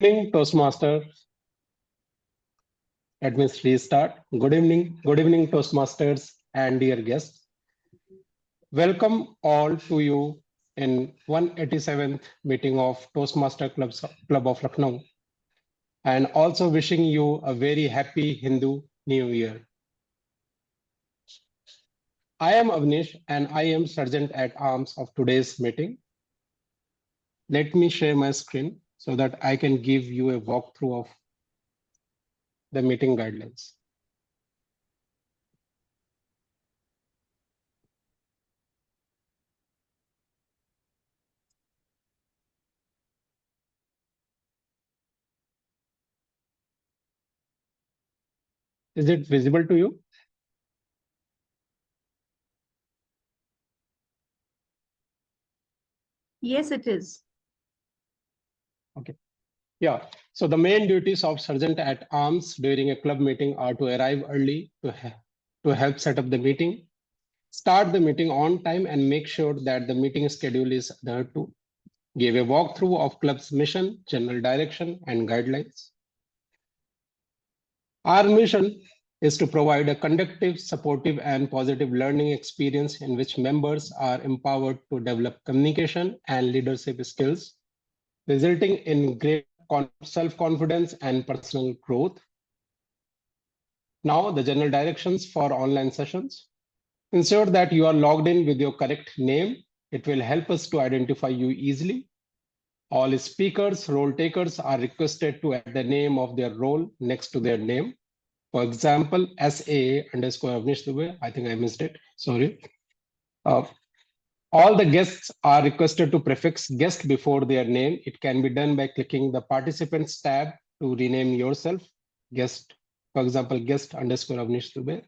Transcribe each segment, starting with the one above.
Evening, Toastmaster. Let me restart. Good evening, Toastmasters and dear guests. Welcome all to you in 187th meeting of Club of Lucknow, and also wishing you a very happy Hindu New Year. I am Avnish, and I am Sergeant at Arms of today's meeting. Let me share my screen so that I can give you a walkthrough of the meeting guidelines. Is it visible to you? Yes, it is. Okay. Yeah. So the main duties of Sergeant at Arms during a club meeting are to arrive early to help set up the meeting, start the meeting on time, and make sure that the meeting schedule is adhered to. Give a walkthrough of club's mission, general direction, and guidelines. Our mission is to provide a conductive, supportive, and positive learning experience in which members are empowered to develop communication and leadership skills, resulting in great self-confidence and personal growth. Now, the general directions for online sessions. Ensure that you are logged in with your correct name. It will help us to identify you easily. All speakers, role takers are requested to add the name of their role next to their name. For example, SAA underscore Avnish Dubey. I think I missed it. Sorry. All the guests are requested to prefix guest before their name. It can be done by clicking the participants tab to rename yourself. Guest, for example, guest underscore Avnish Dubey.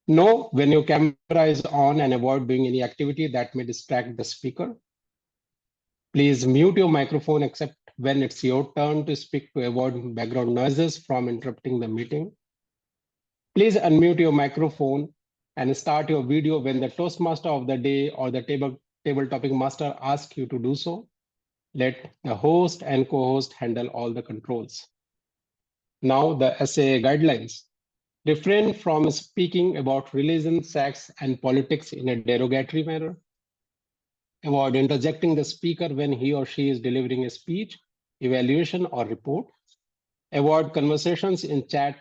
Know when your camera is on and avoid doing any activity that may distract the speaker. Please mute your microphone except when it's your turn to speak to avoid background noises from interrupting the meeting. Please unmute your microphone and start your video when the Toastmaster of the day or the table topic master asks you to do so. Let the host and co-host handle all the controls. Now the SAA guidelines. Refrain from speaking about religion, sex, and politics in a derogatory manner. Avoid interjecting the speaker when he or she is delivering a speech, evaluation, or report. Avoid conversations in chat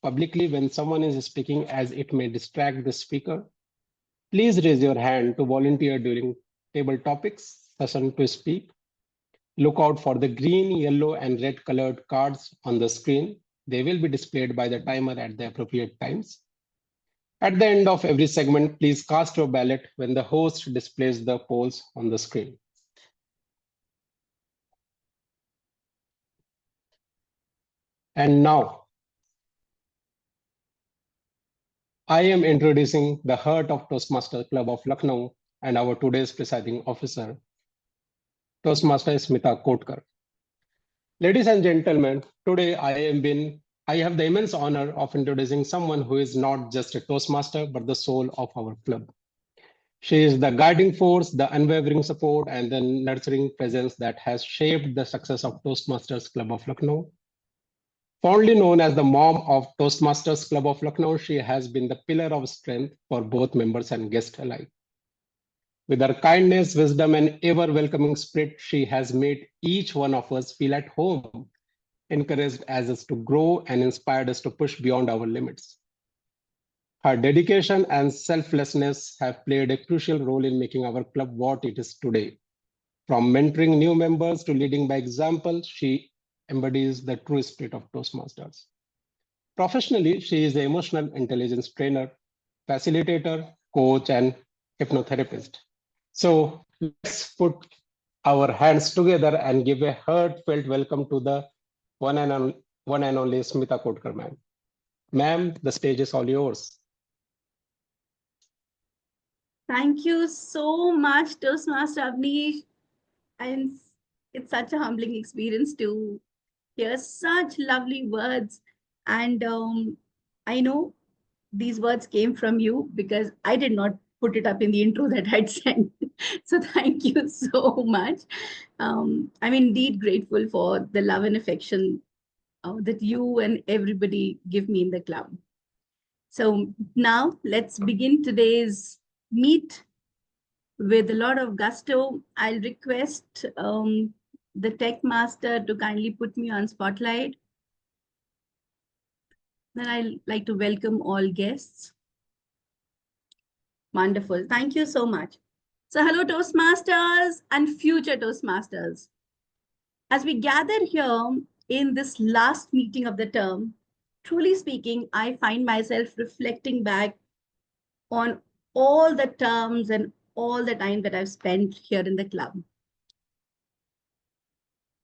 publicly when someone is speaking, as it may distract the speaker. Please raise your hand to volunteer during table topics session to speak. Look out for the green, yellow, and red colored cards on the screen. They will be displayed by the timer at the appropriate times. At the end of every segment, please cast your ballot when the host displays the polls on the screen. And now, I am introducing the heart of Toastmasters Club of Lucknow and our today's presiding officer, Toastmaster Smita Kotkar. Ladies and gentlemen, today I have the immense honor of introducing someone who is not just a Toastmaster, but the soul of our club. She is the guiding force, the unwavering support, and the nurturing presence that has shaped the success of Toastmasters Club of Lucknow. Fondly known as the mom of Toastmasters Club of Lucknow, she has been the pillar of strength for both members and guests alike. With her kindness, wisdom, and ever-welcoming spirit, she has made each one of us feel at home, encouraged us to grow, and inspired us to push beyond our limits. Her dedication and selflessness have played a crucial role in making our club what it is today. From mentoring new members to leading by example, she embodies the true spirit of Toastmasters. Professionally, she is an emotional intelligence trainer, facilitator, coach, and hypnotherapist. So let's put our hands together and give a heartfelt welcome to the one and only Smita Kotkar, ma'am. Ma'am, the stage is all yours. Thank you so much, Toastmaster Avnish. And it's such a humbling experience to hear such lovely words. And I know these words came from you because I did not put it up in the intro that I'd sent. So thank you so much. I'm indeed grateful for the love and affection that you and everybody give me in the club. So now let's begin today's meet with a lot of gusto. I'll request the tech master to kindly put me on spotlight. Then I'd like to welcome all guests. Wonderful. Thank you so much. So hello Toastmasters and future Toastmasters. As we gather here in this last meeting of the term, truly speaking, I find myself reflecting back on all the terms and all the time that I've spent here in the club.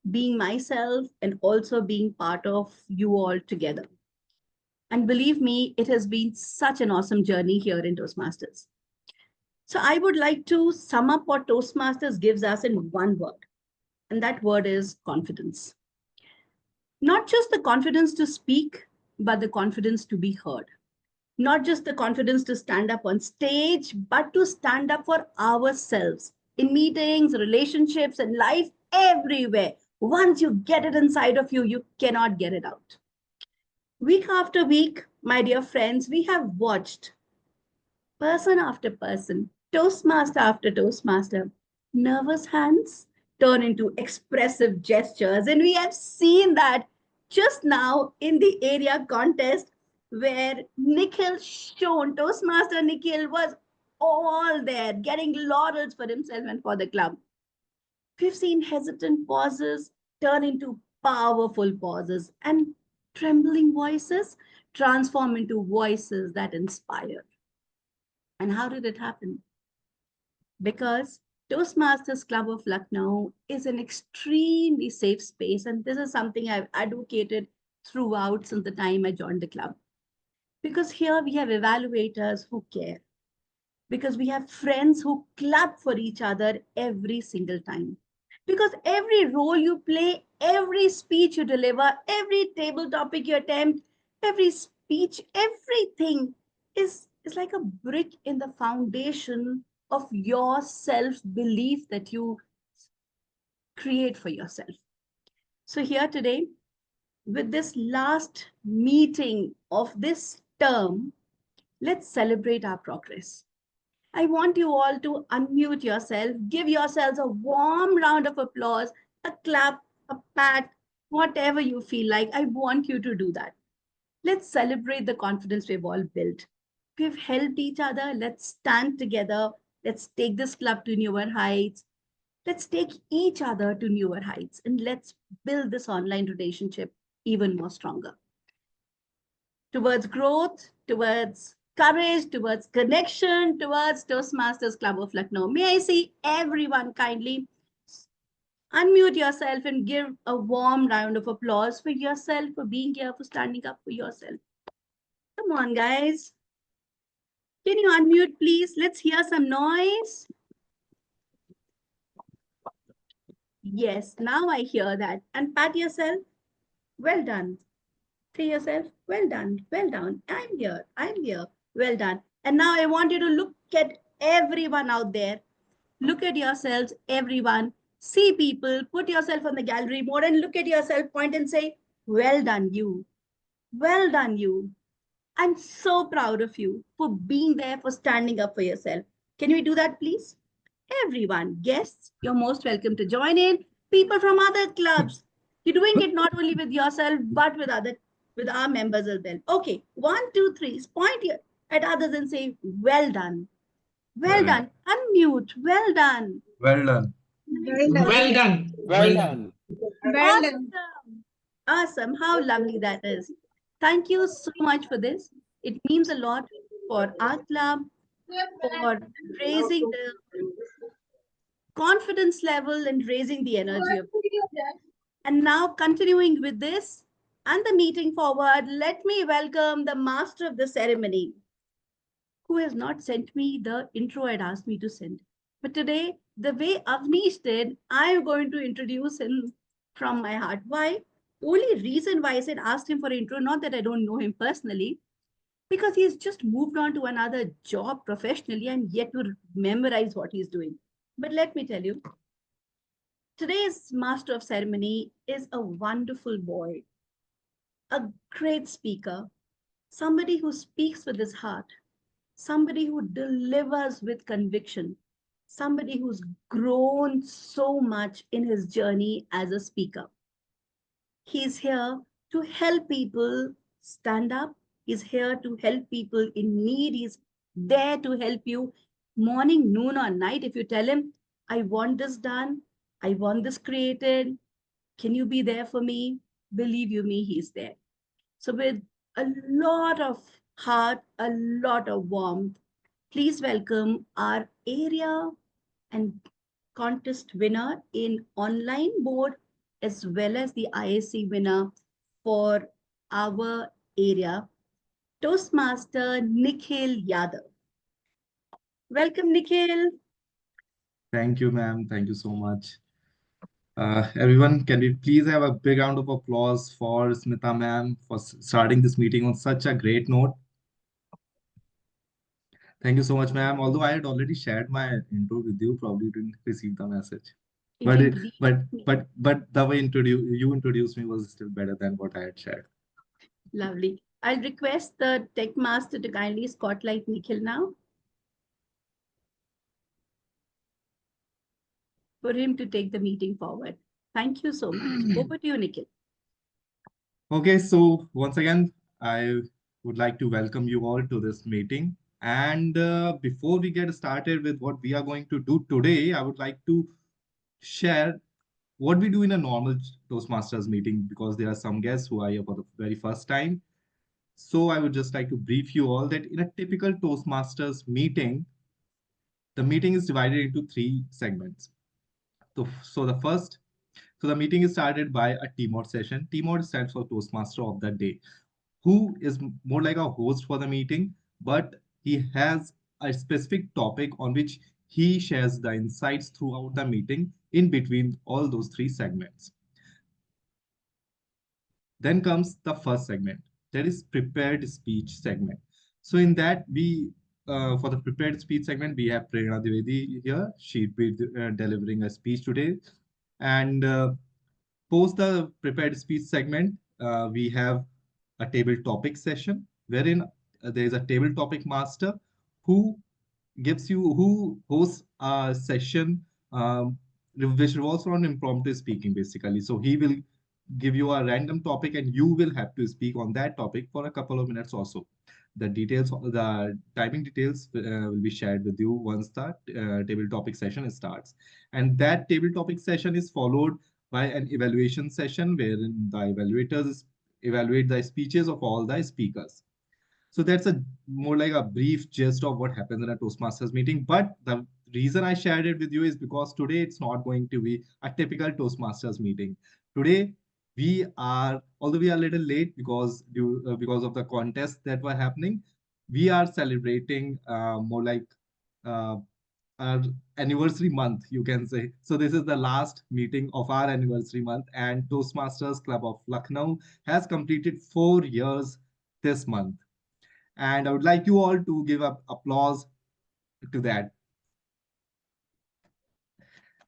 Being myself and also being part of you all together. And believe me, it has been such an awesome journey here in Toastmasters. So I would like to sum up what Toastmasters gives us in one word, and that word is confidence. Not just the confidence to speak, but the confidence to be heard. Not just the confidence to stand up on stage, but to stand up for ourselves in meetings, relationships, and life everywhere. Once you get it inside of you, you cannot get it out. Week after week, my dear friends, we have watched person after person, Toastmaster after Toastmaster, nervous hands turn into expressive gestures. And we have seen that just now in the area contest where Nikhil shown, Toastmaster Nikhil was all there, getting laurels for himself and for the club. We've seen hesitant pauses turn into powerful pauses and trembling voices transform into voices that inspire. And how did it happen? Because Toastmasters Club of Lucknow is an extremely safe space. And this is something I've advocated throughout since the time I joined the club. Because here we have evaluators who care. Because we have friends who clap for each other every single time. Because every role you play, every speech you deliver, every table topic you attempt, every speech, everything is like a brick in the foundation of your self-belief that you create for yourself. So here today, with this last meeting of this term, let's celebrate our progress. I want you all to unmute yourself, give yourselves a warm round of applause, a clap, a pat, whatever you feel like. I want you to do that. Let's celebrate the confidence we've all built. We've helped each other. Let's stand together. Let's take this club to newer heights. Let's take each other to newer heights and let's build this online relationship even more stronger towards growth, towards courage, towards connection, towards Toastmasters Club of Lucknow. May I see everyone kindly unmute yourself and give a warm round of applause for yourself, for being here, for standing up for yourself. Come on, guys. Can you unmute, please? Let's hear some noise. Yes, now I hear that. And pat yourself. Well done. Say yourself, well done, well done. I'm here, I'm here. Well done. And now I want you to look at everyone out there. Look at yourselves, everyone. See people, put yourself on the gallery mode and look at yourself, point and say, well done, you. Well done, you. I'm so proud of you for being there, for standing up for yourself. Can we do that, please? Everyone, guests, you're most welcome to join in. People from other clubs, you're doing it not only with yourself, but with our members as well. Okay, 1, 2, 3. Point at others and say, well done. Well done. Unmute. Well done. Well done. Well done. Well done. Awesome. Awesome. How lovely that is. Thank you so much for this. It means a lot for our club, for raising the confidence level and raising the energy of. And now continuing with this and the meeting forward, let me welcome the master of the ceremony, who has not sent me the intro I'd asked me to send. But today, the way Avnish did, I'm going to introduce him from my heart. Why? The only reason why I said asked him for intro, not that I don't know him personally, because he's just moved on to another job professionally and yet to memorize what he's doing. But let me tell you, today's master of ceremony is a wonderful boy, a great speaker, somebody who speaks with his heart, somebody who delivers with conviction, somebody who's grown so much in his journey as a speaker. He's here to help people stand up. He's here to help people in need. He's there to help you morning, noon, or night. If you tell him, I want this done, I want this created, can you be there for me? Believe you me, he's there. So, with a lot of heart, a lot of warmth, please welcome our area and contest winner in online mode as well as the ISC winner for our area, Toastmaster Nikhil Yadav. Welcome, Nikhil. Thank you, ma'am. Thank you so much. Everyone, can we please have a big round of applause for Smita ma'am for starting this meeting on such a great note. Thank you so much, ma'am. Although I had already shared my intro with you, probably didn't receive the message. But the way you introduced me was still better than what I had shared. Lovely. I'll request the tech master to kindly spotlight Nikhil now, for him to take the meeting forward. Thank you so much. Over to you, Nikhil. Okay, so once again, I would like to welcome you all to this meeting. And before we get started with what we are going to do today, I would like to share what we do in a normal Toastmasters meeting because there are some guests who are here for the very first time. So I would just like to brief you all that in a typical Toastmasters meeting, the meeting is divided into three segments. So the meeting is started by a T-Mod session. T-Mod stands for Toastmaster of the day, who is more like a host for the meeting, but he has a specific topic on which he shares the insights throughout the meeting in between all those three segments. Then comes the first segment, that is prepared speech segment. So in that for the prepared speech segment, we have Prerna Dwivedi here. She'll be delivering a speech today. And post the prepared speech segment, we have a table topic session wherein there is a table topic master who hosts a session which revolves around impromptu speaking basically. So he will give you a random topic and you will have to speak on that topic for a couple of minutes or so. The timing details will be shared with you once the table topic session starts. And that table topic session is followed by an evaluation session wherein the evaluators evaluate the speeches of all the speakers. So that's a more like a brief gist of what happens in a Toastmasters meeting. But the reason I shared it with you is because today it's not going to be a typical Toastmasters meeting. Today although we are a little late because of the contest that were happening, we are celebrating more like our anniversary month, you can say. So this is the last meeting of our anniversary month, and Toastmasters Club of Lucknow has completed 4 years this month. And I would like you all to give up applause to that.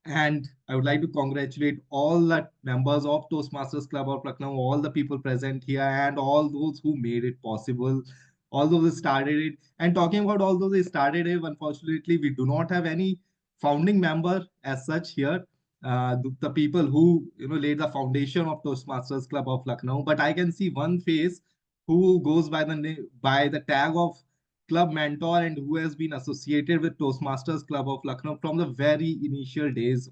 And I would like to congratulate all the members of Toastmasters Club of Lucknow, all the people present here, and all those who made it possible, all those who started it. And talking about all those who started it, unfortunately, we do not have any founding member as such here. The people who laid the foundation of Toastmasters Club of Lucknow. But I can see one face who goes by the tag of club mentor and who has been associated with Toastmasters Club of Lucknow from the very initial days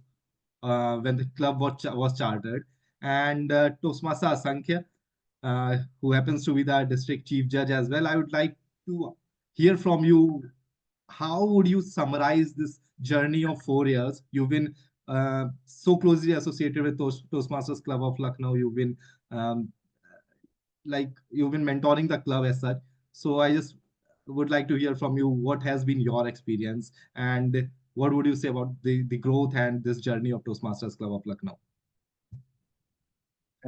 when the club was chartered. And Toastmaster Asankhya, who happens to be the district chief judge as well. I would like to hear from you. How would you summarize this journey of 4 years? You've been so closely associated with Toastmasters Club of Lucknow. You've been mentoring the club as such. So I just would like to hear from you what has been your experience and what would you say about the growth and this journey of Toastmasters Club of Lucknow?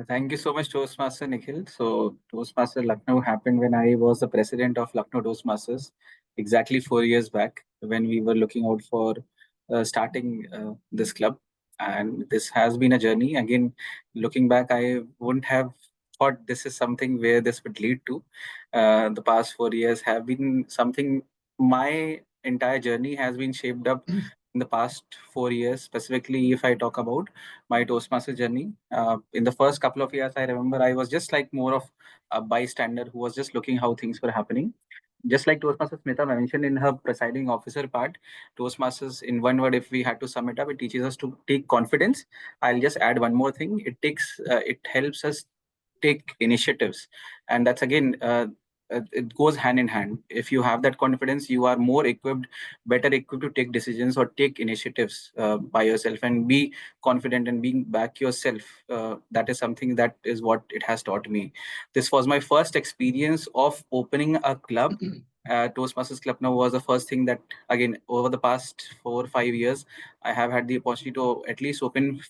Thank you so much, Toastmaster Nikhil. So Toastmaster Lucknow happened when I was the president of Lucknow Toastmasters, exactly 4 years back, when we were looking out for starting this club. And this has been a journey. Again, looking back, I wouldn't have thought this is something where this would lead to. The past 4 years have been something, my entire journey has been shaped up in the past 4 years. Specifically, if I talk about my Toastmaster journey, in the first couple of years, I remember I was just like more of a bystander who was just looking how things were happening. Just like Toastmasters Smita mentioned in her presiding officer part, Toastmasters, in one word, if we had to sum it up, it teaches us to take confidence. I'll just add one more thing. It helps us take initiatives, and that's again, it goes hand in hand. If you have that confidence, you are more equipped, better equipped to take decisions or take initiatives by yourself and be confident and being back yourself. That is something that is what it has taught me. This was my first experience of opening a club. Toastmasters Club now was the first thing that, again, over the past 4 or 5 years, I have had the opportunity to at least open,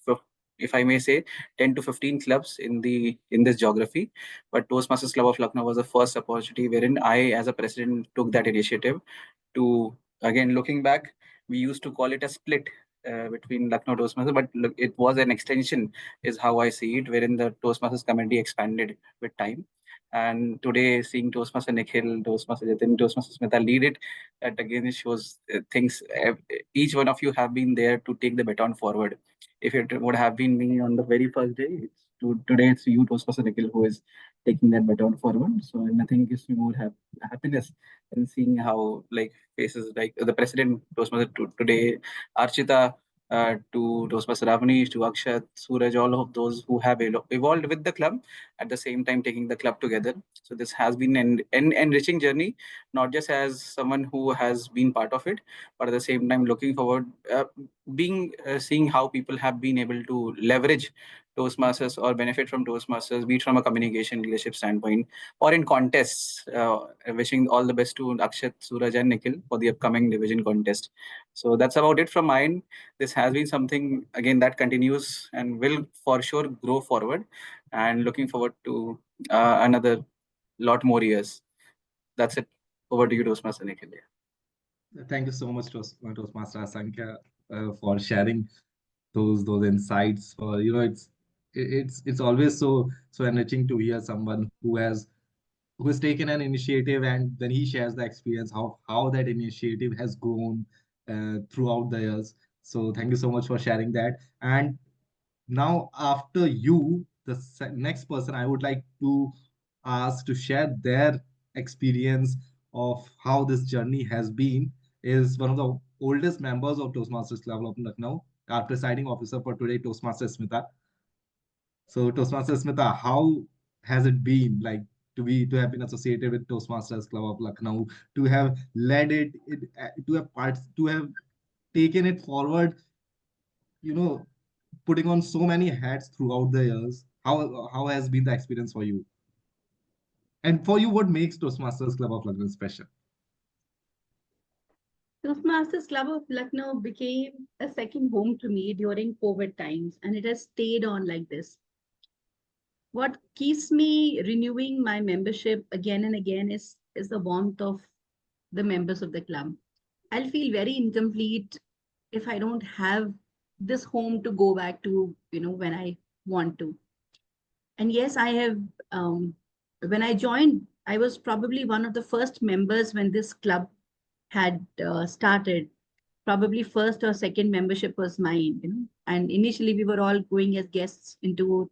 if I may say, 10 to 15 clubs in this geography. But Toastmasters Club of Lucknow was the first opportunity wherein I, as a president, took that initiative to, again, looking back, we used to call it a split between Lucknow Toastmasters, but look, it was an extension, is how I see it, wherein the Toastmasters community expanded with time. And today, seeing Toastmaster Nikhil, Toastmaster Jatin, Toastmaster Smita lead it, that again it shows things. Each one of you have been there to take the baton forward. If it would have been me on the very first day, today it's you, Toastmaster Nikhil, who is taking that baton forward. So nothing gives me more happiness than seeing how, like, faces like the president Toastmaster today, Archita, to Toastmaster Ravanish, to Akshat, Suraj, all of those who have evolved with the club, at the same time taking the club together. So this has been an enriching journey, not just as someone who has been part of it, but at the same time looking forward, being seeing how people have been able to leverage Toastmasters or benefit from Toastmasters, be it from a communication leadership standpoint or in contests. Wishing all the best to Akshat, Suraj, and Nikhil for the upcoming division contest. So that's about it from mine. This has been something, again, that continues and will for sure grow forward. And looking forward to another lot more years. That's it. Over to you, Toastmaster Nikhil. Thank you so much, Toastmaster Asankhya, for sharing those insights. For it's always so enriching to hear someone who has taken an initiative and then he shares the experience how that initiative has grown throughout the years. So thank you so much for sharing that. And now, after you, the next person I would like to ask to share their experience of how this journey has been is one of the oldest members of Toastmasters Club of Lucknow, our presiding officer for today, Toastmaster Smita. So, Toastmaster Smita, how has it been like to have been associated with Toastmasters Club of Lucknow, to have led to have taken it forward, you know, putting on so many hats throughout the years? How has been the experience for you? And for you, what makes Toastmasters Club of Lucknow special? Toastmasters Club of Lucknow became a second home to me during COVID times, and it has stayed on like this. What keeps me renewing my membership again and again is the warmth of the members of the club. I'll feel very incomplete if I don't have this home to go back to, when I want to. And yes, I have, when I joined, I was probably one of the first members when this club had started. Probably first or second membership was mine. And initially we were all going as guests into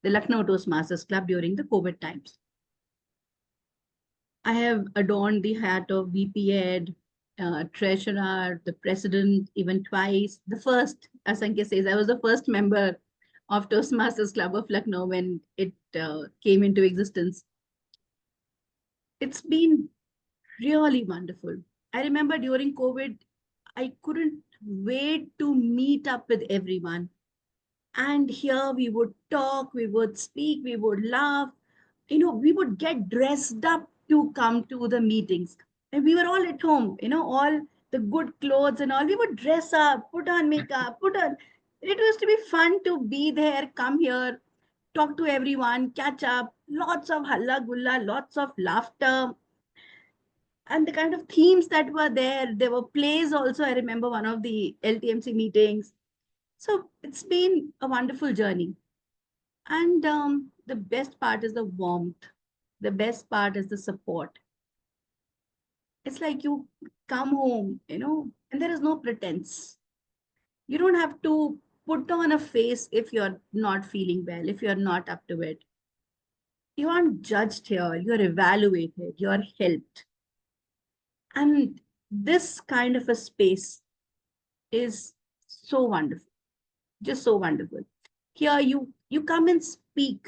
the Lucknow Toastmasters Club during the COVID times. I have adorned the hat of VP Ed, treasurer, the president, even twice. The first, as Asankhya says, I was the first member of Toastmasters Club of Lucknow when it came into existence. It's been really wonderful. I remember during COVID, I couldn't wait to meet up with everyone. And here we would talk, we would speak, we would laugh. We would get dressed up to come to the meetings. And we were all at home, all the good clothes and all. We would dress up, put on makeup, put on. It was to be fun to be there, come here, talk to everyone, catch up, lots of halla gulla, lots of laughter. And the kind of themes that were there were plays also. I remember one of the LTMC meetings. So it's been a wonderful journey. And the best part is the warmth. The best part is the support. It's like you come home, and there is no pretense. You don't have to put on a face if you're not feeling well, if you're not up to it. You aren't judged here, you're evaluated, you're helped. And this kind of a space is so wonderful, just so wonderful. Here you come and speak.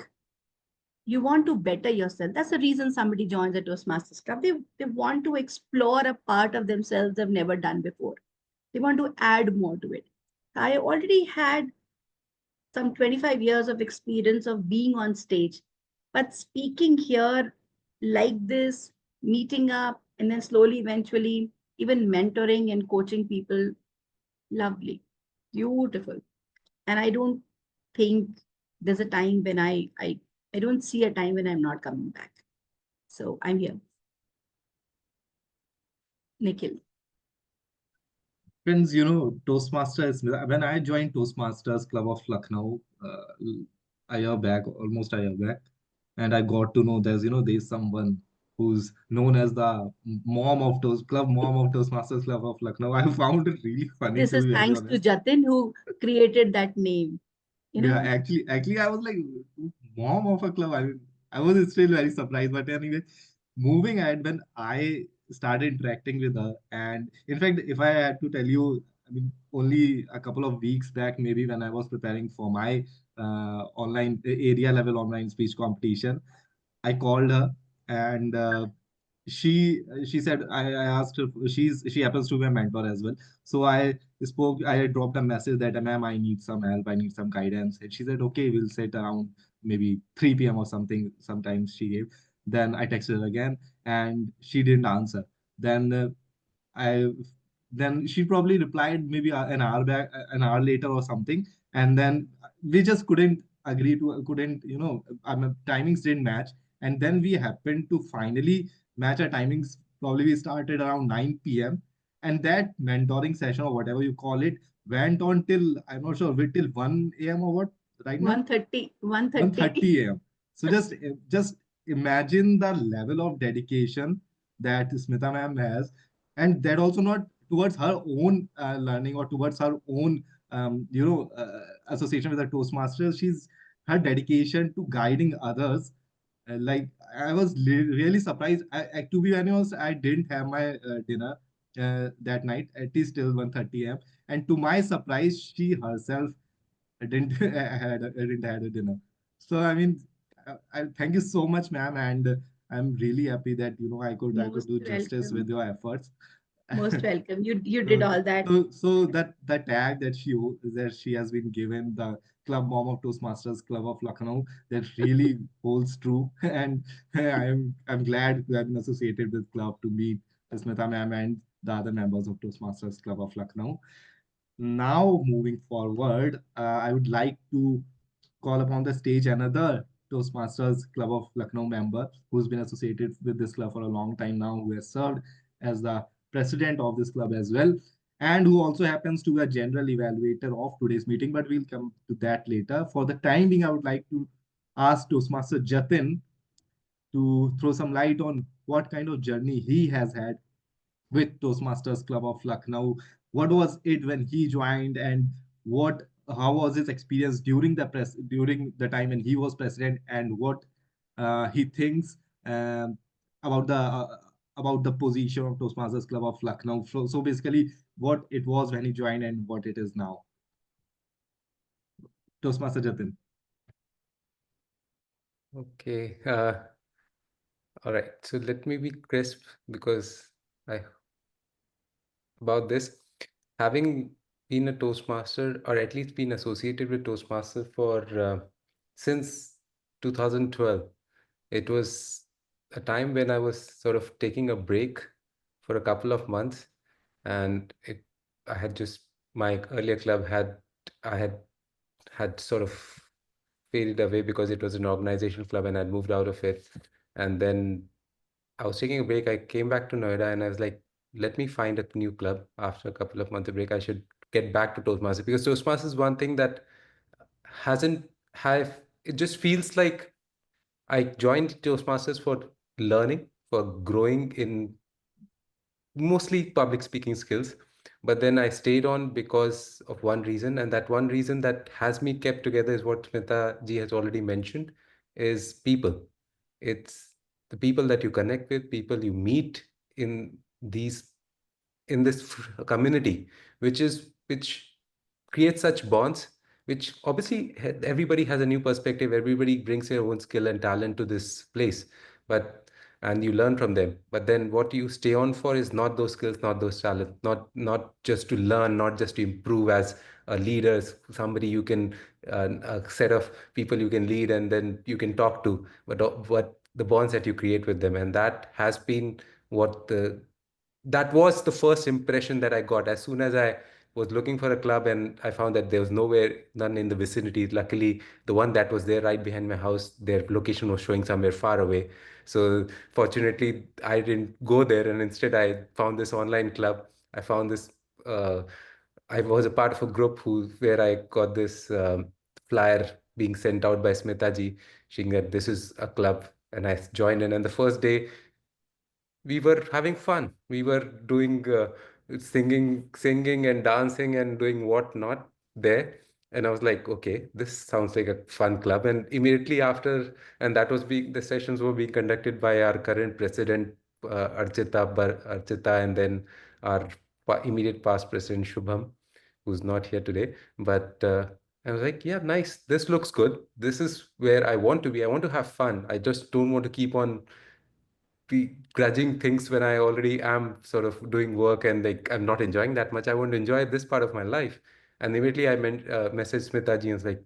You want to better yourself. That's the reason somebody joins a Toastmasters Club. They want to explore a part of themselves they've never done before. They want to add more to it. I already had some 25 years of experience of being on stage, but speaking here like this, meeting up, and then slowly, eventually, even mentoring and coaching people, lovely, beautiful. And I don't think there's a time when I don't see a time when I'm not coming back. So I'm here. Nikhil. Friends, Toastmasters, when I joined Toastmasters Club of Lucknow a year back, almost a year back, and I got to know there's someone who's known as the club mom of Toastmasters Club of Lucknow. I found it really funny, This to is be very thanks to honest. Jatin who created that name. Yeah, actually, I was like, mom of a club. I was still very surprised. But anyway, moving ahead, when I started interacting with her, and in fact, if I had to tell you, I mean, only a couple of weeks back, maybe when I was preparing for my online area level online speech competition, I called her, and she said, I asked her, she happens to be a mentor as well. So I dropped a message that, ma'am, I need some help, I need some guidance. And she said, okay, we'll sit around maybe 3 p.m. or something. Sometimes she gave. Then I texted her again, and she didn't answer. Then I then she probably replied maybe an hour later or something, and then we just couldn't, timings didn't match, and then we happened to finally match our timings. Probably we started around 9 p.m. and that mentoring session or whatever you call it went on till, I'm not sure, till 1 a.m. or what right now. 1:30, 1:30. 1:30 a.m. So just imagine the level of dedication that Smita ma'am has, and that also not towards her own learning or towards her own association with the Toastmasters. She's her dedication to guiding others. Like I was really surprised. To be honest, I didn't have my dinner that night at least till 1:30 a.m. And to my surprise, she herself I didn't had a dinner. So I mean, I thank you so much, ma'am, and I'm really happy that I could Most do justice with welcome. your efforts. Most welcome. You did So, all that. so that tag that she has been given, the Club Mom of Toastmasters Club of Lucknow, that really holds true, and I'm glad to have been associated with club to meet Smita ma'am and the other members of Toastmasters Club of Lucknow. Now, moving forward, I would like to call upon the stage another Toastmasters Club of Lucknow member who's been associated with this club for a long time now, who has served as the president of this club as well, and who also happens to be a general evaluator of today's meeting. But we'll come to that later. For the time being, I would like to ask Toastmaster Jatin to throw some light on what kind of journey he has had with Toastmasters Club of Lucknow. What was it when he joined, and how was his experience during the time when he was president, and what he thinks um, about the position of Toastmasters Club of Lucknow. So basically, what it was when he joined and what it is now. Toastmaster Jatin. Okay. All right. So let me be crisp because I about this. Having been a Toastmaster or at least been associated with Toastmaster for since 2012, it was a time when I was sort of taking a break for a couple of months, and I had just my earlier club I had sort of faded away because it was an organizational club and I'd moved out of it, and then I was taking a break. I came back to Noida and I was like, let me find a new club after a couple of months of break. I should get back to Toastmasters because Toastmasters is one thing that hasn't have it just feels like I joined Toastmasters for learning, for growing in mostly public speaking skills. But then I stayed on because of one reason, and that one reason that has me kept together is what Smita ji has already mentioned, is people. It's the people that you connect with, people you meet in these in this community, which creates such bonds, which obviously everybody has a new perspective, everybody brings their own skill and talent to this place, but and you learn from them. But then what you stay on for is not those skills, not those talents, not just to learn, not just to improve as a leader, somebody you can a set of people you can lead and then you can talk to, but what the bonds that you create with them. And that has been what the that was the first impression that I got as soon as I was looking for a club and I found that there was none in the vicinity. Luckily, the one that was there right behind my house, their location was showing somewhere far away. So fortunately, I didn't go there, and instead I found this online club. I found this. Uh, I was a part of a group where I got this flyer being sent out by Smita ji, saying that this is a club, and I joined in. And the first day we were having fun. We were doing singing and dancing and doing what not there. And I was like, okay, this sounds like a fun club. And immediately after, and that was the sessions were being conducted by our current president, Archita, and then our immediate past president, Shubham, who's not here today. But I was like, yeah, nice. This looks good. This is where I want to be. I want to have fun. I just don't want to keep on be grudging things when I already am sort of doing work and like I'm not enjoying that much. I want to enjoy this part of my life. And immediately I messaged Smita ji and was like,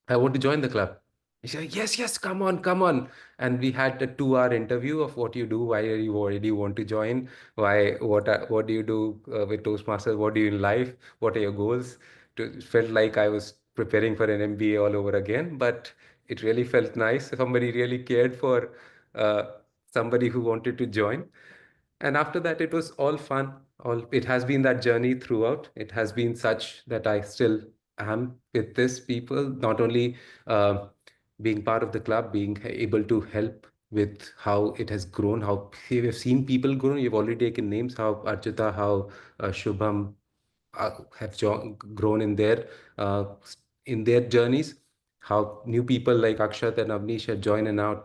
I want to join the club. He said, yes, yes, come on, come on. And we had a 2 hour interview of what you do, why are you already want to join, what do you do with Toastmasters, what do you in life, what are your goals? It felt like I was preparing for an MBA all over again, but it really felt nice. Somebody really cared for uh, somebody who wanted to join. And after that, it was all fun. All it has been that journey throughout. It has been such that I still am with this people, not only uh, being part of the club, being able to help with how it has grown, how we have seen people grow. You've already taken names, how Archita, how Shubham have grown uh, in their journeys, how new people like Akshat and Avnish have joined and now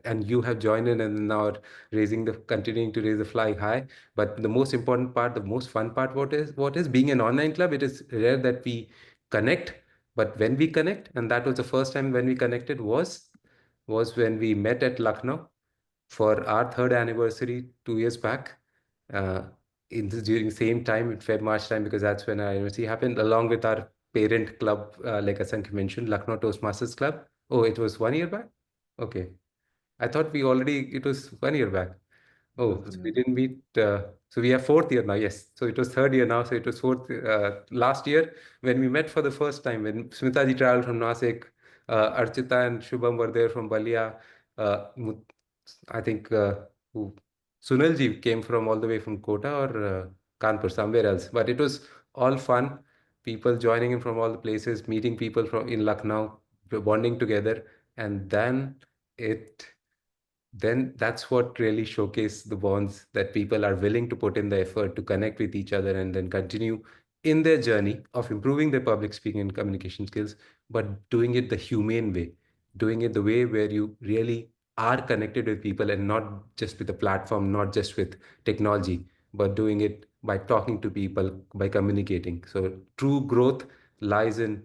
and you have joined in and now are continuing to raise the flag high. But the most important part, the most fun part, what is being an online club? It is rare that we connect, but when we connect, and that was the first time when we connected was when we met at Lucknow for our third anniversary 2 years back. Uh, during the same time, in Feb March time, because that's when our anniversary happened, along with our parent club, like Asank mentioned, Lucknow Toastmasters Club. Oh, it was 1 year back. Okay, I thought it was 1 year back. Oh, so we didn't meet. So we have fourth year now. Yes. So it was third year now. So it was fourth last year when we met for the first time when Smita ji traveled from Nasik, Archita and Shubham were there from Balia. I think who Sunil ji came from all the way from Kota or Kanpur, somewhere else. But it was all fun. People joining in from all the places, meeting people from in Lucknow, bonding together, and it then that's what really showcase the bonds that people are willing to put in the effort to connect with each other and then continue in their journey of improving their public speaking and communication skills, but doing it the humane way, doing it the way where you really are connected with people and not just with a platform, not just with technology, but doing it by talking to people, by communicating. So true growth lies in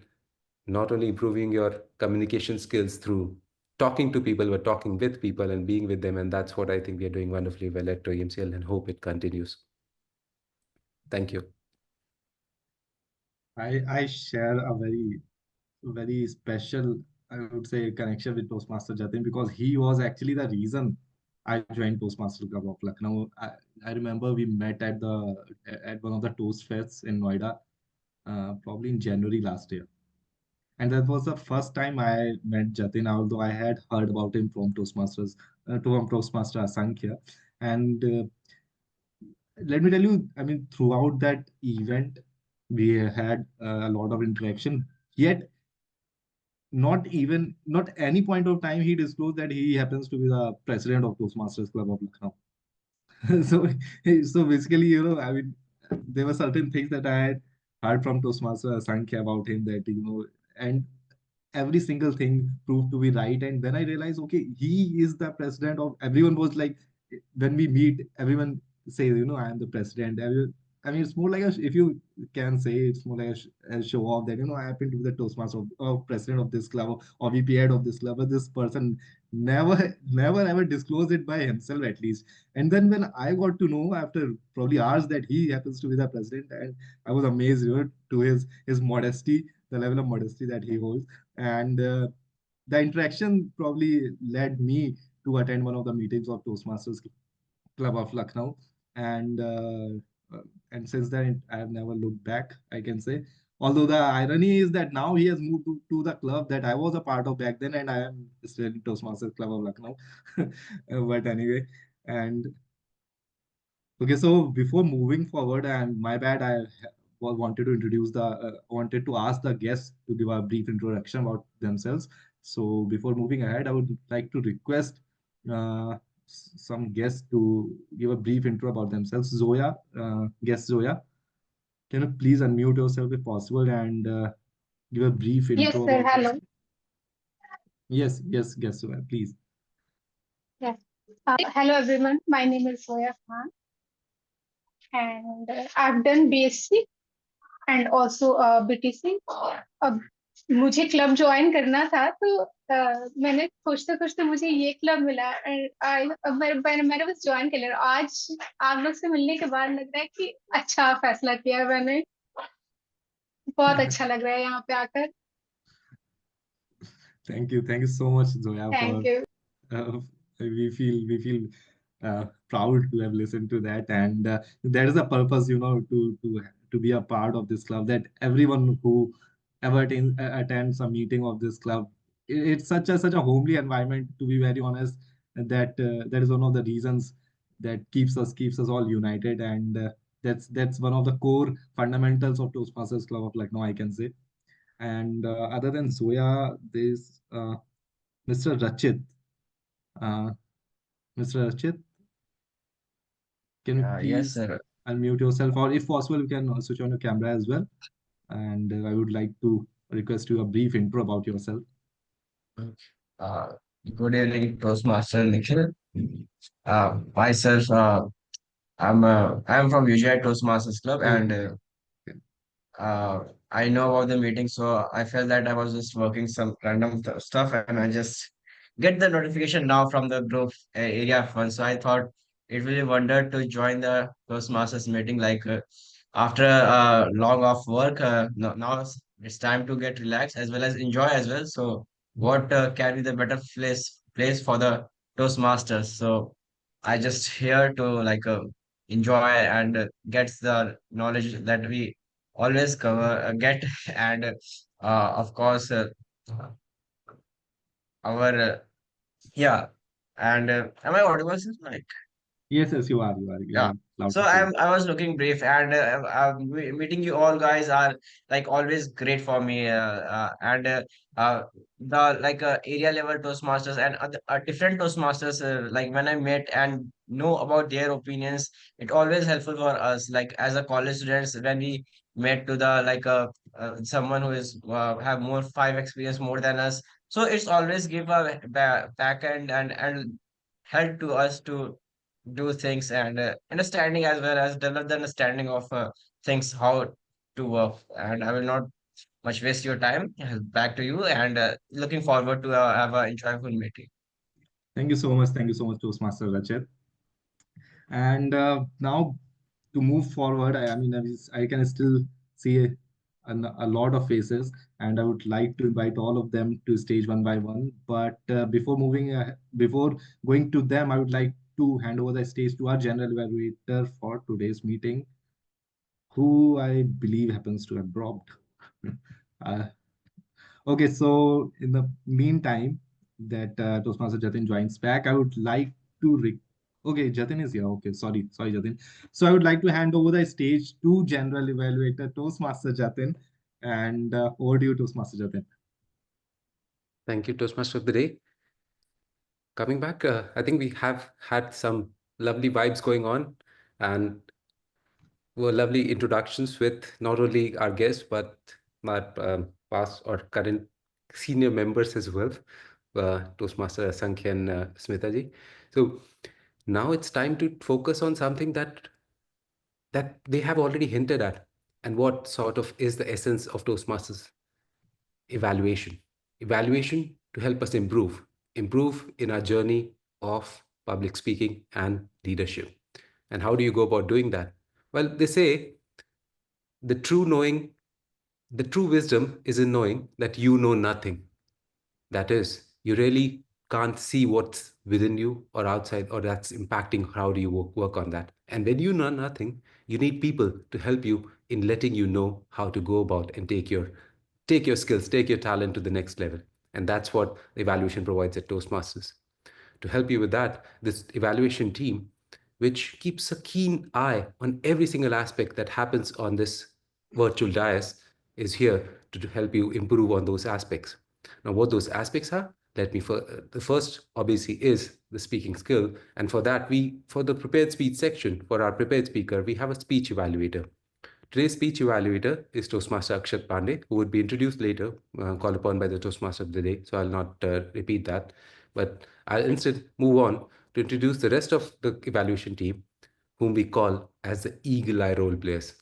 not only improving your communication skills through talking to people, but talking with people and being with them. And that's what I think we are doing wonderfully well at TMCL and hope it continues. Thank you. I share a very special, I would say, connection with Toastmaster Jatin because he was actually the reason I joined Toastmaster Club of Lucknow. I remember we met at one of the Toast Fests in Noida, probably in January last year. And that was the first time I met Jatin, although I had heard about him from Toastmasters, from Toastmaster Asankhya. And let me tell you, I mean, throughout that event, we had a lot of interaction. Yet, not any point of time he disclosed that he happens to be the president of Toastmasters Club of Lucknow. So, so basically, I mean, there were certain things that I had heard from Toastmaster Sankhya about him that, and every single thing proved to be right. And then I realized, okay, he is the president of, everyone was like, when we meet, everyone says, I am the president. I mean, it's more like if you can say, it's more like a show off that, I happen to be the Toastmaster of president of this club or VP head of this club, but this person never ever disclosed it by himself at least. And then when I got to know after probably hours that he happens to be the president, and I was amazed, to his modesty, the level of modesty that he holds. And the interaction probably led me to attend one of the meetings of Toastmasters Club of Lucknow, and and since then I have never looked back, I can say. Although the irony is that now he has moved to the club that I was a part of back then, and I am still in Toastmasters Club of Lucknow. But anyway, and okay, so before moving forward, and my bad, wanted to wanted to ask the guests to give a brief introduction about themselves. So before moving ahead, I would like to request some guests to give a brief intro about themselves. Zoya, guest Zoya, can you please unmute yourself if possible and give a brief Yes, intro sir. about Hello. yourself? Yes, guest Zoya, please. Yes. Hello, everyone. My name is Zoya Khan, and I've done BSc and also BTC. अब मुझे club join करना था तो मैंने खोजते खोजते मुझे ये क्लब मिला and अब मैंने बस ज्वाइन कर लिया आज आप लोग से मिलने के बाद लग रहा है कि अच्छा फैसला किया मैंने बहुत अच्छा लग रहा है यहाँ पे आकर Thank you so much, Zoya, thank for you we feel proud to have listened to that, and that is the purpose, to be a part of this club. That everyone who ever attends a meeting of this club, it's such a homely environment. To be very honest, that that is one of the reasons that keeps us all united, and that's one of the core fundamentals of Toastmasters Club of Lucknow, I can say. And other than Zoya, there's Mr. Rachit. Uh, Mr. Rachit, can you Yes, please sir. unmute yourself, or if possible, you can switch on your camera as well. And I would like to request you a brief intro about yourself. Uh, Good evening, Toastmaster Nikhil. Myself, I'm from UGI Toastmasters Club, and Okay. I know about the meeting, so I felt that I was just working some random stuff, and I just get the notification now from the group area fund. So I thought it will be wonder to join the Toastmasters meeting. Like after long off work, now it's time to get relaxed as well as enjoy as well. So what can be the better place for the Toastmasters? So I just here to like enjoy and get the knowledge that we always cover get and of course our yeah and am I audible sir? Like Yes, you are. You are. You yeah. are loud So and clear. I was looking brief and meeting you all guys are like always great for me and the like area level Toastmasters and other, different Toastmasters like when I met and know about their opinions, it always helpful for us like as a college students when we met to the like someone who is have more five experience more than us. So it's always give a back end and help to us to do things and understanding as well as develop the understanding of things how to work. And I will not much waste your time. Back to you and looking forward to have a enjoyable meeting. Thank you so much. Thank you so much, Toastmaster Rachit. And now to move forward, I mean, I can still see a lot of faces, and I would like to invite all of them to stage one by one. But before going to them, I would like to hand over the stage to our general evaluator for today's meeting, who I believe happens to have dropped. uh, Okay, so in the meantime, that Toastmaster Jatin joins back, I would like to. Okay, Jatin is here. Okay, sorry, Jatin. So I would like to hand over the stage to General Evaluator Toastmaster Jatin, and over to you, Toastmaster Jatin. Thank you, Toastmaster of the Day. Coming back, I think we have had some lovely vibes going on and were lovely introductions with not only our guests, but my past or current senior members as well, Toastmaster Asankhya and Smita ji. So now it's time to focus on something that they have already hinted at, and what sort of is the essence of Toastmasters: evaluation. Evaluation to help us improve in our journey of public speaking and leadership. And how do you go about doing that? Well, they say the true knowing, the true wisdom is in knowing that you know nothing. That is, you really can't see what's within you or outside, or that's impacting how do you work on that. And when you know nothing, you need people to help you in letting you know how to go about and take your skills, take your talent to the next level. And that's what evaluation provides at Toastmasters. To help you with that, this evaluation team, which keeps a keen eye on every single aspect that happens on this virtual dais, is here to help you improve on those aspects. Now, what those aspects are, the first obviously is the speaking skill. And for that, for the prepared speech section, for our prepared speaker, we have a speech evaluator. Today's speech evaluator is Toastmaster Akshat Pandey, who would be introduced later, called upon by the Toastmaster of the day. So I'll not repeat that, but I'll instead move on to introduce the rest of the evaluation team, whom we call as the eagle eye role players,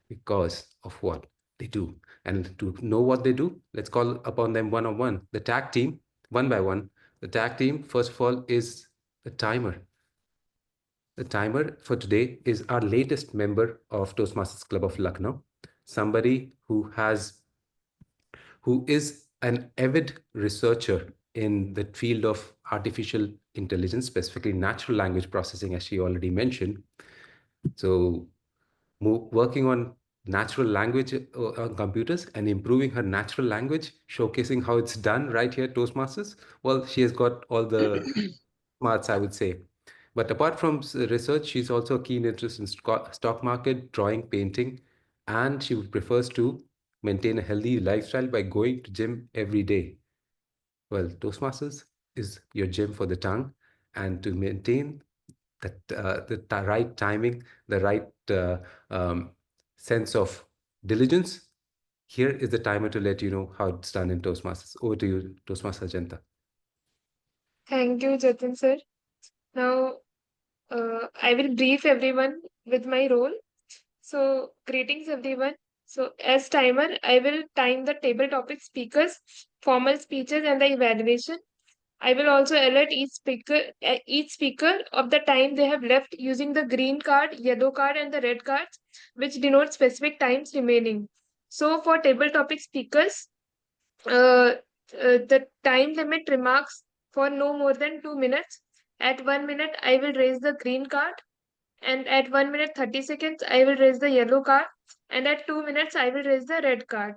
because of what they do. And to know what they do, let's call upon them one on one. The tag team, one by one. The tag team, first of all, is the timer. The timer for today is our latest member of Toastmasters Club of Lucknow, somebody who is an avid researcher in the field of artificial intelligence, specifically natural language processing, as she already mentioned. So working on natural language on computers and improving her natural language, showcasing how it's done right here at Toastmasters. Well, she has got all the smarts, I would say. But apart from research, she's also a keen interest in stock market, drawing, painting, and she prefers to maintain a healthy lifestyle by going to gym every day. Well, Toastmasters is your gym for the tongue, and to maintain the right timing, the right sense of diligence, here is the timer to let you know how it's done in Toastmasters. Over to you, Toastmaster Janta. Thank you, Jatin sir. Now, I will brief everyone with my role. So, greetings everyone. So, as timer, I will time the table topic speakers, formal speeches, and the evaluation. I will also alert each speaker of the time they have left using the green card, yellow card, and the red cards, which denote specific times remaining. So, for table topic speakers, uh, the time limit remarks for no more than 2 minutes. At 1 minute, I will raise the green card, and at 1 minute 30 seconds, I will raise the yellow card, and at 2 minutes, I will raise the red card.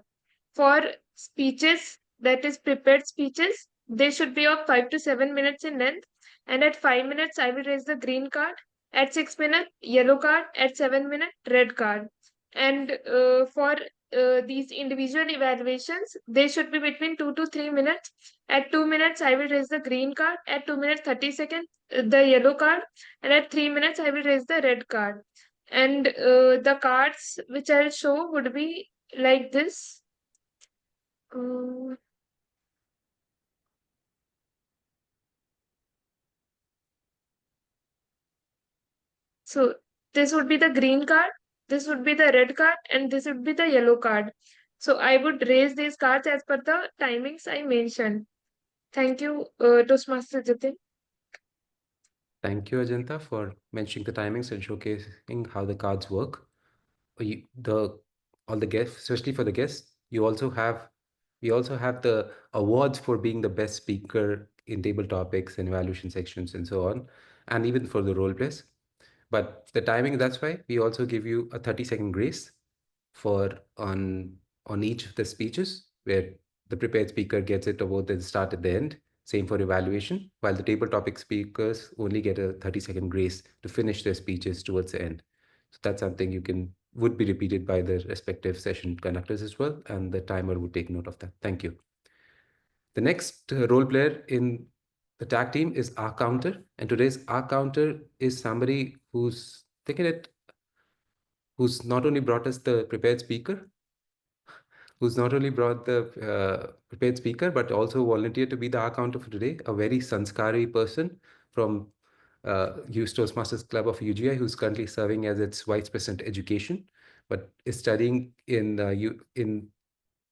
For speeches, that is prepared speeches, they should be of 5 to 7 minutes in length, and at 5 minutes, I will raise the green card. At 6 minutes, yellow card. At 7 minutes, red card. And for these individual evaluations, they should be between 2 to 3 minutes. At 2 minutes, I will raise the green card. At 2 minutes 30 seconds, the yellow card. And at 3 minutes, I will raise the red card. And the cards which I'll show would be like this. So this would be the green card, this would be the red card, and this would be the yellow card. So I would raise these cards as per the timings I mentioned. Thank you, Toastmaster Jatin. Thank you, Ajanta, for mentioning the timings and showcasing how the cards work. All the guests, especially for the guests, we also have the awards for being the best speaker in table topics and evaluation sections and so on, and even for the role plays. But the timing, that's why we also give you a 30-second grace for on each of the speeches, where the prepared speaker gets it about the start at the end. Same for evaluation, while the table topic speakers only get a 30-second grace to finish their speeches towards the end. So that's something would be repeated by the respective session conductors as well, and the timer would take note of that. Thank you. The next role player in the tag team is our counter, and today's our counter is somebody who's not only brought us the prepared speaker, but also volunteered to be the our counter for today. A very sanskari person from Toastmasters Club of UGI, who's currently serving as its Vice President Education, but is studying in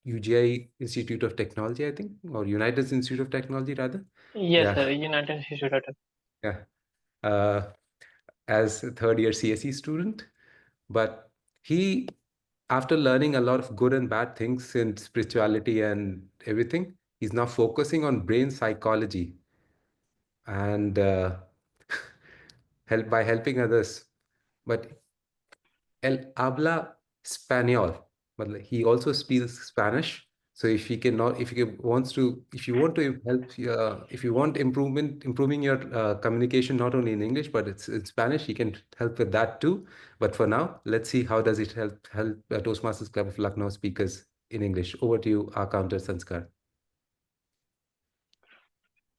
UGI Institute of Technology, I think, or United Institute of Technology, rather. Yes, Yeah. sir. United Institute of Yeah. As a third-year CSE student. But he, after learning a lot of good and bad things in spirituality and everything, he's now focusing on brain psychology and helping others. But él habla español, but he also speaks Spanish. So if you want to help, if you want improving your communication not only in English but it's in Spanish, he can help with that too. But for now, let's see how does it help Toastmasters Club of Lucknow speakers in English. Over to you, our counter Sanskar.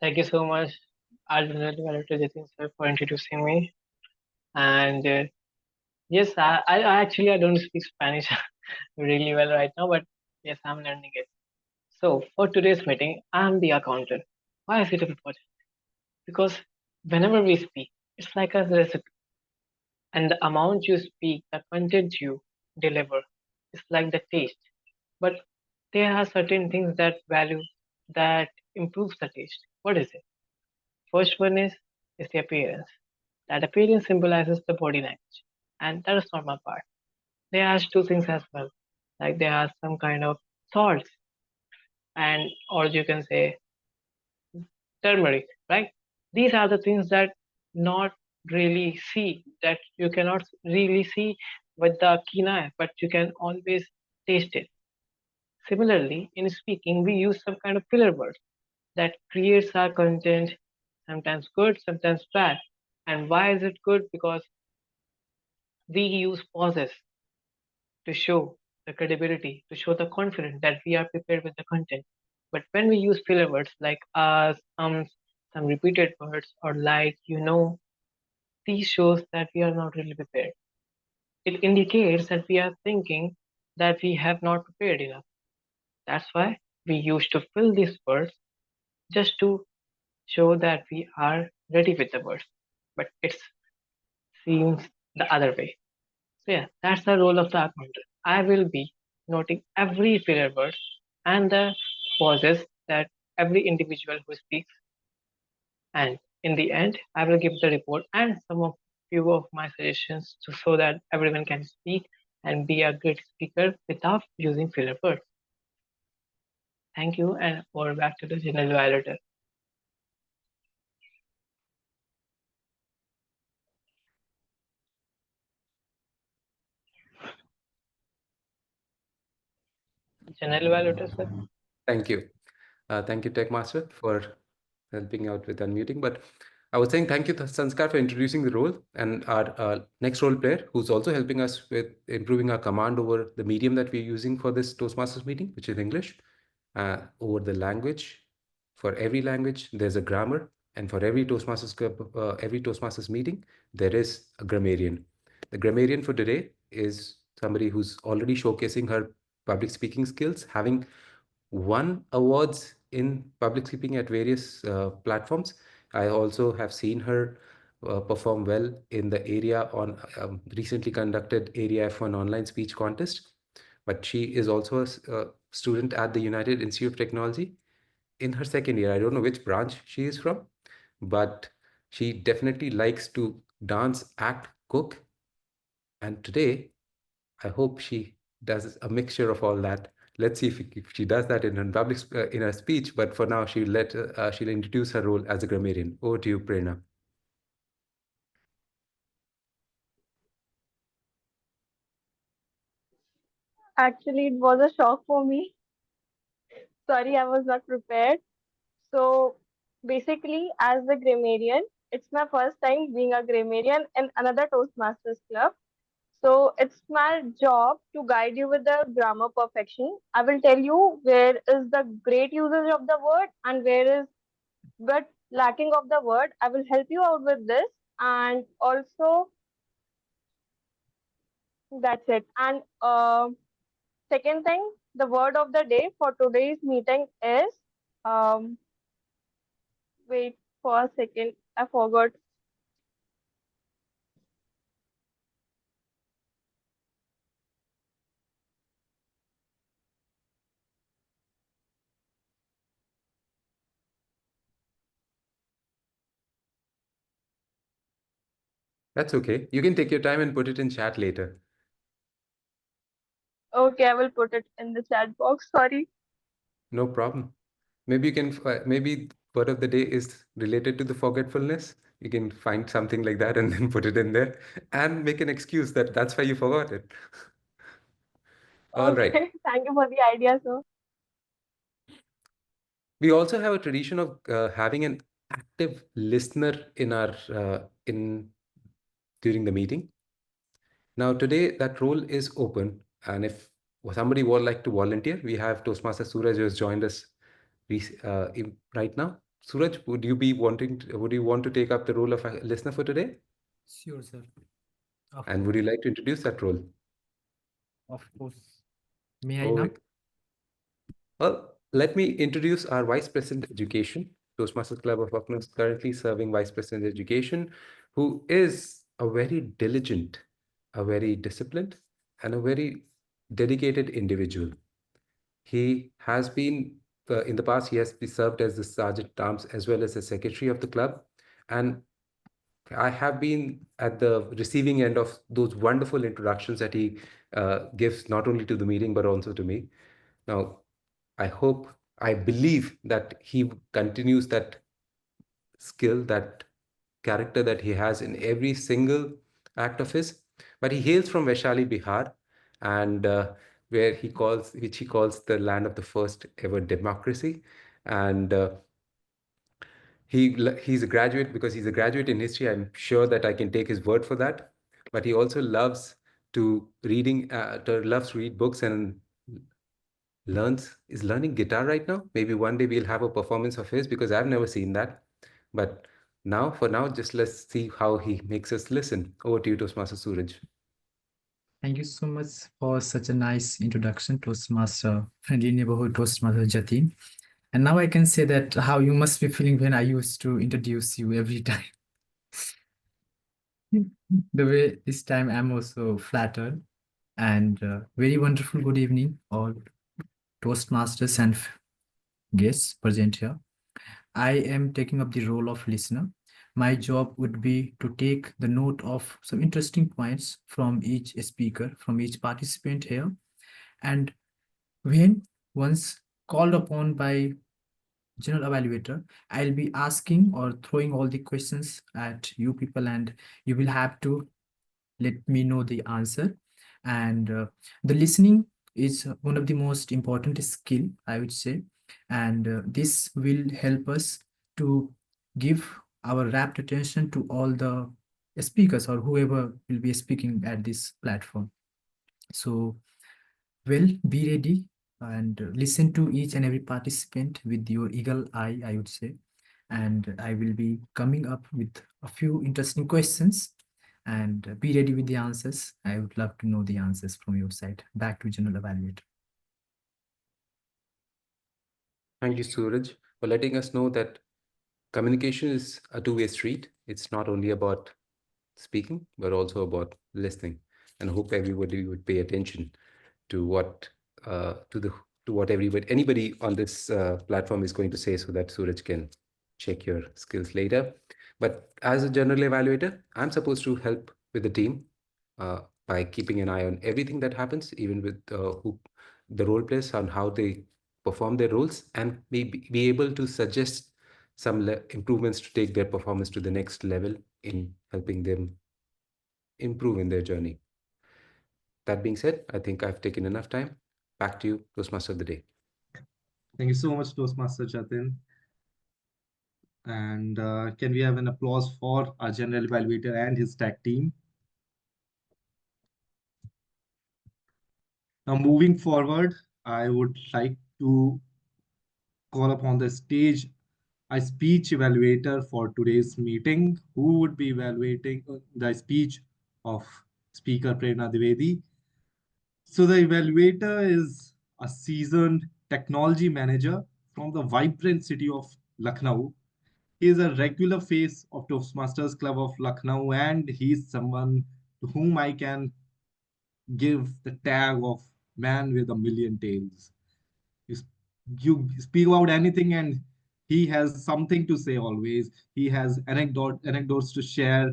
Thank you so much, Art Director Jatin sir, for introducing me. And yes, I don't speak Spanish really well right now, but yes, I'm learning it. So for today's meeting, I'm the accountant. Why is it important? Because whenever we speak, it's like a recipe, and the amount you speak, the content you deliver, is like the taste. But there are certain things that improves the taste. What is it? First one is the appearance. That appearance symbolizes the body language, and that is not my part. There are two things as well, like there are some kind of salts, and or you can say turmeric, right? These are the things that not really see, that you cannot really see with the keen eye, but you can always taste it. Similarly, in speaking, we use some kind of filler words that creates our content, sometimes good, sometimes bad. And why is it good? Because we use pauses to show the credibility, to show the confidence that we are prepared with the content. But when we use filler words like some repeated words or like, these shows that we are not really prepared. It indicates that we are thinking that we have not prepared enough. That's why we used to fill these words just to show that we are ready with the words. But it seems the other way. So yeah, that's the role of the accountant. I will be noting every filler word and the pauses that every individual who speaks, and in the end, I will give the report and some of few of my suggestions so that everyone can speak and be a good speaker without using filler words. Thank you, and over back to the general evaluator. General evaluator, sir. Thank you. Thank you, Tech Master, for helping out with unmuting. But I was saying thank you to Sanskar for introducing the role, and our next role player who's also helping us with improving our command over the medium that we're using for this Toastmasters meeting, which is English, over the language. For every language, there's a grammar, and for every Toastmasters meeting, there is a grammarian. The grammarian for today is somebody who's already showcasing her public speaking skills, having won awards in public speaking at various platforms. I also have seen her perform well in the area on recently conducted Area F1 online speech contest. But she is also a student at the United Institute of Technology in her second year. I don't know which branch she is from, but she definitely likes to dance, act, cook. And today, I hope she does a mixture of all that. Let's see if she does that in her public in her speech. But for now, she'll introduce her role as a grammarian. Over to you, Prerna. Actually, it was a shock for me. Sorry, I was not prepared. So basically, as a grammarian, it's my first time being a grammarian in another Toastmasters club. So it's my job to guide you with the grammar perfection. I will tell you where is the great usage of the word and where is but lacking of the word. I will help you out with this, and also that's it. And second thing, the word of the day for today's meeting is um wait for a second, I forgot. That's okay. You can take your time and put it in chat later. Okay, I will put it in the chat box. Sorry. No problem. Maybe you can, maybe word of the day is related to the forgetfulness. You can find something like that and then put it in there and make an excuse that that's why you forgot it. All right. Okay, thank you for the idea, sir. We also have a tradition of having an active listener in our in during the meeting. Now today that role is open, and if somebody would like to volunteer, we have Toastmaster Suraj who has joined us right now. Suraj, would you be wanting? Would you want to take up the role of a listener for today? Sure, sir. And would you like to introduce that role? Of course. May I All now? right. Well, let me introduce our Vice President Education, Toastmasters Club of Bucknors, currently serving Vice President Education, who is a very diligent, a very disciplined, and a very dedicated individual. He has been, in the past, he has been served as the Sergeant at Arms as well as the Secretary of the club. And I have been at the receiving end of those wonderful introductions that he gives not only to the meeting, but also to me. Now, I believe that he continues that skill, that character that he has in every single act of his. But he hails from Vaishali, Bihar, and which he calls the land of the first ever democracy. And he's a graduate because he's a graduate in history. I'm sure that I can take his word for that. But he also loves loves to read books and is learning guitar right now. Maybe one day we'll have a performance of his because I've never seen that. But for now, just let's see how he makes us listen. Over to you, Toastmaster Suraj. Thank you so much for such a nice introduction, Toastmaster, friendly neighborhood Toastmaster Jatin. And now I can say that how you must be feeling when I used to introduce you every time. The way this time I'm also flattered, and very wonderful good evening, all Toastmasters and guests present here. I am taking up the role of listener. My job would be to take the note of some interesting points from each speaker, from each participant here. And when once called upon by general evaluator, I'll be asking or throwing all the questions at you people, and you will have to let me know the answer. And the listening is one of the most important skill, I would say, and this will help us to give our rapt attention to all the speakers or whoever will be speaking at this platform. So well, be ready and listen to each and every participant with your eagle eye, I would say. And I will be coming up with a few interesting questions, and be ready with the answers. I would love to know the answers from your side. Back to General Evaluator. Thank you, Suraj, for letting us know that communication is a two-way street. It's not only about speaking, but also about listening. And I hope everybody would pay attention to what anybody on this platform is going to say, so that Suraj can check your skills later. But as a general evaluator, I'm supposed to help with the team by keeping an eye on everything that happens, even with who the role players, on how they perform their roles, and be able to suggest some improvements to take their performance to the next level in helping them improve in their journey. That being said, I think I've taken enough time. Back to you, Toastmaster of the Day. Thank you so much, Toastmaster Jatin. And can we have an applause for our general evaluator and his tag team? Now, moving forward, I would like to call upon the stage a speech evaluator for today's meeting. Who would be evaluating the speech of Speaker Prerna Dwivedi? So the evaluator is a seasoned technology manager from the vibrant city of Lucknow. He is a regular face of Toastmasters Club of Lucknow, and he is someone to whom I can give the tag of man with a million tails. You, you speak about anything, and he has something to say always. He has anecdotes to share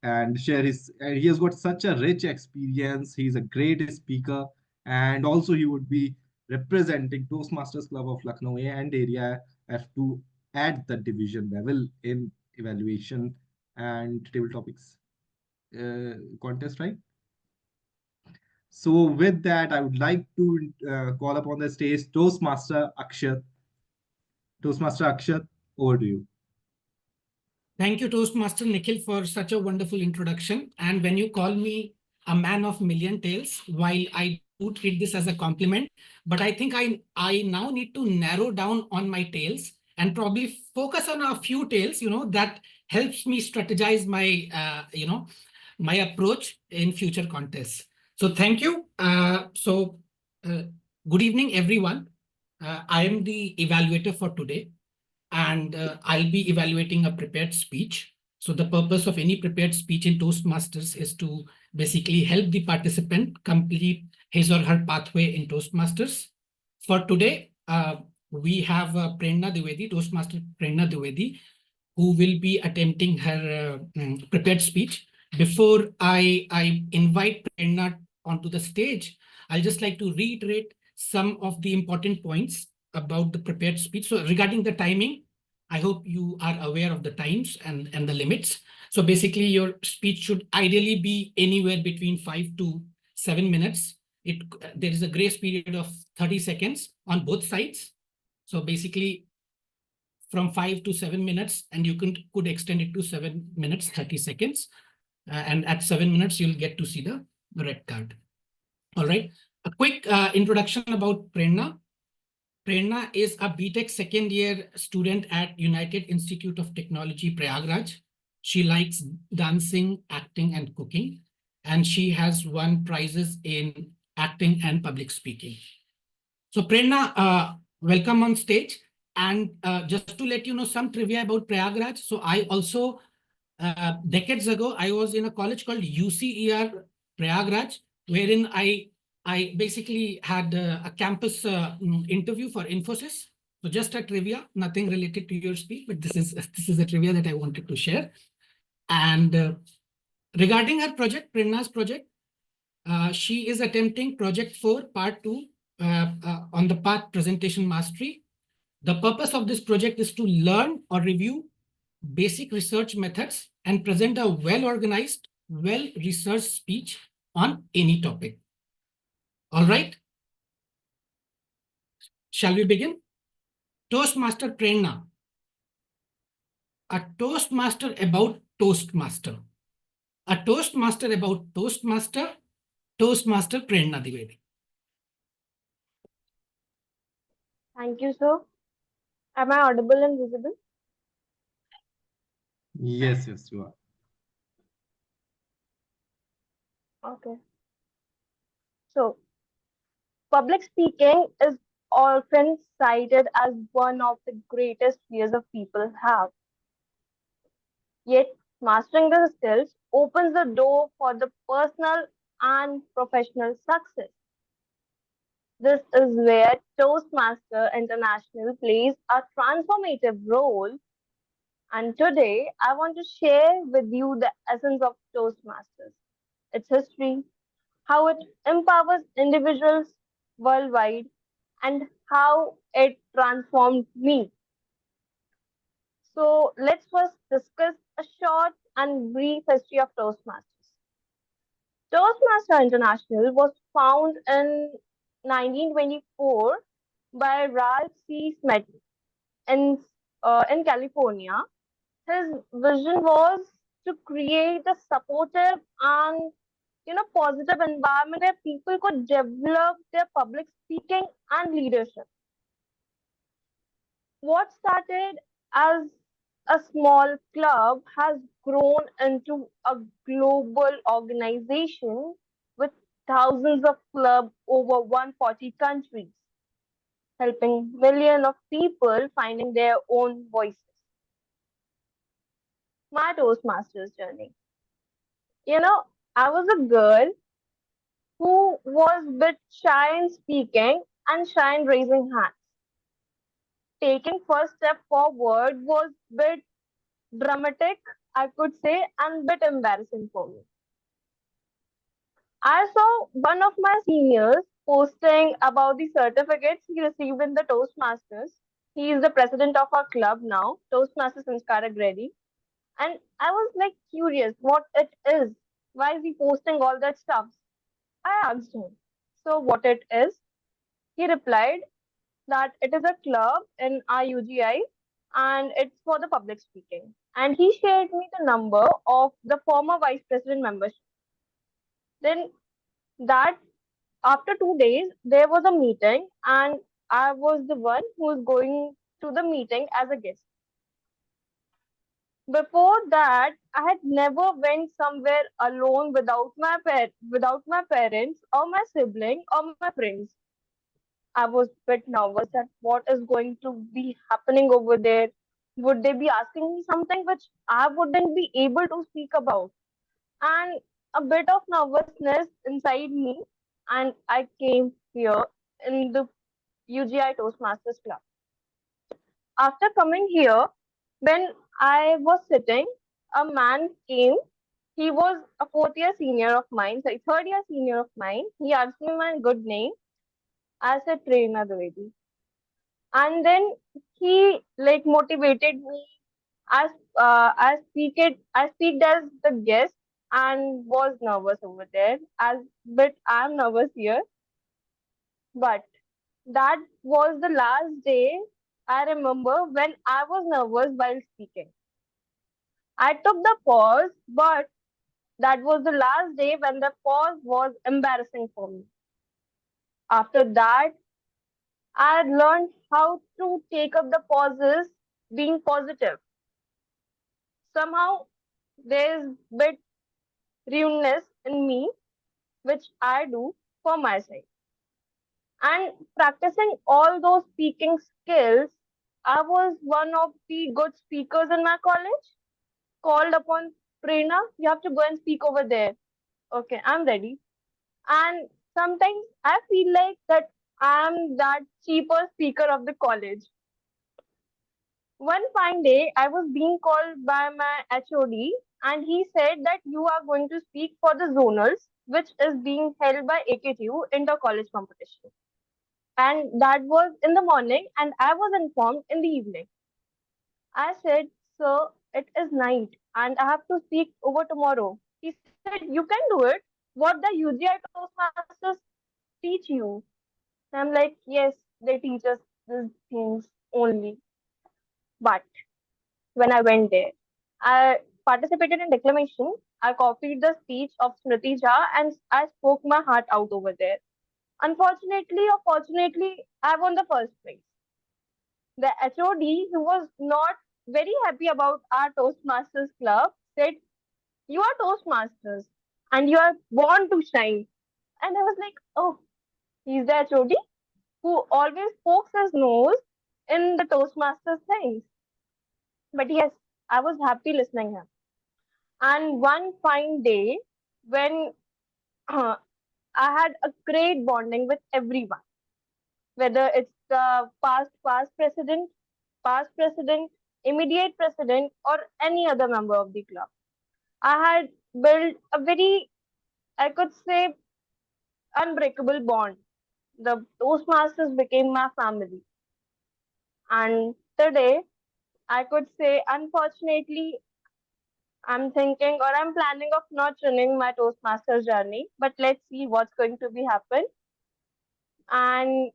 and share his. And he has got such a rich experience. He's a great speaker, and also he would be representing Toastmasters Club of Lucknow and area F2 at the division level in evaluation and table topics contest, right? So with that, I would like to call upon the stage Toastmaster Akshat. Toastmaster Akshat, over to you. Thank you, Toastmaster Nikhil, for such a wonderful introduction. And when you call me a man of million tails, while I do treat this as a compliment, but I think I now need to narrow down on my tails and probably focus on a few tails, that helps me strategize my, my approach in future contests. So thank you. Good evening, everyone. I am the evaluator for today, and I'll be evaluating a prepared speech. So the purpose of any prepared speech in Toastmasters is to basically help the participant complete his or her pathway in Toastmasters. For today, we have Prerna Dwivedi, Toastmaster Prerna Dwivedi, who will be attempting her prepared speech. Before I invite Prerna onto the stage, I'll just like to reiterate some of the important points about the prepared speech. So regarding the timing, I hope you are aware of the times and the limits. So basically your speech should ideally be anywhere between 5 to 7 minutes. There is a grace period of 30 seconds on both sides. So basically from 5 to 7 minutes, and you could extend it to 7 minutes, 30 seconds. And at 7 minutes, you'll get to see the red card. All right. A quick introduction about Prerna. Prerna is a BTech second year student at United Institute of Technology, Prayagraj. She likes dancing, acting, and cooking, and she has won prizes in acting and public speaking. So Prerna, welcome on stage. And just to let you know some trivia about Prayagraj. So I also, decades ago, I was in a college called UCER Prayagraj, wherein I basically had a campus interview for Infosys. So just a trivia, nothing related to your speech, but this is a trivia that I wanted to share. And regarding her project, Prerna's project, she is attempting project 4, part 2, on the path presentation mastery. The purpose of this project is to learn or review basic research methods and present a well-organized, well-researched speech on any topic. All right. Shall we begin? Toastmaster Prerna. A Toastmaster about Toastmaster. A Toastmaster about Toastmaster. Toastmaster Prerna Dwivedi. Thank you, sir. Am I audible and visible? Yes, you are. Okay. So, public speaking is often cited as one of the greatest fears of people have. Yet, mastering the skills opens the door for the personal and professional success. This is where Toastmaster International plays a transformative role. And today, I want to share with you the essence of Toastmasters, its history, how it empowers individuals worldwide, and how it transformed me. So, let's first discuss a short and brief history of Toastmasters. Toastmaster International was founded in 1924 by Ralph C. Smith in California. His vision was to create a supportive and positive environment where people could develop their public speaking and leadership. What started as a small club has grown into a global organization with thousands of clubs over 140 countries, helping millions of people finding their own voices. My Toastmasters journey. You know, I was a girl who was a bit shy in speaking and shy in raising hands. Taking first step forward was bit dramatic, I could say, and bit embarrassing for me. I saw one of my seniors posting about the certificates he received in the Toastmasters. He is the president of our club now, Toastmasters Sanskarak Reddy. And I was like curious what it is. Why is he posting all that stuff? I asked him, so what it is? He replied that it is a club in IUGI and it's for the public speaking. And he shared me the number of the former vice president membership. Then that after 2 days, there was a meeting and I was the one who was going to the meeting as a guest. Before that, I had never went somewhere alone without my parents or my sibling or my friends. I was a bit nervous that what is going to be happening over there. Would they be asking me something which I wouldn't be able to speak about? And a bit of nervousness inside me, and I came here in the UGI Toastmasters Club. After coming here, when I was sitting, a man came. He was a fourth year senior of mine, sorry, third year senior of mine. He asked me my good name. I said Prerna Dwivedi. And then he like motivated me. I speak as the guest and was nervous over there. As but I'm nervous here. But that was the last day I remember when I was nervous while speaking. I took the pause, but that was the last day when the pause was embarrassing for me. After that, I learned how to take up the pauses being positive. Somehow there's bit rudeness in me, which I do for myself. And practicing all those speaking skills, I was one of the good speakers in my college. Called upon Prerna, you have to go and speak over there. Okay, I'm ready. And sometimes I feel like that I'm that cheaper speaker of the college. One fine day, I was being called by my HOD, and he said that you are going to speak for the zonals, which is being held by AKTU inter college competition. And that was in the morning, and I was informed in the evening. I said, sir, it is night, and I have to speak over tomorrow. He said, you can do it. What the UGI Toastmasters teach you? I'm like, yes, they teach us these things only. But when I went there, I participated in declamation. I copied the speech of Smriti Jha and I spoke my heart out over there. Unfortunately or fortunately, I won the first place. The HOD, who was not very happy about our Toastmasters club, said, you are Toastmasters and you are born to shine. And I was like, oh, he's the HOD who always pokes his nose in the Toastmasters things. But yes, I was happy listening him. And one fine day, when I had a great bonding with everyone, whether it's the past president, immediate president, or any other member of the club. I had built a very, I could say, unbreakable bond. The Toastmasters became my family. And today, I could say, unfortunately, I'm thinking or I'm planning of not running my Toastmasters journey, but let's see what's going to be happen. And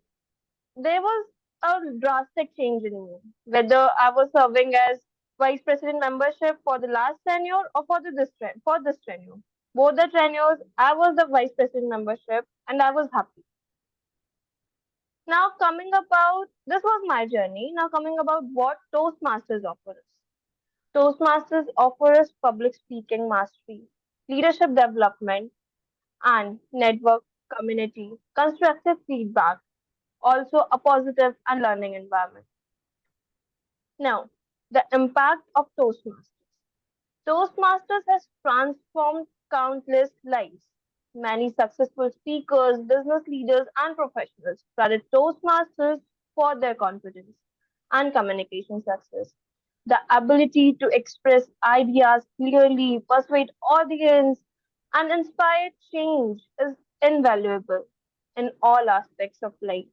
there was a drastic change in me, whether I was serving as vice president membership for the last tenure or for this tenure. Both the tenures, I was the vice president membership and I was happy. Now coming about, this was my journey. Now coming about what Toastmasters offers us. Toastmasters offer us public speaking mastery, leadership development, and network community, constructive feedback, also a positive and learning environment. Now, the impact of Toastmasters. Toastmasters has transformed countless lives. Many successful speakers, business leaders, and professionals credit Toastmasters for their confidence and communication success. The ability to express ideas clearly, persuade audience, and inspire change is invaluable in all aspects of life.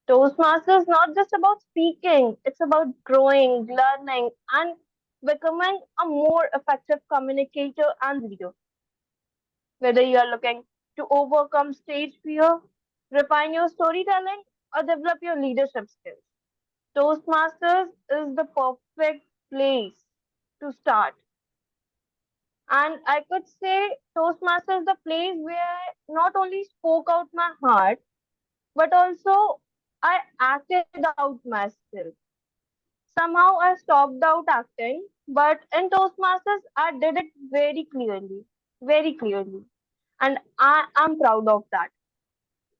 Toastmasters is not just about speaking, it's about growing, learning, and becoming a more effective communicator and leader. Whether you are looking to overcome stage fear, refine your storytelling, or develop your leadership skills, Toastmasters is the perfect place to start. And I could say Toastmasters is the place where I not only spoke out my heart, but also I acted out myself. Somehow I stopped out acting, but in Toastmasters I did it very clearly, very clearly. And I am proud of that.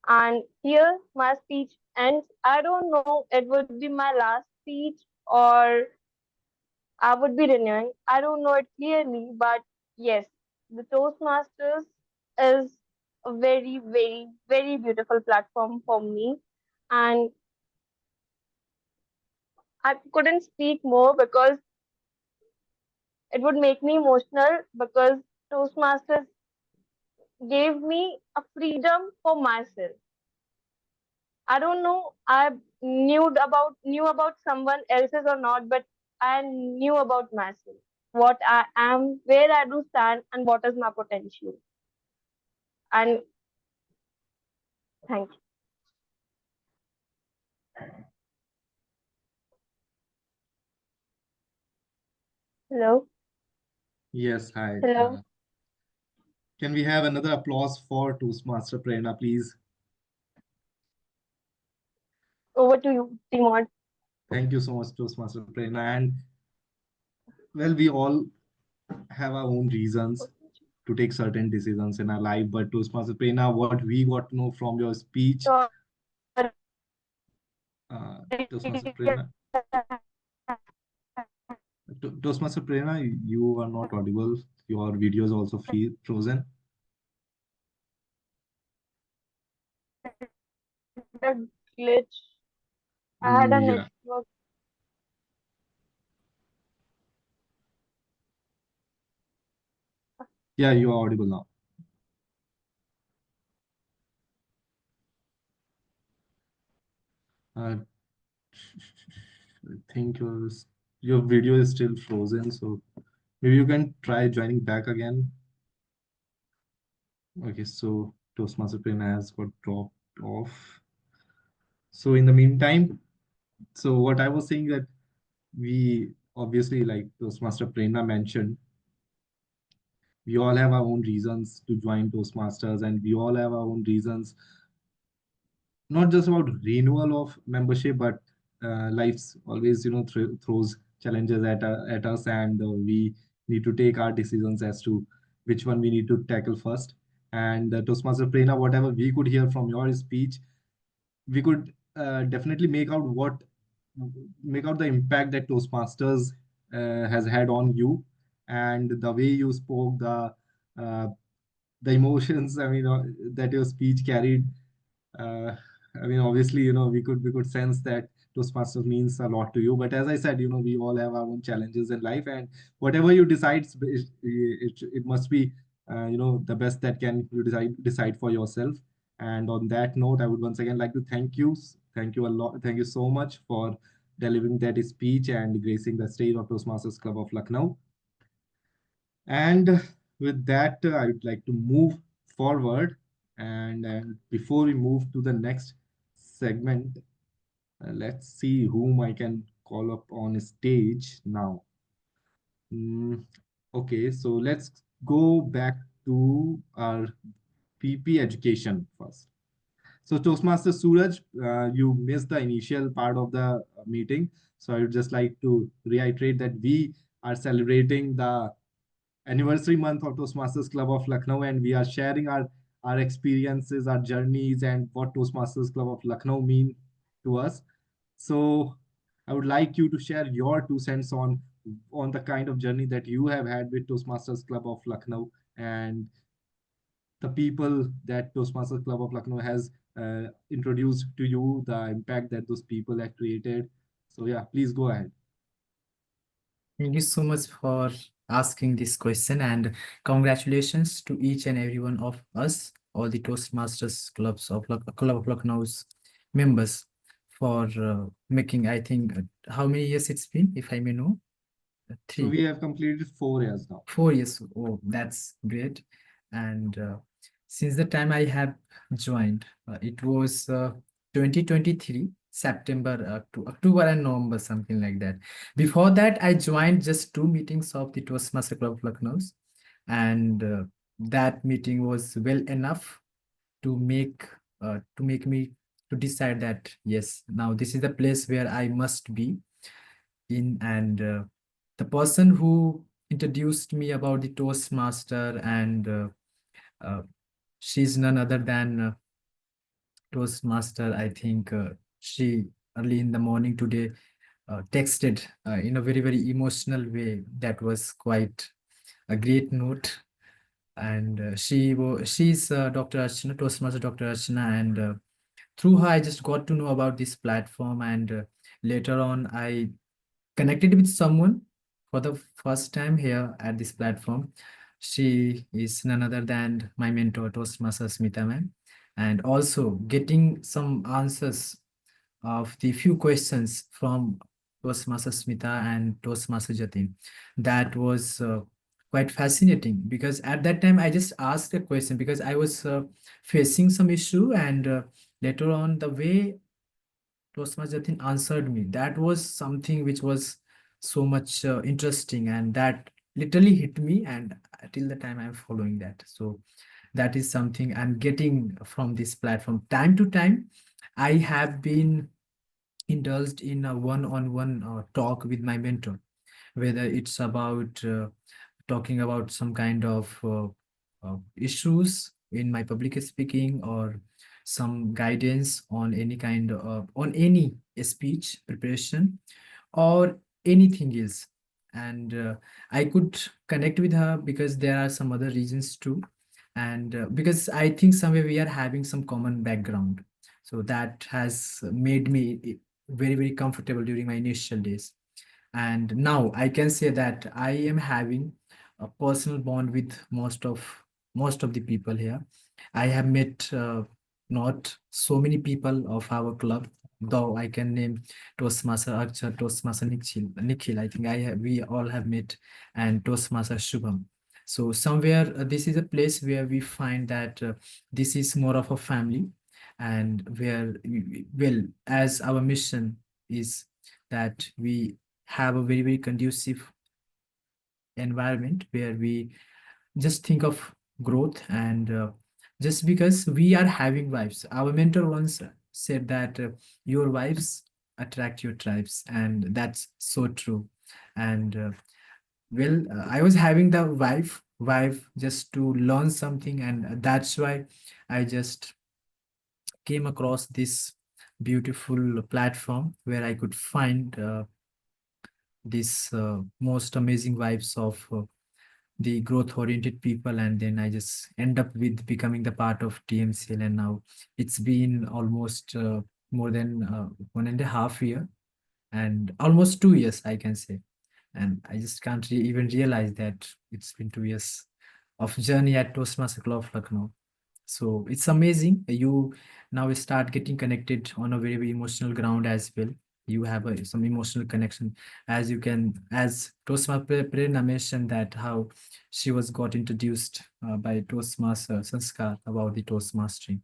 And here my speech ends. I don't know it would be my last speech or I would be renewing. I don't know it clearly, but yes, the Toastmasters is a very, very, very beautiful platform for me. And I couldn't speak more because it would make me emotional because Toastmasters gave me a freedom for myself. I don't know I knew about someone else's or not, but I knew about myself, what I am, where I do stand, and what is my potential. And thank you. Hello. Yes, hi. Hello. Can we have another applause for Toastmaster Prerna, please? Over to you, Timon. Thank you so much, Toastmaster Prerna. And well, we all have our own reasons to take certain decisions in our life, but Toastmaster Prerna, what we got to know from your speech, Sorry. Toastmaster Prerna, Toastmaster Prerna, you are not audible. Your video is also frozen. The glitch. I had a Yeah, network. yeah, you are audible now. I think your video is still frozen, so maybe you can try joining back again. Okay, so Toastmaster Prerna has got dropped off. So in the meantime, so what I was saying that we obviously, like Toastmaster Prerna mentioned, we all have our own reasons to join Toastmasters, and we all have our own reasons, not just about renewal of membership, but life's always, throws challenges at us, and we need to take our decisions as to which one we need to tackle first. And Toastmaster Prerna, whatever we could hear from your speech, we could definitely make out the impact that Toastmasters has had on you, and the way you spoke, uh, the emotions. I mean, that your speech carried. Uh, I mean, obviously, we could sense that Toastmasters means a lot to you. But as I said, we all have our own challenges in life, and whatever you decide, it must be, the best that can you decide for yourself. And on that note, I would once again like to thank you a lot, thank you so much for delivering that speech and gracing the stage of Toastmasters Club of Lucknow. And with that, I would like to move forward. And before we move to the next segment. Let's see whom I can call up on stage now. Mm, okay, so let's go back to our PP education first. So Toastmaster Suraj, you missed the initial part of the meeting. So I would just like to reiterate that we are celebrating the anniversary month of Toastmasters Club of Lucknow, and we are sharing our experiences, our journeys, and what Toastmasters Club of Lucknow mean to us. So I would like you to share your 2 cents on the kind of journey that you have had with Toastmasters Club of Lucknow and the people that Toastmasters Club of Lucknow has introduced to you, the impact that those people have created. So yeah, please go ahead. Thank you so much for asking this question, and congratulations to each and every one of us, all the Toastmasters Club of Lucknow's members, for making, I think, how many years it's been, if I may know? So 3. we have completed 4 years now. 4 years. Oh, that's great. And since the time I have joined, it was 2023, September to October and November, something like that. Before that, I joined just 2 meetings of the Toastmaster Club of Lucknow, and that meeting was well enough to make me to decide that yes, now this is the place where I must be in. And the person who introduced me about the Toastmaster, and uh, she's none other than Toastmaster. I think she early in the morning today texted in a very, very emotional way. That was quite a great note. And she's Dr. Archana, Toastmaster Dr. Archana, and through her I just got to know about this platform. And later on I connected with someone for the first time here at this platform. She is none other than my mentor, Toastmaster Smita ma'am, and also getting some answers of the few questions from Toastmaster Smita and Toastmaster Jatin. That was quite fascinating, because at that time I just asked a question because I was facing some issue, and later on the way Toastmaster Jatin answered me, that was something which was so much interesting, and that literally hit me. And till the time I'm following that. So that is something I'm getting from this platform. Time to time, I have been indulged in a one-on-one talk with my mentor, whether it's about talking about some kind of issues in my public speaking, or some guidance on any kind of on any speech preparation, or anything else. And I could connect with her because there are some other reasons too, and because I think somewhere we are having some common background, so that has made me very, very comfortable during my initial days. And now I can say that I am having a personal bond with most of the people here. I have met not so many people of our club, though I can name Toastmaster Archer, Toastmaster Nikhil. I think we all have met, and Toastmaster Shubham. So somewhere this is a place where we find that this is more of a family, and where well, as our mission is that we have a very, very conducive environment where we just think of growth. And just because we are having vibes, our mentor once said that your vibes attract your tribes, and that's so true. And I was having the vibe just to learn something, and that's why I just came across this beautiful platform where I could find this most amazing vibes of the growth oriented people. And then I just end up with becoming the part of TMCL, and now it's been almost more than 1.5 year, and almost 2 years I can say. And I just can't even realize that it's been 2 years of journey at Toastmaster Club of Lucknow. So it's amazing. You now start getting connected on a very, very emotional ground as well. You have some emotional connection, as you can, as Toastmaster Prerna mentioned that how she was got introduced by Toastmaster Sanskar about the Toastmastering.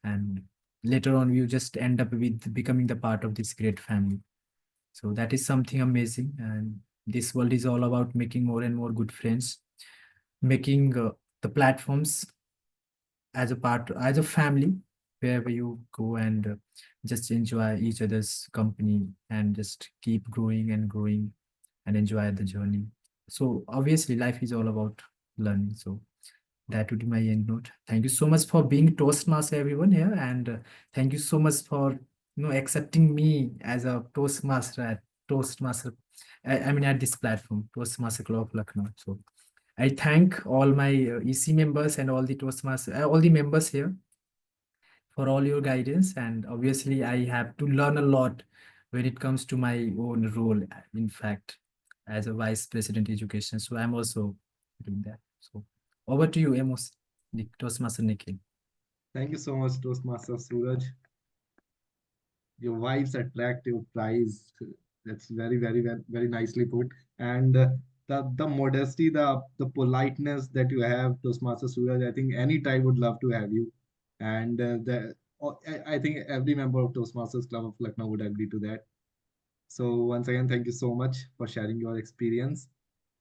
And later on you just end up with becoming the part of this great family. So that is something amazing. And this world is all about making more and more good friends, making the platforms as a part, as a family, wherever you go, and just enjoy each other's company and just keep growing and growing and enjoy the journey. So obviously life is all about learning. So that would be my end note. Thank you so much for being Toastmaster, everyone here, and thank you so much for accepting me as a Toastmaster at Toastmaster. I mean at this platform, Toastmaster Club of Lucknow. So I thank all my EC members and all the Toastmasters, all the members here for all your guidance. And obviously, I have to learn a lot when it comes to my own role, in fact, as a Vice President Education. So I'm also doing that. So over to you, Amos, Toastmaster Nikhil. Thank you so much, Toastmaster Suraj. Your vibes attract your prize. That's very nicely put. And the modesty, the politeness that you have, Toastmaster Suraj, I think any tribe would love to have you. And I think every member of Toastmasters Club of Lucknow would agree to that. So once again, thank you so much for sharing your experience.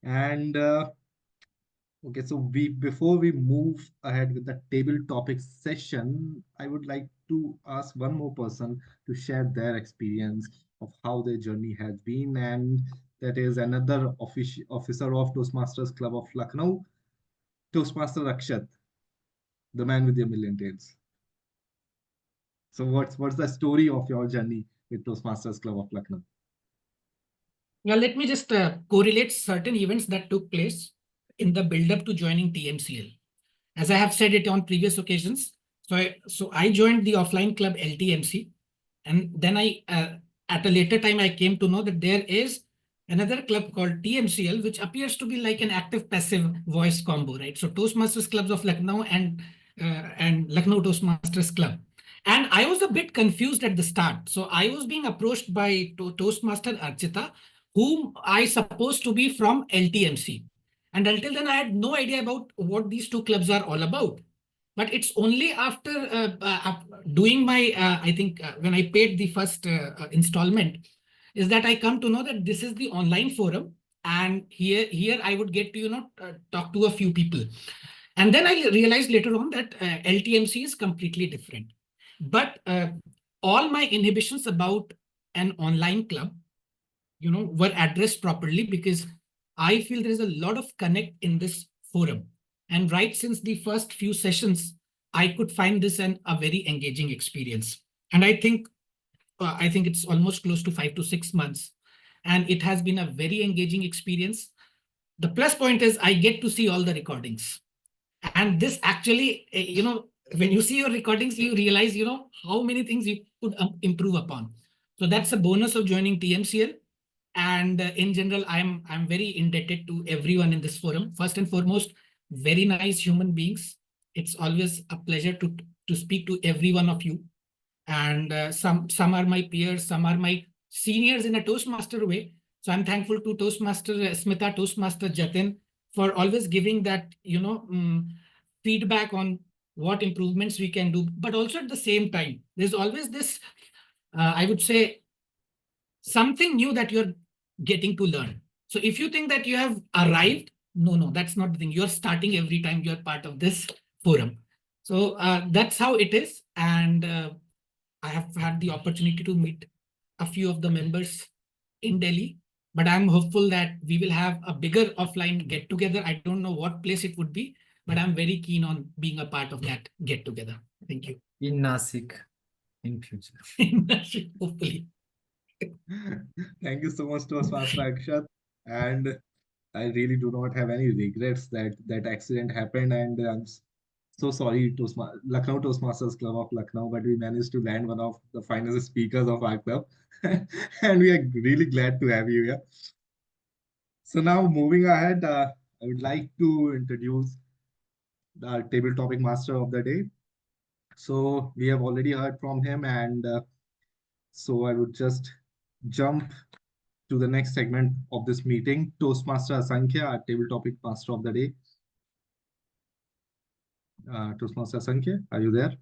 And okay, so before we move ahead with the table topic session, I would like to ask one more person to share their experience of how their journey has been, and that is another officer of Toastmasters Club of Lucknow, Toastmaster Akshat, the man with the million tails. So what's the story of your journey with Toastmasters Club of Lucknow? Now, let me just correlate certain events that took place in the build-up to joining TMCL. As I have said it on previous occasions, so I joined the offline club LTMC, and then at a later time I came to know that there is another club called TMCL, which appears to be like an active-passive voice combo, right? So Toastmasters Clubs of Lucknow and Lucknow Toastmasters Club. And I was a bit confused at the start. So I was being approached by Toastmaster Archita, whom I supposed to be from LTMC. And until then, I had no idea about what these two clubs are all about. But it's only after doing my, I think, when I paid the first installment, is that I come to know that this is the online forum. And here I would get to, talk to a few people. And then I realized later on that LTMC is completely different. But all my inhibitions about an online club, were addressed properly, because I feel there is a lot of connect in this forum. And right since the first few sessions, I could find this a very engaging experience. And I think it's almost close to 5 to 6 months. And it has been a very engaging experience. The plus point is I get to see all the recordings. And this actually, when you see your recordings, you realize, how many things you could improve upon. So that's a bonus of joining TMCL. And in general, I'm very indebted to everyone in this forum. First and foremost, very nice human beings. It's always a pleasure to speak to every one of you. And some are my peers, some are my seniors in a Toastmaster way. So I'm thankful to Toastmaster Smita, Toastmaster Jatin, for always giving that feedback on what improvements we can do. But also at the same time, there's always this, I would say, something new that you're getting to learn. So if you think that you have arrived, no, that's not the thing. You're starting every time you're part of this forum. So that's how it is. And I have had the opportunity to meet a few of the members in Delhi, but I'm hopeful that we will have a bigger offline get together. I don't know what place it would be, but I'm very keen on being a part of that get together. Thank you. In Nasik, in future. In Nashik, hopefully. Thank you so much, Toastmaster Akshat. And I really do not have any regrets that that accident happened. And I'm so sorry, Lucknow Toastmasters Club of Lucknow, but we managed to land one of the finest speakers of our club. And we are really glad to have you here. So now moving ahead, I would like to introduce our table topic master of the day. So we have already heard from him, and so I would just jump to the next segment of this meeting. Toastmaster Asankhya, our table topic master of the day. Toastmaster Asankhya, are you there?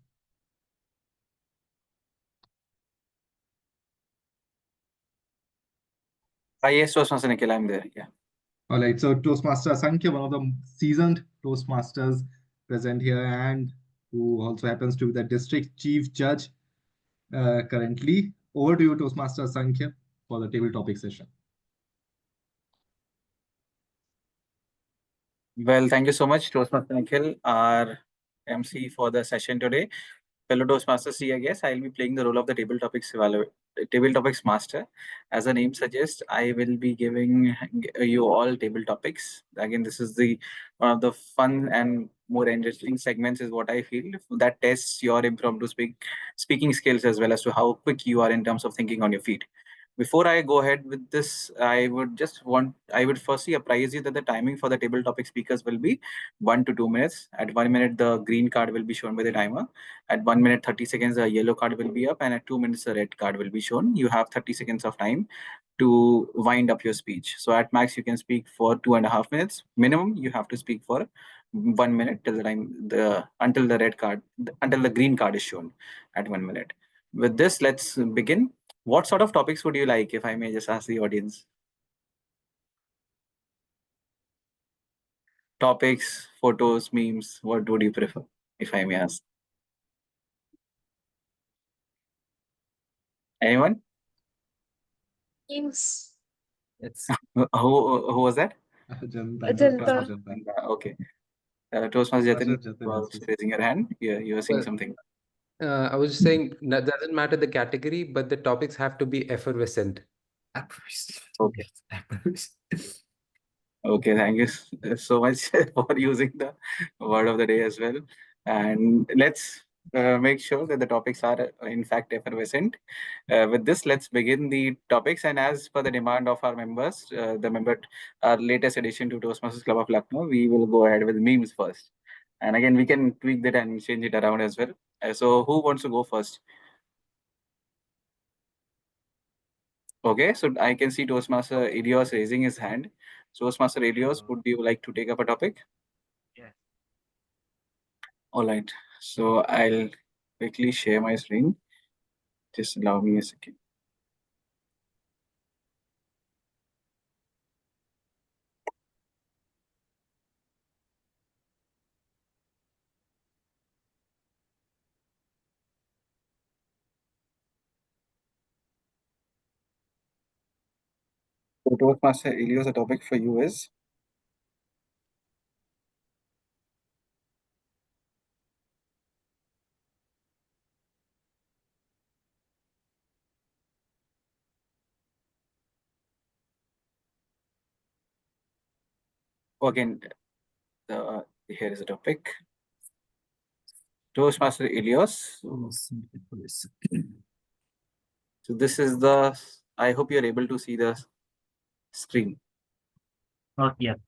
Yes, Toastmaster Nikhil, I'm there. Yeah. All right, so Toastmaster Asankhya, one of the seasoned Toastmasters present here, and who also happens to be the district chief judge currently. Over to you, Toastmaster Asankhya, for the table topic session. Well, thank you so much, Toastmaster Nikhil, our MC for the session today. Fellow Toastmasters, see, I guess I'll be playing the role of the table topics master. As the name suggests, I will be giving you all table topics. Again, this is the one of the fun and more interesting segments, is what I feel, that tests your impromptu speaking skills, as well as to how quick you are in terms of thinking on your feet. Before I go ahead with this, I would firstly apprise you that the timing for the table topic speakers will be 1 to 2 minutes. At 1 minute, the green card will be shown by the timer. At 1 minute, 30 seconds, the yellow card will be up, and at 2 minutes, the red card will be shown. You have 30 seconds of time to wind up your speech. So at max, you can speak for 2.5 minutes. Minimum, you have to speak for 1 minute till the time until the green card is shown at 1 minute. With this, let's begin. What sort of topics would you like, if I may just ask the audience? Topics, photos, memes, what would you prefer, if I may ask? Anyone? Memes. It's Who was that? Jantan, Jantan. Toastmaster Jantan. Okay. Toastmaster Jatin, Jatin was is raising your hand. You were saying Well, something. I was just saying that doesn't matter the category, but the topics have to be effervescent. Okay. Okay, thank you so much for using the word of the day as well. And let's make sure that the topics are, in fact, effervescent. With this, let's begin the topics. And as per the demand of our members, our latest addition to Toastmasters Club of Lucknow, we will go ahead with memes first. And again, we can tweak that and change it around as well. So, who wants to go first? Okay, so I can see Toastmaster Elios raising his hand. Toastmaster Elios, would you like to take up a topic? Yeah. All right. So I'll quickly share my screen. Just allow me a second. So Toastmaster Elios, the topic for you is again. Here is the topic. Toastmaster Elios. So this is the. I hope you're able to see the screen. Not yet.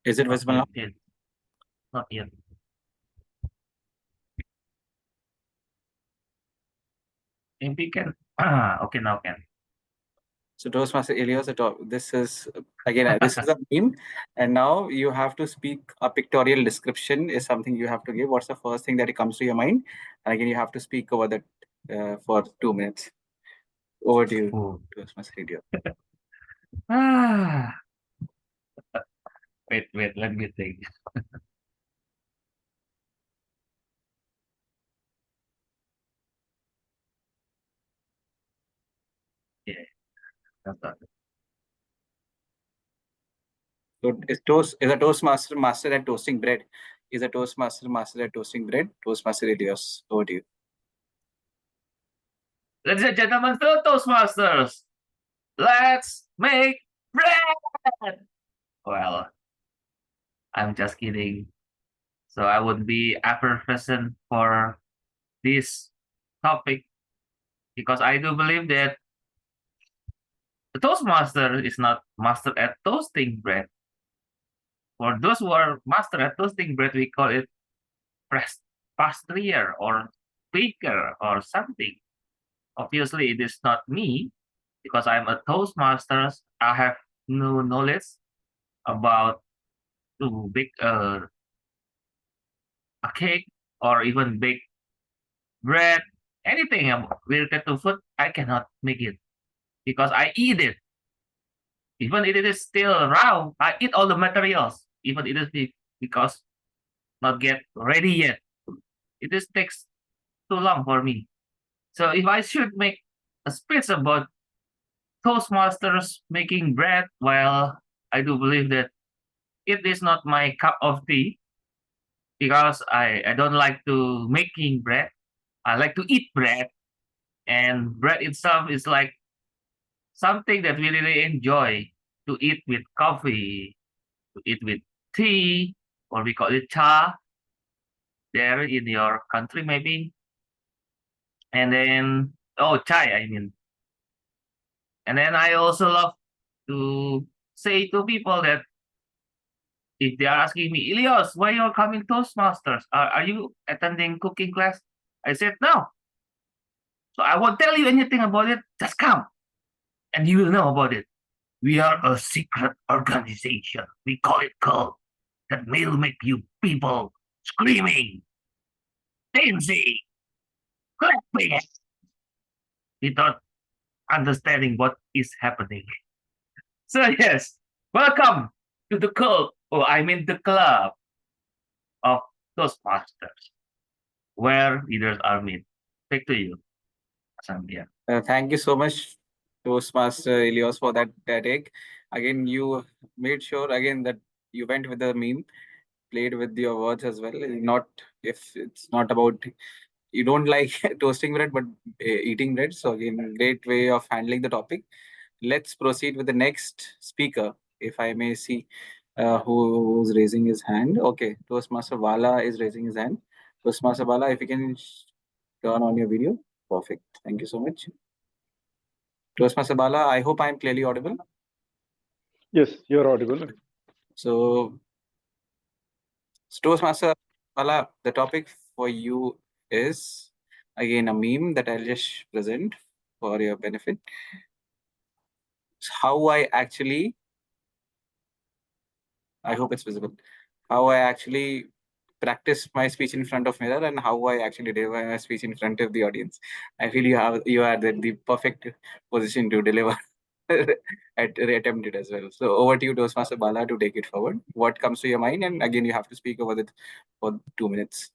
Is it visible now? Yes. Not yet. MP can. Okay, now can. So Toastmaster Elios, this is again this is a meme, and now you have to speak a pictorial description. Is something you have to give. What's the first thing that comes to your mind? And again, you have to speak over that for 2 minutes. Over to you, Oh. Toastmaster Elios. Ah. Wait, let me think. Yeah, that's not it. So is a Toastmaster master at toasting bread? Is a Toastmaster master at toasting bread? Toastmaster Elios, over to you. Ladies and gentlemen, fellow Toastmasters, let's make bread. Well, I'm just kidding. So I would be effervescent for this topic because I do believe that the Toastmaster is not master at toasting bread. For those who are master at toasting bread, we call it pastrier or baker or something. Obviously, it is not me because I'm a Toastmaster. I have no knowledge about to bake a cake or even bake bread anything related to food, I cannot make it because I eat it. Even if it is still raw, I eat all the materials, even it is because not get ready yet. It is takes too long for me. So if I should make a speech about Toastmasters making bread, well, I do believe that it is not my cup of tea because I don't like to making bread. I like to eat bread, and bread itself is like something that we really enjoy to eat with coffee, to eat with tea, or we call it cha there in your country maybe. And then chai, I mean. And then I also love to say to people that if they are asking me, Ilios, why you're coming Toastmasters? Are you attending cooking class? I said no. So I won't tell you anything about it. Just come and you will know about it. We are a secret organization. We call it cult that will make you people screaming, dancing, clapping without understanding what is happening. So yes, welcome to the cult, or I mean the club of Toastmasters, where leaders are meet. Back to you, Sambia. Thank you so much, Toastmaster Elios, for that take. Again, you made sure again that you went with the meme, played with your words as well. Not if it's not about you don't like toasting bread, but eating bread. So again, great way of handling the topic. Let's proceed with the next speaker, if I may see who's raising his hand. Okay, Toastmaster Bala is raising his hand. Toastmaster Bala, if you can turn on your video. Perfect. Thank you so much. Toastmaster Bala, I hope I'm clearly audible. Yes, you're audible. So, Toastmaster Bala, the topic for you is again a meme that I'll just present for your benefit. It's how I hope it's visible, how I actually practice my speech in front of mirror and how I actually deliver my speech in front of the audience. I feel you are the perfect position to deliver attempt it as well. So over to you, Toastmaster Bala, to take it forward. What comes to your mind? And again, you have to speak over it for 2 minutes.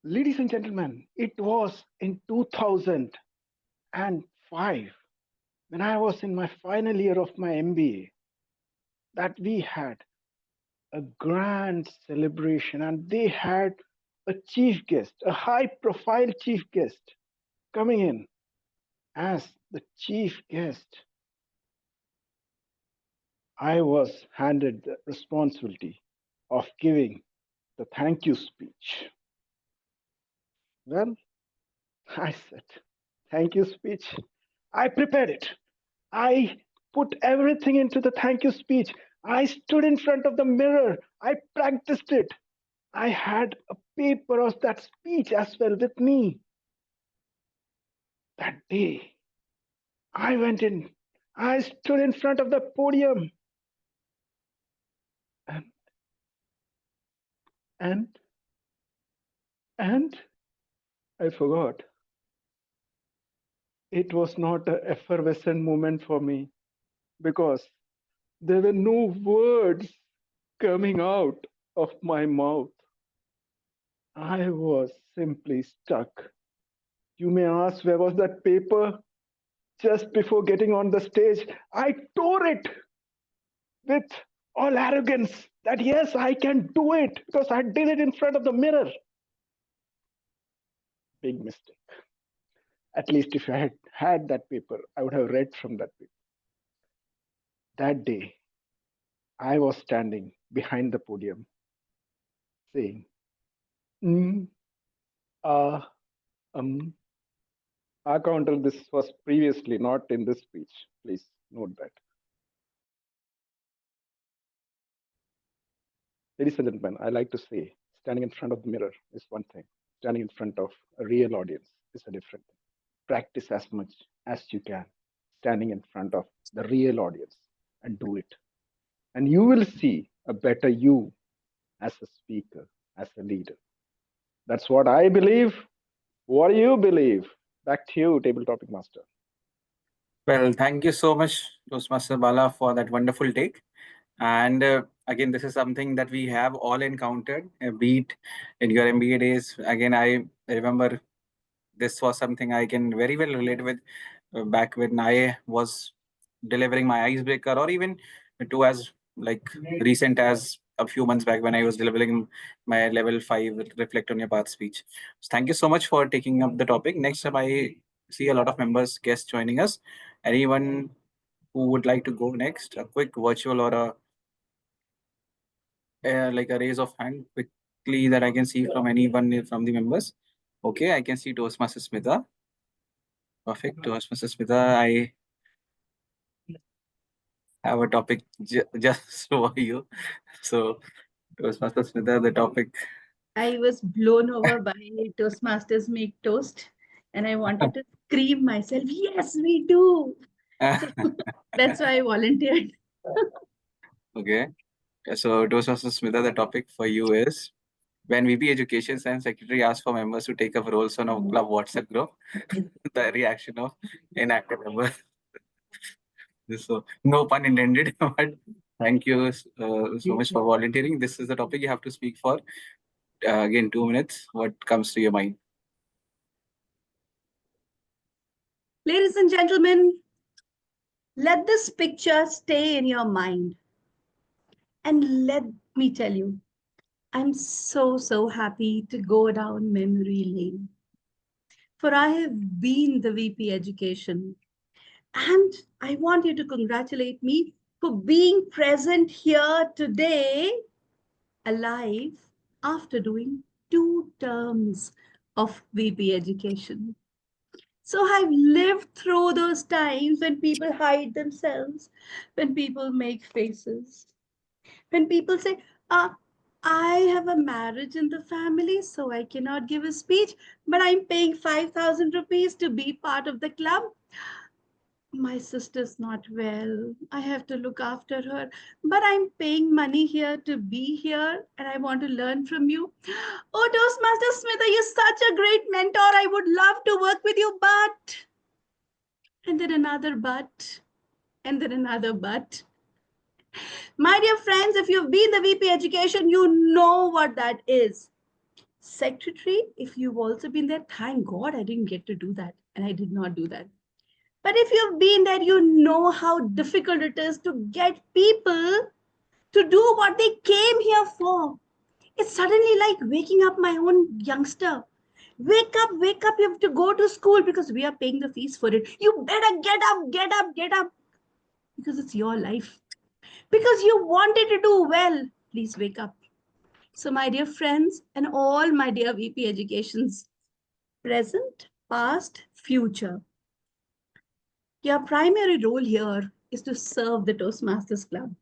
Ladies and gentlemen, it was in 2005 when I was in my final year of my MBA that we had a grand celebration, and they had a chief guest, a high profile chief guest coming in. As the chief guest, I was handed the responsibility of giving the thank you speech. Well, I said, thank you speech. I prepared it. I put everything into the thank you speech. I stood in front of the mirror. I practiced it. I had a paper of that speech as well with me. That day, I went in. I stood in front of the podium. And I forgot. It was not an effervescent moment for me because there were no words coming out of my mouth. I was simply stuck. You may ask, where was that paper? Just before getting on the stage, I tore it with all arrogance that yes, I can do it because I did it in front of the mirror. Big mistake. At least if I had had that paper, I would have read from that paper. That day, I was standing behind the podium saying, our counter, this was previously, not in this speech. Please note that. Ladies and gentlemen, I like to say, standing in front of the mirror is one thing. Standing in front of a real audience is a different thing. Practice as much as you can, standing in front of the real audience, and do it. And you will see a better you as a speaker, as a leader. That's what I believe. What do you believe? Back to you, Table Topic Master. Well, thank you so much, Toastmaster Bala, for that wonderful take. And again, this is something that we have all encountered, be it in your MBA days. Again, I remember this was something I can very well relate with back when I was delivering my icebreaker, or even to as like recent as a few months back when I was delivering my level 5 reflect on your path speech. So thank you so much for taking up the topic. Next up, I see a lot of members, guests joining us. Anyone who would like to go next? A quick virtual or like a raise of hand quickly that I can see from anyone from the members. Okay, I can see Toastmaster Smita. Perfect. Toastmaster Smita, I have a topic just for you. So, Toastmaster Smita, the topic. I was blown over by Toastmasters Make Toast, and I wanted to scream myself, yes, we do. So that's why I volunteered. Okay. So, Toastmaster Smita, the topic for you is when VP Education and Secretary asked for members to take up roles on a club WhatsApp group, the reaction of inactive members. So, no pun intended, but thank you so much for volunteering. This is the topic you have to speak for. Again, 2 minutes. What comes to your mind? Ladies and gentlemen, let this picture stay in your mind. And let me tell you, I'm so happy to go down memory lane. For I have been the VP Education. And I want you to congratulate me for being present here today, alive, after doing 2 terms of VP Education. So I've lived through those times when people hide themselves, when people make faces, when people say, I have a marriage in the family, so I cannot give a speech, but I'm paying 5,000 rupees to be part of the club. My sister's not well. I have to look after her, but I'm paying money here to be here and I want to learn from you. Oh, Toastmaster Smith, you're such a great mentor. I would love to work with you, but. And then another but. And then another but. My dear friends, if you've been the VP Education, you know what that is. Secretary, if you've also been there, thank God I didn't get to do that. And I did not do that. But if you've been there, you know how difficult it is to get people to do what they came here for. It's suddenly like waking up my own youngster. Wake up, you have to go to school because we are paying the fees for it. You better get up, because it's your life. Because you wanted to do well. Please wake up. So my dear friends and all my dear VP Educations, present, past, future, your primary role here is to serve the Toastmasters Club.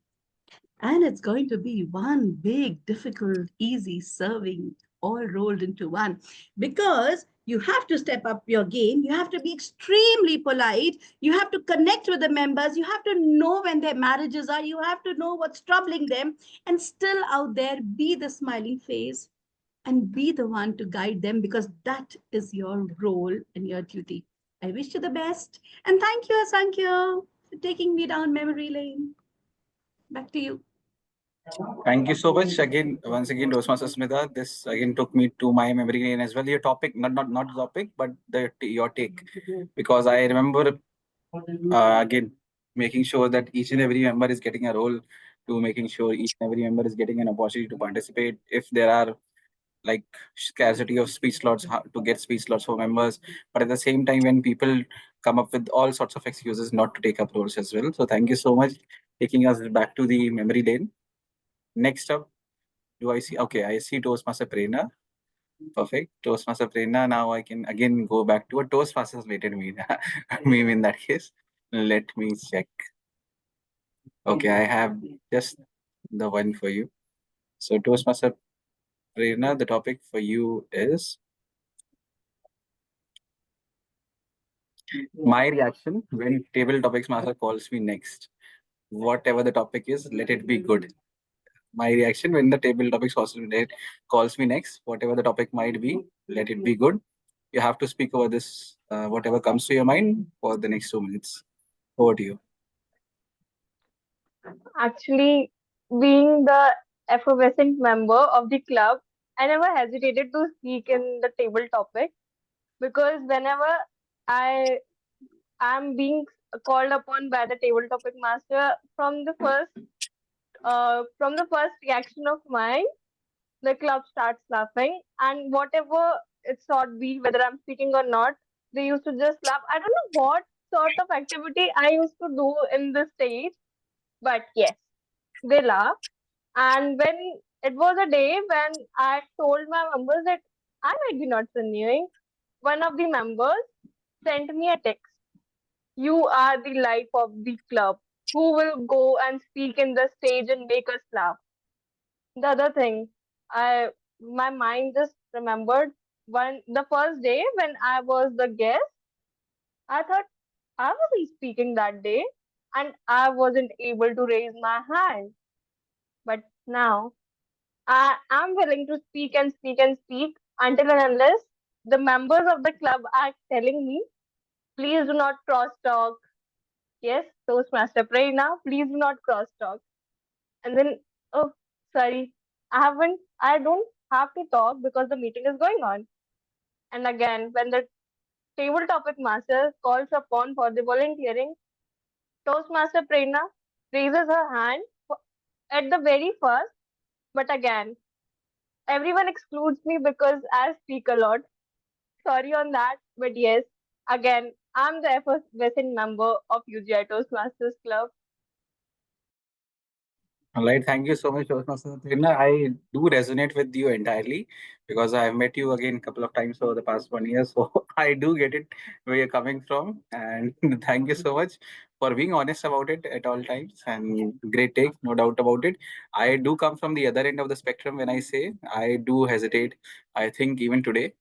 And it's going to be one big, difficult, easy serving all rolled into one, because you have to step up your game. You have to be extremely polite. You have to connect with the members. You have to know when their marriages are. You have to know what's troubling them, and still out there be the smiling face and be the one to guide them, because that is your role and your duty. I wish you the best. And thank you, Asankya, for taking me down memory lane. Back to you. Thank you so much again. Once again, Toastmaster Smita. This again took me to my memory lane as well. Your topic, not the topic, but your take, because I remember again making sure that each and every member is getting a role, to making sure each and every member is getting an opportunity to participate. If there are like scarcity of speech slots, how to get speech slots for members, but at the same time when people come up with all sorts of excuses not to take up roles as well. So thank you so much taking us back to the memory lane. Next up, do I see? Okay, I see Toastmaster Prerna. Perfect. Toastmaster Prerna. Now I can again go back to a Toastmasters related meme in that case. Let me check. Okay, I have just the one for you. So Toastmaster Prerna, the topic for you is My reaction when table topics master calls me next, whatever the topic is, let it be good. My reaction when the table topics master calls me next, whatever the topic might be, let it be good. You have to speak over this, whatever comes to your mind for the next 2 minutes. Over to you. Actually, being the effervescent member of the club, I never hesitated to speak in the table topic because whenever I am being called upon by the table topic master from the first reaction of mine, the club starts laughing, and whatever it ought be, whether I'm speaking or not, they used to just laugh. I don't know what sort of activity I used to do in the stage, but yes, they laugh. And when it was a day when I told my members that I might be not renewing, one of the members sent me a text. You are the life of the club. Who will go and speak in the stage and make us laugh? The other thing, I my mind just remembered the first day when I was the guest, I thought I wasn't speaking that day and I wasn't able to raise my hand. But now I am willing to speak and speak and speak until and unless the members of the club are telling me, please do not cross talk. Yes, Toastmaster, pray now, please do not cross talk. And then, oh, sorry, I don't have to talk because the meeting is going on. And again, when the table topic master calls upon for the volunteering, Toastmaster Prerna raises her hand at the very first, but again, everyone excludes me because I speak a lot. Sorry on that, but yes, again, I'm the effervescent member of UGI Toastmasters Club. All right, thank you so much, Toastmaster Trina. I do resonate with you entirely because I've met you again a couple of times over the past 1 year. So I do get it where you're coming from. And thank you so much for being honest about it at all times. And great take, no doubt about it. I do come from the other end of the spectrum when I say I do hesitate. I think even today,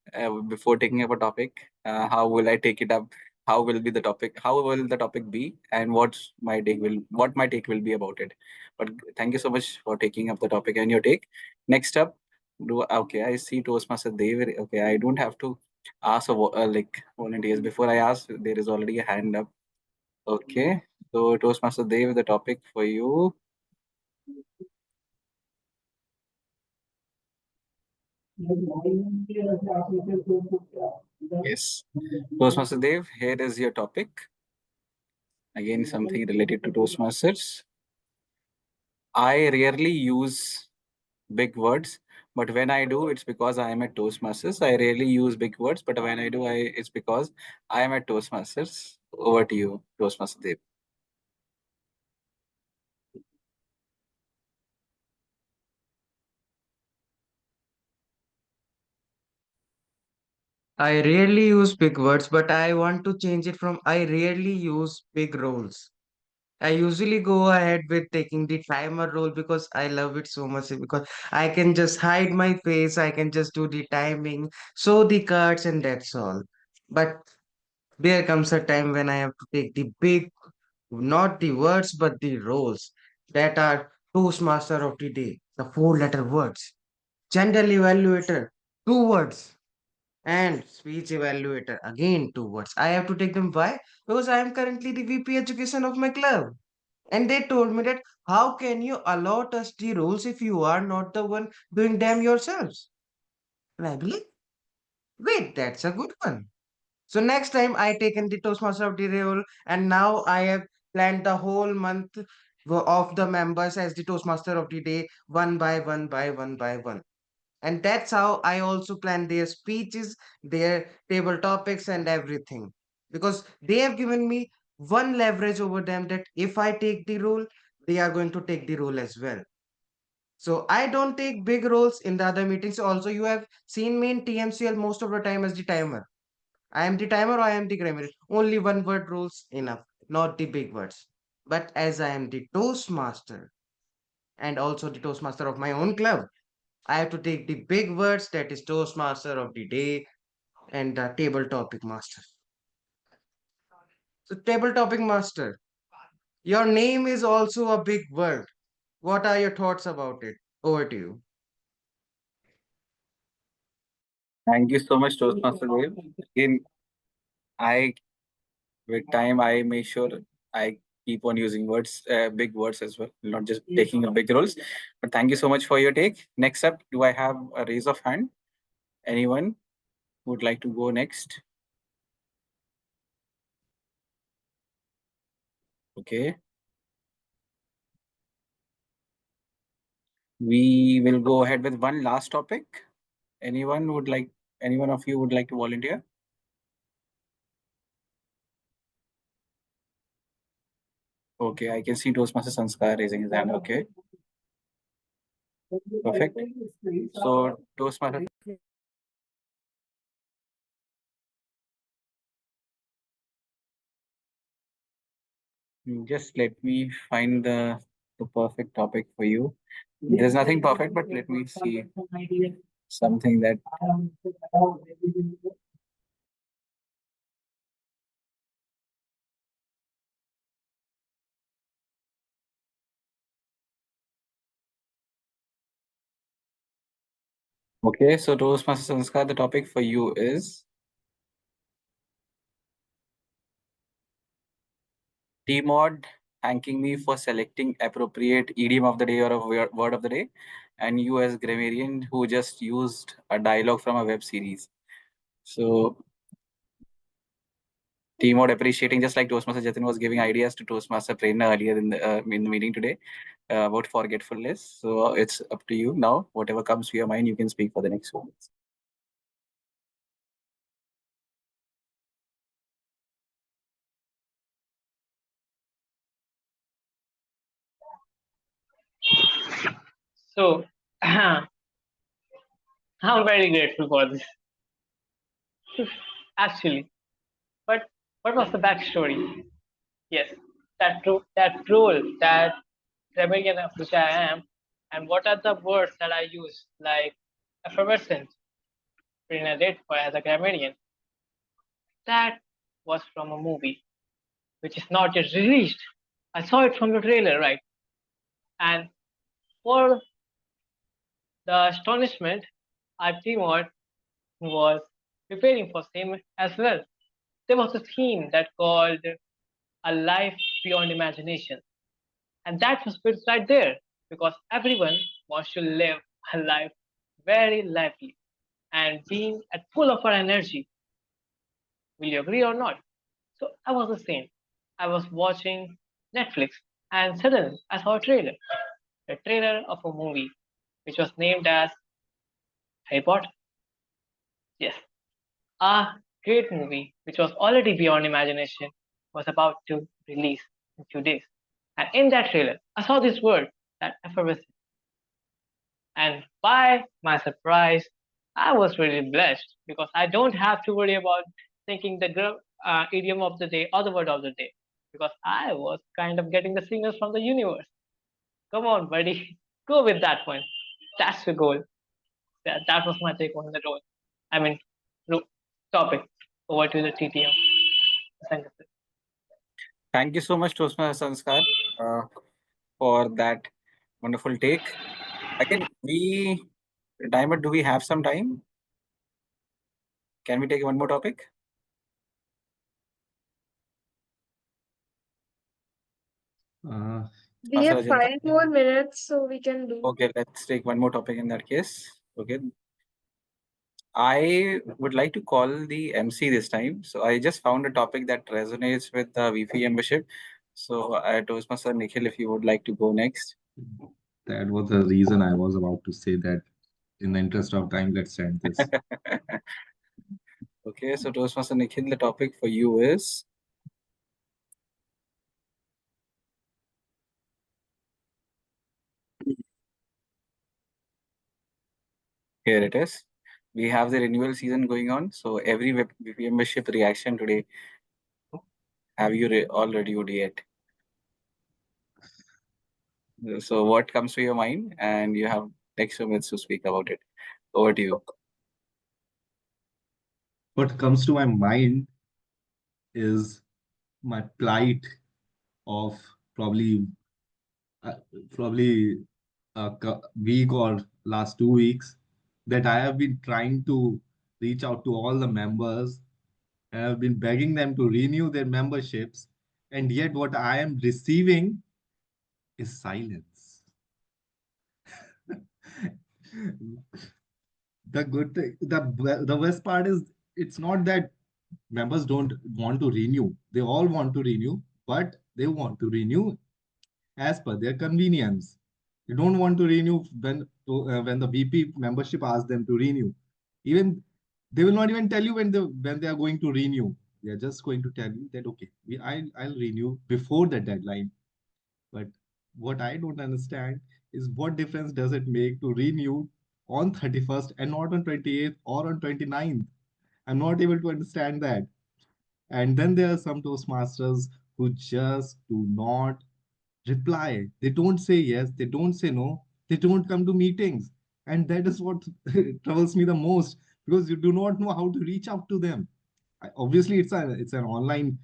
before taking up a topic, how will I take it up? How will be the topic? How will the topic be? And what my take will be about it. But thank you so much for taking up the topic and your take. Next up, okay, I see Toastmaster Dev. Okay, I don't have to ask like volunteers. Before I ask, there is already a hand up. Okay, so Toastmaster Dev, the topic for you. Yes, Toastmaster Dev, here is your topic. Again, something related to Toastmasters. I rarely use big words, but when I do, it's because I am at Toastmasters. I rarely use big words, but when I do, it's because I am at Toastmasters. Over to you, Toastmaster Dev. I rarely use big words, but I want to change it from I rarely use big roles. I usually go ahead with taking the timer role because I love it so much because I can just hide my face, I can just do the timing, show the cards, and that's all. But there comes a time when I have to take the big, not the words, but the roles that are Toastmaster of the day, the four-letter words, general evaluator, two words, and speech evaluator, again two words. I have to take them. Why? Because I am currently the VP education of my club. And they told me that how can you allot us the rules if you are not the one doing them yourselves? And I believe, wait, that's a good one. So next time I taken the Toastmaster of the role, and now I have planned the whole month of the members as the Toastmaster of the day, one by one by one by one. And that's how I also plan their speeches, their table topics, and everything. Because they have given me one leverage over them that if I take the role, they are going to take the role as well. So I don't take big roles in the other meetings. Also, you have seen me in TMCL most of the time as the timer. I am the timer or I am the grammar. Only one word rules enough, not the big words. But as I am the Toastmaster and also the Toastmaster of my own club, I have to take the big words that is Toastmaster of the day and the table topic master. So, table topic master, your name is also a big word. What are your thoughts about it? Over to you. Thank you so much, Toastmaster Dave. Again, I with time I make sure I keep on using words, big words as well, not just taking up big roles. But thank you so much for your take. Next up, do I have a raise of hand? Anyone would like to go next? Okay. We will go ahead with one last topic. Anyone would like, any one of you would like to volunteer? Okay, I can see Toastmaster Sanskar raising his hand. Okay, perfect. So, Toastmaster, just let me find the perfect topic for you. There's nothing perfect, but let me see something that. Okay, so Toastmaster Sanskar, the topic for you is T-Mod thanking me for selecting appropriate idiom of the day or a word of the day, and you as grammarian who just used a dialogue from a web series. So T-Mod appreciating, just like Toastmaster Jatin was giving ideas to Toastmaster Prerna earlier in the meeting today about forgetfulness. So it's up to you now. Whatever comes to your mind, you can speak for the next moments. So, I'm very grateful for this, actually. But what was the backstory? Yes, that role, that rebellion of which I am, and what are the words that I use, like effervescent, did for as a grammarian. That was from a movie which is not yet released. I saw it from the trailer, right? And for the astonishment, our team was preparing for same as well. There was a theme that called A Life Beyond Imagination. And that was built right there because everyone wants to live a life very lively and being at full of our energy. Will you agree or not? So I was the same. I was watching Netflix and suddenly I saw a trailer of a movie which was named as Harry Potter. Yes, a great movie which was already beyond imagination was about to release in 2 days. And in that trailer, I saw this word, that effervescent. And by my surprise, I was really blessed because I don't have to worry about thinking the idiom of the day or the word of the day because I was kind of getting the signals from the universe. Come on, buddy, go with that one. That's the goal. That was my take on the role. I mean, topic. Over to the TTM. Thank you so much, Toastmaster Sanskar, for that wonderful take. Again, Diamond, do we have some time? Can we take one more topic? We have 5 more minutes, so we can do. Okay, let's take one more topic in that case. Okay. I would like to call the MC this time. So I just found a topic that resonates with the VP membership. So Toastmaster Nikhil, if you would like to go next. That was the reason I was about to say that in the interest of time, let's end this. Okay, so Toastmaster Nikhil, the topic for you is here it is. We have the renewal season going on. So every VP membership reaction today, have you all reviewed yet? So what comes to your mind? And you have next 2 minutes to speak about it. Over to you. What comes to my mind is my plight of probably uh, probably week or last 2 weeks, that I have been trying to reach out to all the members and I've been begging them to renew their memberships, and yet what I am receiving is silence. The good thing, the best part is, it's not that members don't want to renew. They all want to renew, but they want to renew as per their convenience. They don't want to renew when the VP membership asks them to renew. Even they will not even tell you when they are going to renew. They are just going to tell you that okay, I'll renew before the deadline. But what I don't understand is what difference does it make to renew on 31st and not on 28th or on 29th? I'm not able to understand that. And then there are some Toastmasters who just do not reply. They don't say yes, they don't say no, they don't come to meetings. And that is what troubles me the most, because you do not know how to reach out to them. Obviously, it's an online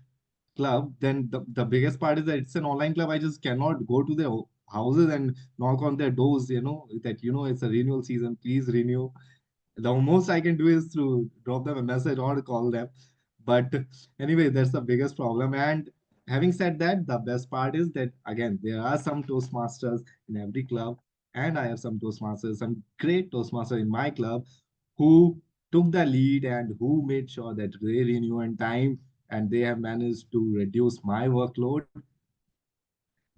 club. Then the biggest part is that it's an online club. I just cannot go to their houses and knock on their doors, that it's a renewal season, please renew. The most I can do is to drop them a message or call them. But anyway, that's the biggest problem. And having said that, the best part is that again, there are some Toastmasters in every club, and I have some Toastmasters, some great Toastmasters in my club who took the lead and who made sure that they renew in time, and they have managed to reduce my workload.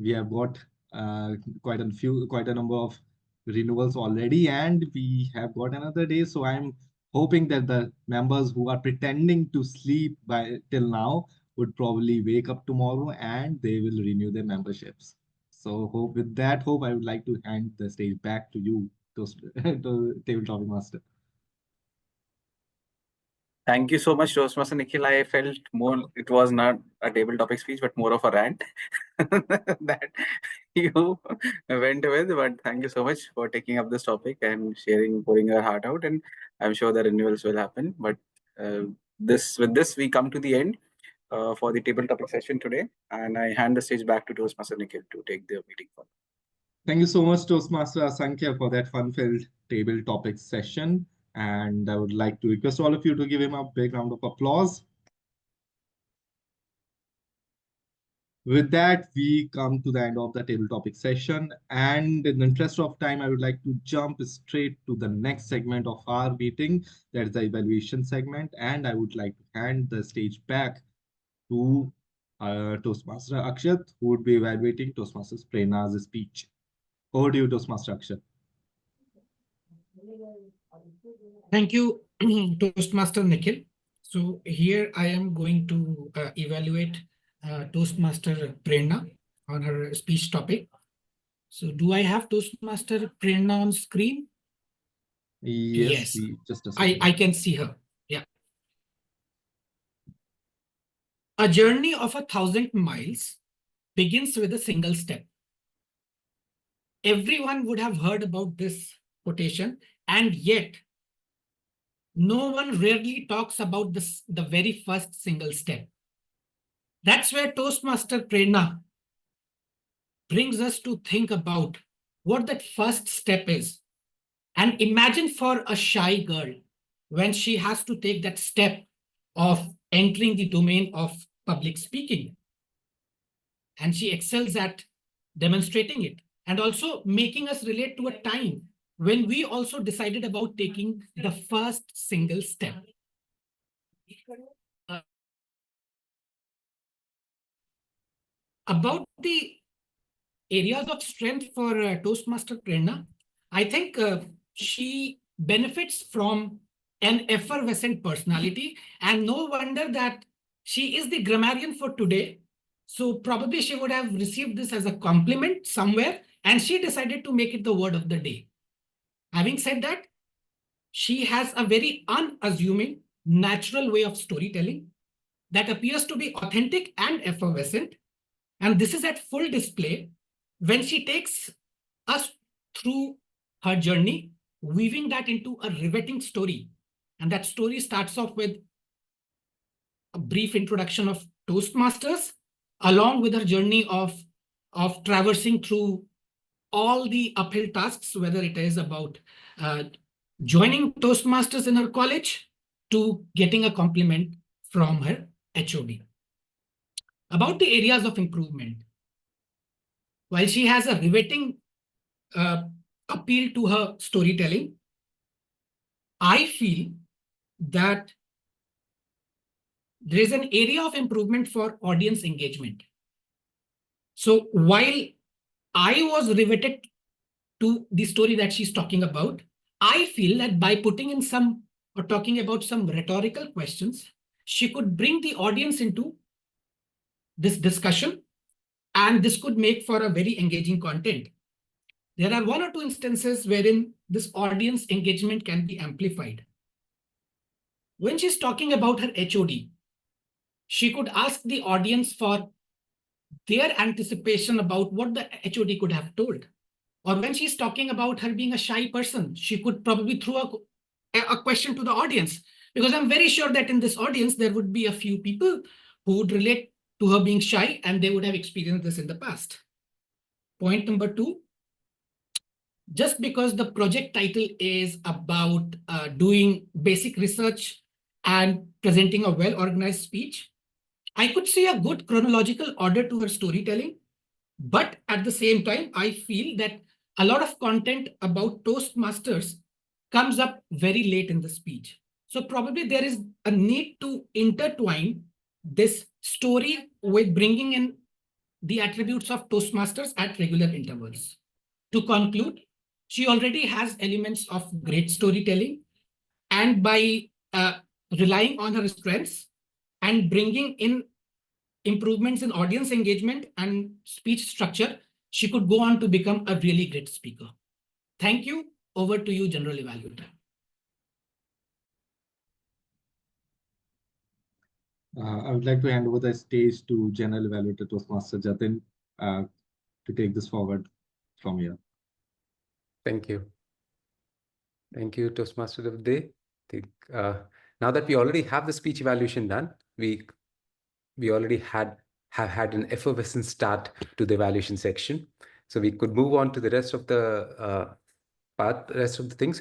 We have got uh, quite a number of renewals already, and we have got another day. So I'm hoping that the members who are pretending to sleep by till now would probably wake up tomorrow and they will renew their memberships. So with that hope, I would like to hand the stage back to you, to Table Topic Master. Thank you so much, Toastmaster Nikhil. I felt more, it was not a table topic speech, but more of a rant that you went with. But thank you so much for taking up this topic and pouring your heart out. And I'm sure the renewals will happen. But with this, we come to the end for the table topic session today. And I hand the stage back to Toastmaster Nikhil to take the meeting forward. Thank you so much, Toastmaster Asankhya, for that fun-filled table topic session. And I would like to request all of you to give him a big round of applause. With that, we come to the end of the table topic session. And in the interest of time, I would like to jump straight to the next segment of our meeting, that is the evaluation segment. And I would like to hand the stage back to Toastmaster Akshat, who would be evaluating Toastmaster Prerna's speech. Over to you, Toastmaster Akshat. Thank you, Toastmaster Nikhil. So here I am going to evaluate Toastmaster Prerna on her speech topic. So do I have Toastmaster Prerna on screen? Yes. Just a second. I can see her. Yeah. A journey of 1,000 miles begins with a single step. Everyone would have heard about this quotation, and yet no one rarely talks about the very first single step. That's where Toastmaster Prerna brings us to think about what that first step is. And imagine for a shy girl when she has to take that step of entering the domain of public speaking. And she excels at demonstrating it and also making us relate to a time when we also decided about taking the first single step. About the areas of strength for Toastmaster Prerna, I think she benefits from an effervescent personality, and no wonder that she is the grammarian for today. So probably she would have received this as a compliment somewhere, and she decided to make it the word of the day. Having said that, she has a very unassuming, natural way of storytelling that appears to be authentic and effervescent. And this is at full display when she takes us through her journey, weaving that into a riveting story. And that story starts off with a brief introduction of Toastmasters, along with her journey of traversing through all the uphill tasks, whether it is about joining Toastmasters in her college to getting a compliment from her HOD. About the areas of improvement, while she has a riveting appeal to her storytelling, I feel that there is an area of improvement for audience engagement. So while I was riveted to the story that she's talking about, I feel that by putting in some or talking about some rhetorical questions, she could bring the audience into this discussion, and this could make for a very engaging content. There are one or two instances wherein this audience engagement can be amplified. When she's talking about her HOD, she could ask the audience for their anticipation about what the HOD could have told. Or when she's talking about her being a shy person, she could probably throw a question to the audience, because I'm very sure that in this audience, there would be a few people who would relate to her being shy, and they would have experienced this in the past. Point number 2, just because the project title is about doing basic research and presenting a well-organized speech, I could see a good chronological order to her storytelling. But at the same time, I feel that a lot of content about Toastmasters comes up very late in the speech. So probably there is a need to intertwine this story with bringing in the attributes of Toastmasters at regular intervals. To conclude, she already has elements of great storytelling, and by relying on her strengths and bringing in improvements in audience engagement and speech structure, she could go on to become a really great speaker. Thank you. Over to you, General Evaluator. I would like to hand over the stage to General Evaluator Toastmaster Jatin to take this forward from here. Thank you. Thank you, Toastmaster of the Day. I think, now that we already have the speech evaluation done, we already have had an effervescent start to the evaluation section. So we could move on to the rest of the rest of the things.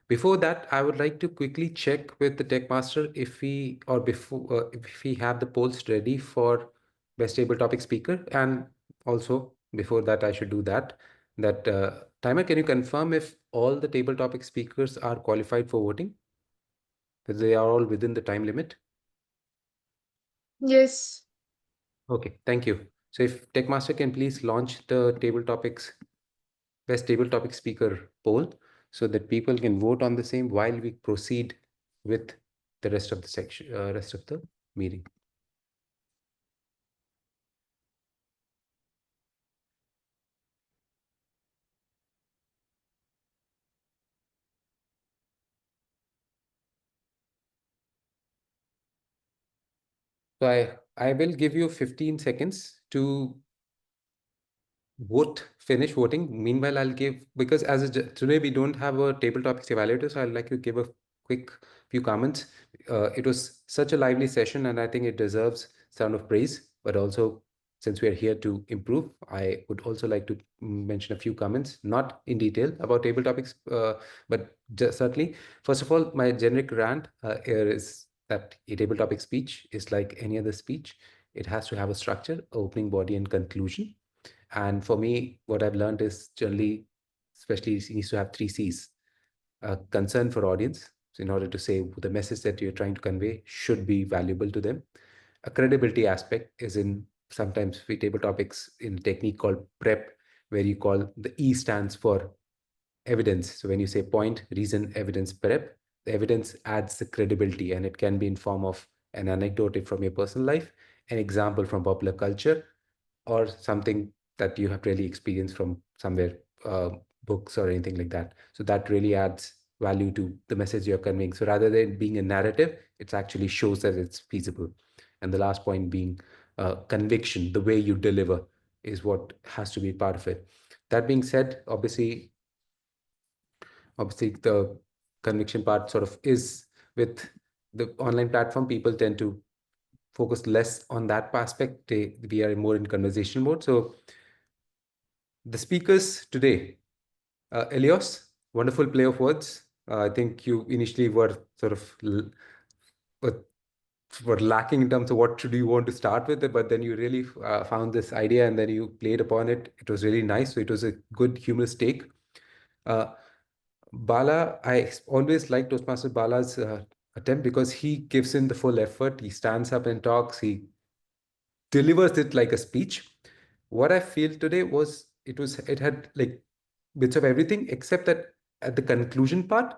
Before that, I would like to quickly check with the Tech Master if we have the polls ready for best table topic speaker. And also before that, I should do that. Timer, can you confirm if all the table topic speakers are qualified for voting? That they are all within the time limit? Yes. Okay, thank you. So if Tech Master can please launch the best table topic speaker poll, so that people can vote on the same while we proceed with the rest of the section, rest of the meeting. So I will give you 15 seconds to finish voting. Meanwhile, I'll give, because today we don't have a table topics evaluator, so I'd like to give a quick few comments. It was such a lively session, and I think it deserves sound of praise. But also, since we are here to improve, I would also like to mention a few comments, not in detail about table topics, but just certainly. First of all, my generic rant here is that a table topic speech is like any other speech. It has to have a structure, opening, body, and conclusion. And for me, what I've learned is generally, especially, it needs to have 3 C's. Concern for audience. So in order to say the message that you're trying to convey should be valuable to them. A credibility aspect is in sometimes we table topics in a technique called PREP, where you call the E stands for evidence. So when you say point, reason, evidence, PREP, the evidence adds the credibility, and it can be in form of an anecdote from your personal life, an example from popular culture, or something that you have really experienced from somewhere, books or anything like that. So that really adds value to the message you're conveying. So rather than being a narrative, it actually shows that it's feasible. And the last point being conviction, the way you deliver is what has to be part of it. That being said, obviously the conviction part sort of is with the online platform, people tend to focus less on that aspect. We are more in conversation mode. So the speakers today, Elios, wonderful play of words. I think you initially were sort of were lacking in terms of what should you want to start with, but then you really found this idea and then you played upon it. It was really nice. So it was a good humorous take. Bala, I always like Toastmaster Bala's attempt because he gives in the full effort. He stands up and talks. He delivers it like a speech. What I feel today was it had like bits of everything except that at the conclusion part,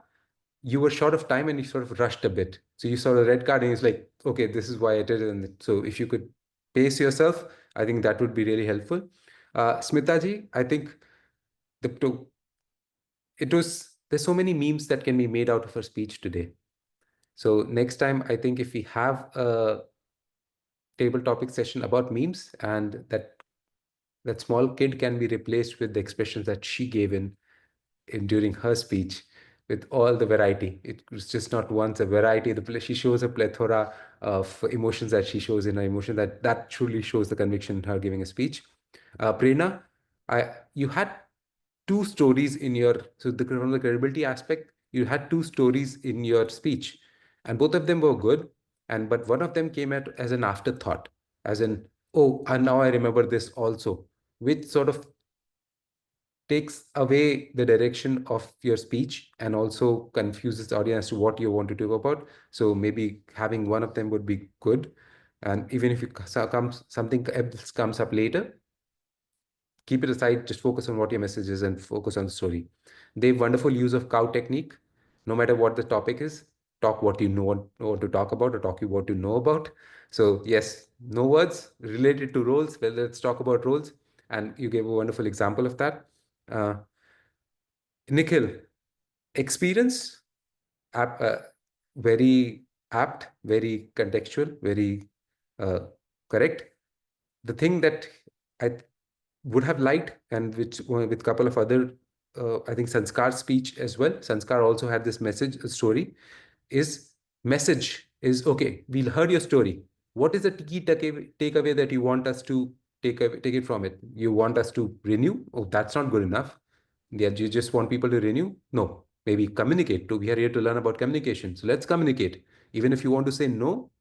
you were short of time and you sort of rushed a bit. So you saw the red card and it's like, okay, this is why it is. And so if you could pace yourself, I think that would be really helpful. Smitaji, I think there's so many memes that can be made out of her speech today. So next time, I think if we have a table topic session about memes and that small kid can be replaced with the expressions that she gave in during her speech with all the variety. It was just not once a variety. She shows a plethora of emotions that she shows in her emotion that truly shows the conviction in her giving a speech. Prerna, you had two stories in from the credibility aspect, you had two stories in your speech and both of them were good. But one of them came out as an afterthought, as in, oh, and now I remember this also, which sort of takes away the direction of your speech and also confuses the audience as to what you want to talk about. So maybe having one of them would be good. And even if something else comes up later, keep it aside, just focus on what your message is and focus on the story. They have wonderful use of cow technique. No matter what the topic is, talk what you know what to talk about or talk what you know about. So yes, no words related to roles. Well, let's talk about roles. And you gave a wonderful example of that. Nikhil, experience, very apt, very contextual, very correct. The thing that I would have liked, and which with couple of other, I think Sanskar's speech as well. Sanskar also had this message, story. Message is okay. We'll heard your story. What is the key takeaway that you want us to take it from it? You want us to renew? Oh, that's not good enough. Yeah, you just want people to renew? No, maybe communicate. We are here to learn about communication. So let's communicate. Even if you want to say no,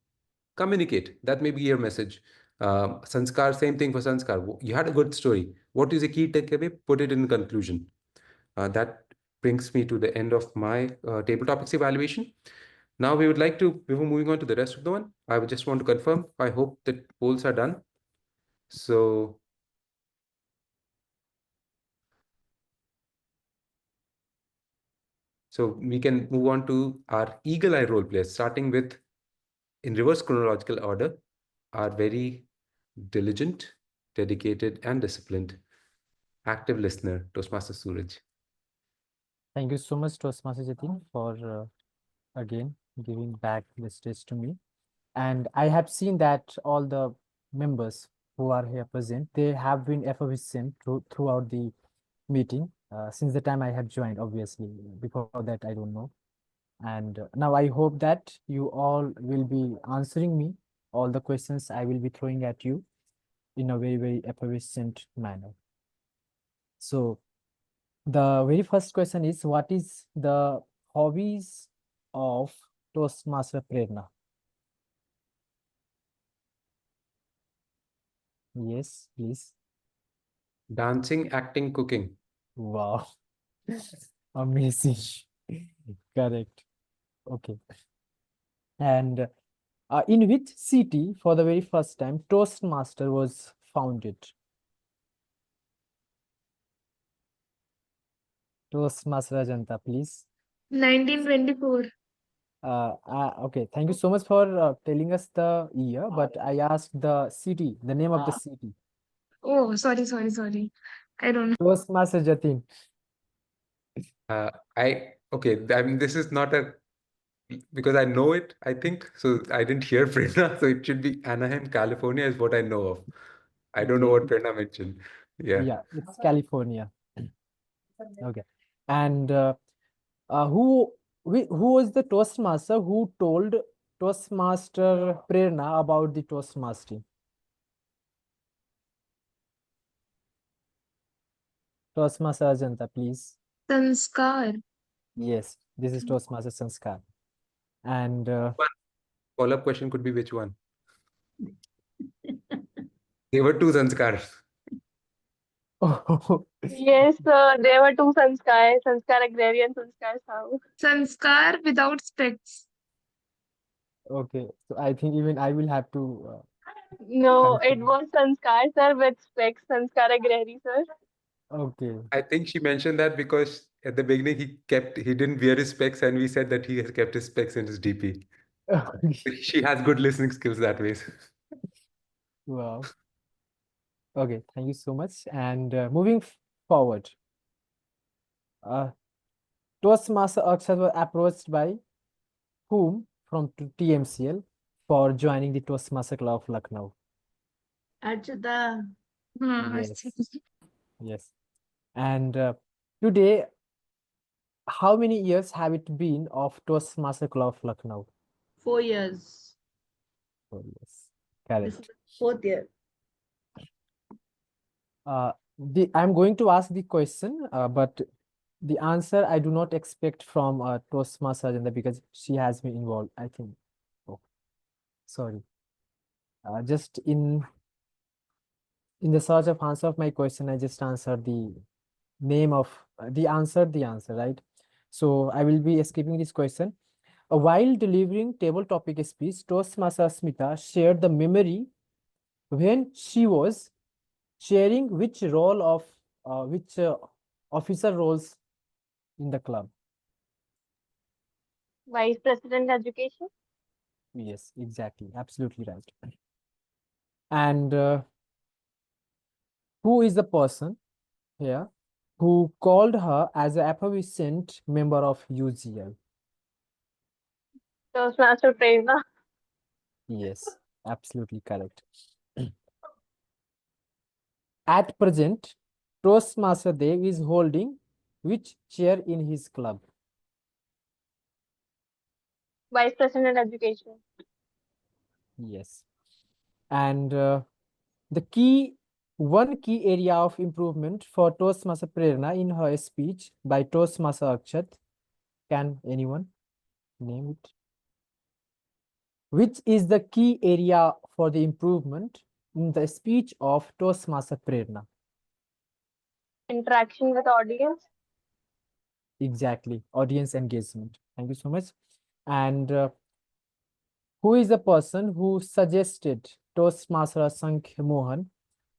communicate. That may be your message. Sanskar, same thing for Sanskar. You had a good story. What is the key takeaway? Put it in conclusion. That brings me to the end of my table topics evaluation. Now before moving on to the rest of the one, I would just want to confirm. I hope that polls are done. So we can move on to our eagle eye role players, starting with, in reverse chronological order, are very diligent, dedicated, and disciplined active listener, Toastmaster Suraj. Thank you so much, Toastmaster Jatin, for again giving back the stage to me. And I have seen that all the members who are here present, they have been effervescent throughout the meeting since the time I have joined, obviously. Before that, I don't know. And now I hope that you all will be answering me all the questions I will be throwing at you in a very, very effervescent manner. So the very first question is, what is the hobbies of Toastmaster Prerna? Yes, please. Dancing, acting, cooking. Wow. Amazing. Correct. Okay. And in which city, for the very first time, Toastmaster was founded? Toastmaster Ajanta, please. 1924. Okay, thank you so much for telling us the year, but I asked the city, the name of the city. Oh, sorry. I don't know. Toastmaster Jatin. I mean, this is not because I know it, I think. So I didn't hear Prerna, so it should be Anaheim, California is what I know of. I don't know what Prerna mentioned. Yeah, it's California. Okay. And who was the Toastmaster who told Toastmaster Prerna about the Toastmastering? Toastmaster Ajanta, please. Sanskar. Yes, this is Toastmaster Sanskar. And One follow-up question could be which one? There were two sanskars. Yes, there were two sanskar, sanskar agrarian, sanskar sao. Sanskar without specs. okay, so I think even I will have to No, it confirm. was sanskar sir with specs, sanskar agrari sir. Okay. I think she mentioned that because at the beginning he didn't wear his specs and we said that he has kept his specs in his DP. She has good listening skills that way. Wow. Okay, thank you so much. And moving forward, Toastmaster Akshat was approached by whom from TMCL for joining the Toastmaster Club of Lucknow? Archita. Yes. Yes. And today, how many years have it been of Toastmaster Club of Lucknow? 4 years. 4 years. This Correct. is the 4th year. I'm going to ask the question, but the answer I do not expect from Toastmaster Ajanta because she has been involved, I think. Oh, sorry. Just in the search of answer of my question, I just answered the name of the answer, right? So I will be skipping this question. While delivering table topic speech, Toastmaster Smita shared the memory when she was sharing which role of which officer roles in the club. Vice President Education. Yes, exactly. Absolutely right. And who is the person here who called her as an effervescent member of UGL? Toastmaster Prerna. Yes, absolutely correct. At present, Toastmaster Dev is holding which chair in his club? Vice President Education. Yes. And one key area of improvement for Toastmaster Prerna in her speech by Toastmaster Akshat. Can anyone name it? Which is the key area for the improvement in the speech of Toastmaster Prerna? Interaction with audience. Exactly, audience engagement. Thank you so much. And who is the person who suggested Toastmaster Sankhya Mohan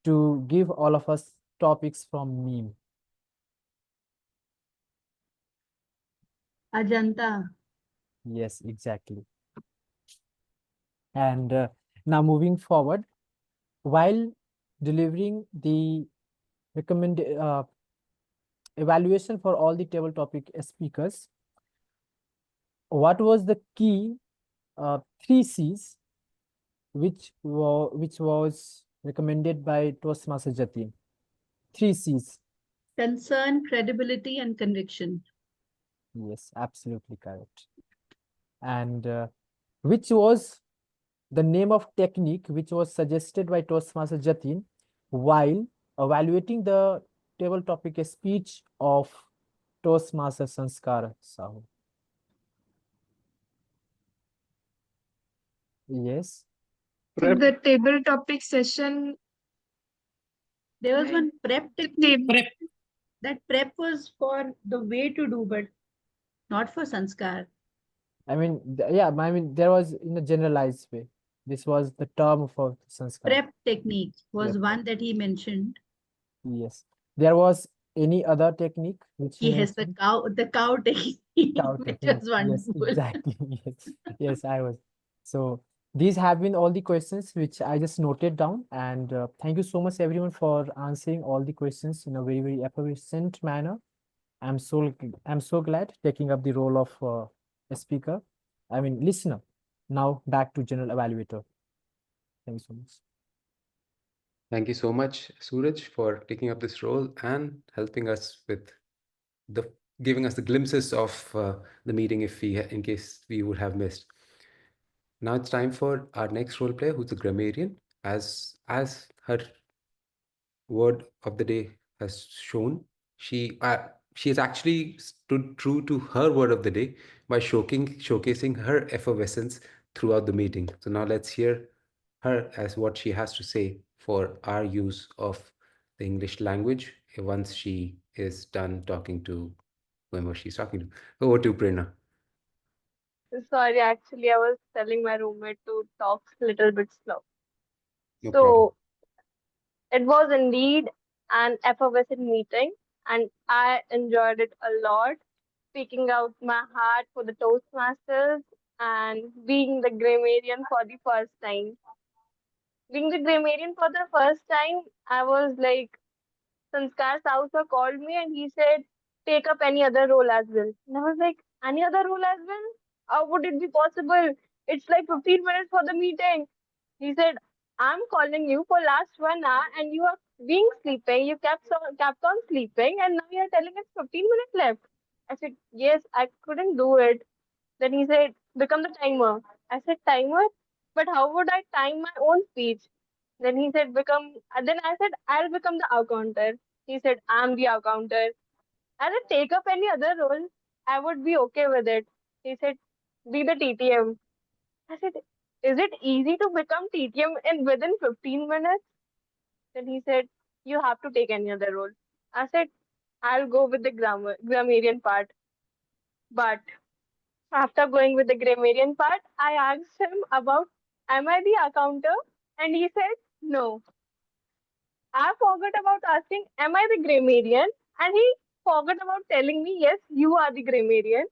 to give all of us topics from meme? Ajanta. Yes, exactly. And now moving forward, while delivering the evaluation for all the table topic speakers, what was the key 3 C's which was recommended by Toastmaster Jatin? 3 C's. Concern, credibility, and conviction. Yes, absolutely correct. And which was the name of technique which was suggested by Toastmaster Jatin while evaluating the table topic speech of Toastmaster Sanskar Sahu? Yes. Prep. The table topic session. There was Right. one prep technique. That prep was for the way to do, but not for sanskar. I mean, yeah, I mean, there was in a generalized way. This was the term for Sanskar. Prep technique was Yep. one that he mentioned. Yes. There was any other technique which he Yes, mentioned? the cow technique, Cow which technique. was Yes, wonderful. exactly. Yes, yes, I was. So these have been all the questions which I just noted down. And thank you so much, everyone, for answering all the questions in a very, very efficient manner. I'm so glad taking up the role of a speaker. I mean, listener. Now back to general evaluator. Thank you so much. Thank you so much, Suraj, for taking up this role and helping us with giving us the glimpses of the meeting in case we would have missed. Now it's time for our next role player, who's a grammarian. As her word of the day has shown, she has actually stood true to her word of the day by showcasing her effervescence throughout the meeting. So now let's hear her as what she has to say for our use of the English language once she is done talking to whoever she's talking to. Over to Prerna. Sorry, actually, I was telling my roommate to talk a little bit slow. No problem. So it was indeed an effervescent meeting, and I enjoyed it a lot, speaking out my heart for the Toastmasters and being the grammarian for the first time. Being the grammarian for the first time, I was like, Sanskar Sausa called me and he said, take up any other role as well. And I was like, any other role as well? How would it be possible? It's like 15 minutes for the meeting. He said, I'm calling you for last 1 hour and you are being sleeping. You kept on sleeping and now you're telling us 15 minutes left. I said, yes, I couldn't do it. Then he said, become the timer. I said, timer? But how would I time my own speech? Then he said, then I said, I'll become the accounter. He said, I'm the accounter. I said, take up any other role. I would be okay with it. He said, be the TTM. I said, is it easy to become TTM in within 15 minutes? Then he said, you have to take any other role. I said, I'll go with the grammarian part. But after going with the grammarian part, I asked him about, am I the accounter? And he said, no. I forgot about asking, am I the grammarian? And he forgot about telling me, yes, you are the grammarian.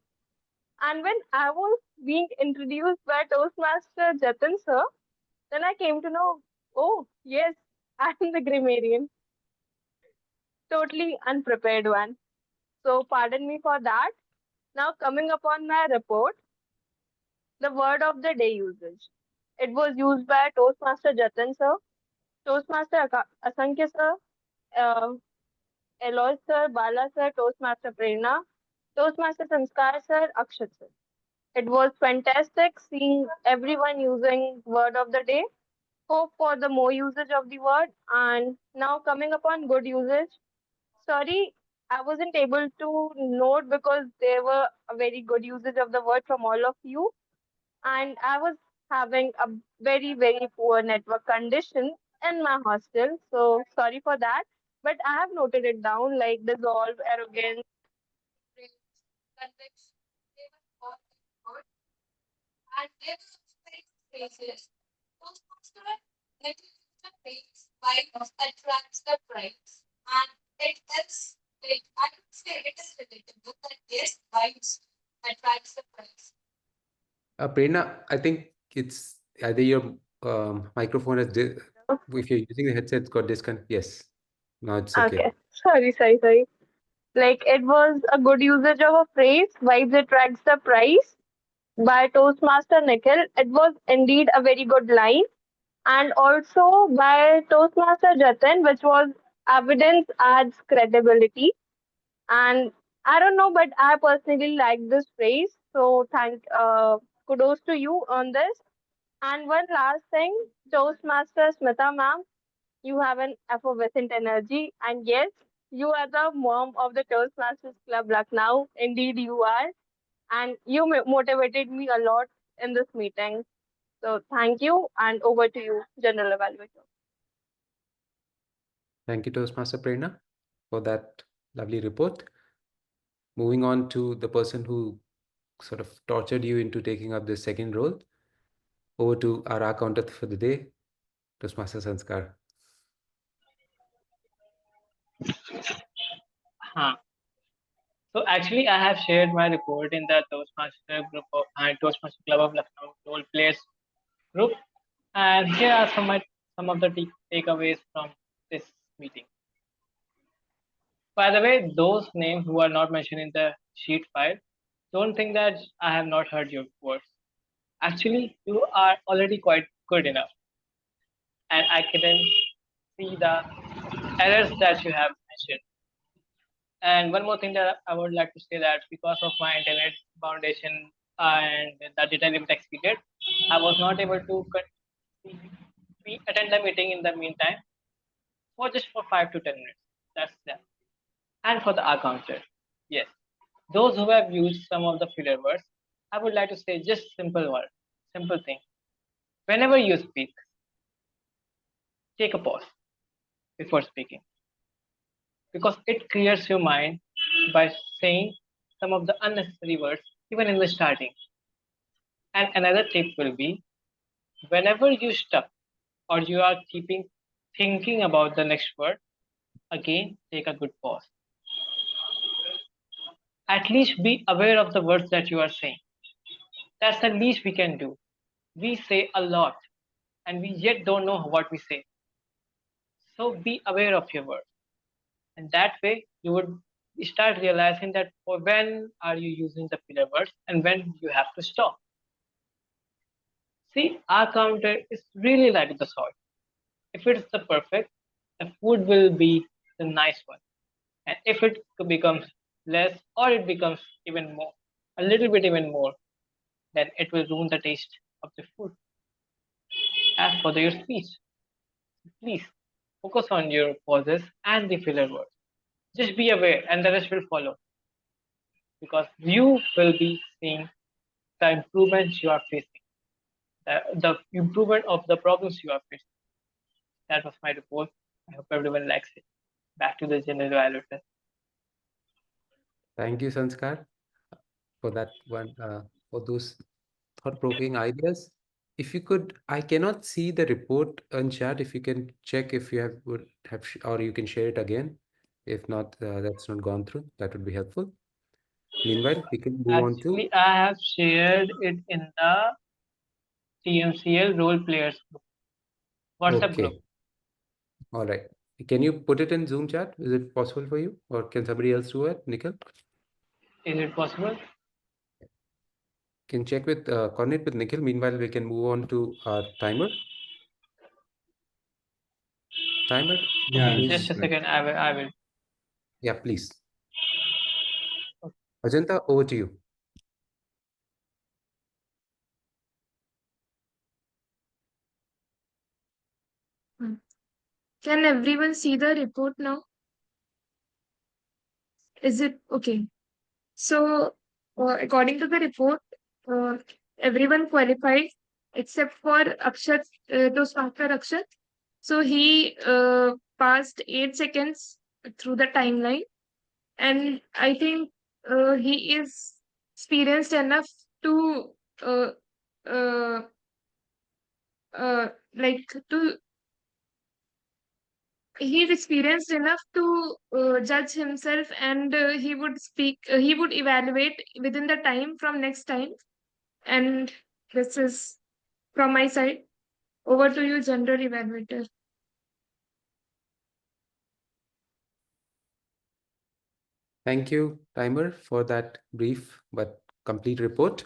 And when I was being introduced by Toastmaster Jatin sir, then I came to know, oh, yes, I'm the grammarian. Totally unprepared one. So pardon me for that. Now coming upon my report, the word of the day usage. It was used by Toastmaster Jatin sir, Toastmaster Asankhya sir, uh, Eloy sir, Bala sir, Toastmaster Prerna, Toastmaster Sanskar sir, Akshat sir. It was fantastic seeing everyone using word of the day. Hope for the more usage of the word. And now coming upon good usage. Sorry, I wasn't able to note because there were a very good usage of the word from all of you. And I was having a very, very poor network condition in my hostel. So sorry for that. But I have noted it down like dissolve, arrogance, conviction. They were all good. And there were phrases. Toastmaster little the phrase vibes attracts the prize. And it is like I would say it is relatable that yes, vibes attracts the prize. Prerna, I think it's either your microphone has, if you're using the headset, it's got disconnect. Yes, now it's okay. Okay. Sorry. Like it was a good usage of a phrase, vibes attracts the prize by Toastmaster Nikhil. It was indeed a very good line. And also by Toastmaster Jatin, which was evidence adds credibility. And I don't know, but I personally like this phrase. So kudos to you on this. And one last thing, Toastmaster Smita ma'am, you have an effervescent energy. And yes, you are the mom of the Toastmasters Club Lucknow. Indeed, you are. And you motivated me a lot in this meeting. So thank you. And over to you, General Evaluator. Thank you, Toastmaster Prerna, for that lovely report. Moving on to the person who sort of tortured you into taking up the second role. Over to our accountant for the day, Toastmaster Sanskar. Huh. So actually, I have shared my report in the Toastmaster Club of Lucknow role players group, and here are some of the takeaways from this meeting. By the way, those names who are not mentioned in the sheet file, don't think that I have not heard your words. Actually, you are already quite good enough, and I can see the errors that you have mentioned. And one more thing that I would like to say that because of my internet foundation and the data limit exceeded, I was not able to attend the meeting in the meantime for just for 5 to 10 minutes. That's that. And for the counter, yes, those who have used some of the filler words, I would like to say just simple word, simple thing. Whenever you speak, take a pause before speaking because it clears your mind by saying some of the unnecessary words even in the starting. And another tip will be whenever you stuck or you are keeping thinking about the next word, again take a good pause. At least be aware of the words that you are saying. That's the least we can do. We say a lot and we yet don't know what we say. So be aware of your words. And that way you would start realizing that for when are you using the filler words and when you have to stop. See, our counter is really like the salt. If it's the perfect, the food will be the nice one. And if it becomes less or it becomes even more, a little bit even more, then it will ruin the taste of the food. As for your speech, please focus on your pauses and the filler words. Just be aware and the rest will follow because you will be seeing the improvements you are facing, the improvement of the problems you are facing. That was my report. I hope everyone likes it. Back to the general evaluator. Thank you, Sanskar, for that one, for those thought-provoking ideas. If you could, I cannot see the report on chat. If you can check if you would have, or you can share it again. If not, that's not gone through. That would be helpful. Meanwhile, we can move on to. Actually, I have shared it in the TMCL role players group, WhatsApp group. Okay. All right. Can you put it in Zoom chat? Is it possible for you, or can somebody else do it? Nikhil? Is it possible? Can check with coordinate with Nikhil. Meanwhile, we can move on to our timer. Timer. Yeah, Okay, Please. just a second. I will. Yeah, please. Ajanta, over to you. Can everyone see the report now? Is it okay? So, according to the report, uh, everyone qualified except for Akshat, Toastmaster Akshat. So he passed 8 seconds through the timeline, and I think he is experienced enough to uh, uh, like to he's experienced enough to judge himself, and he would speak he would evaluate within the time from next time. And this is from my side. Over to you, general evaluator. Thank you, timer, for that brief but complete report.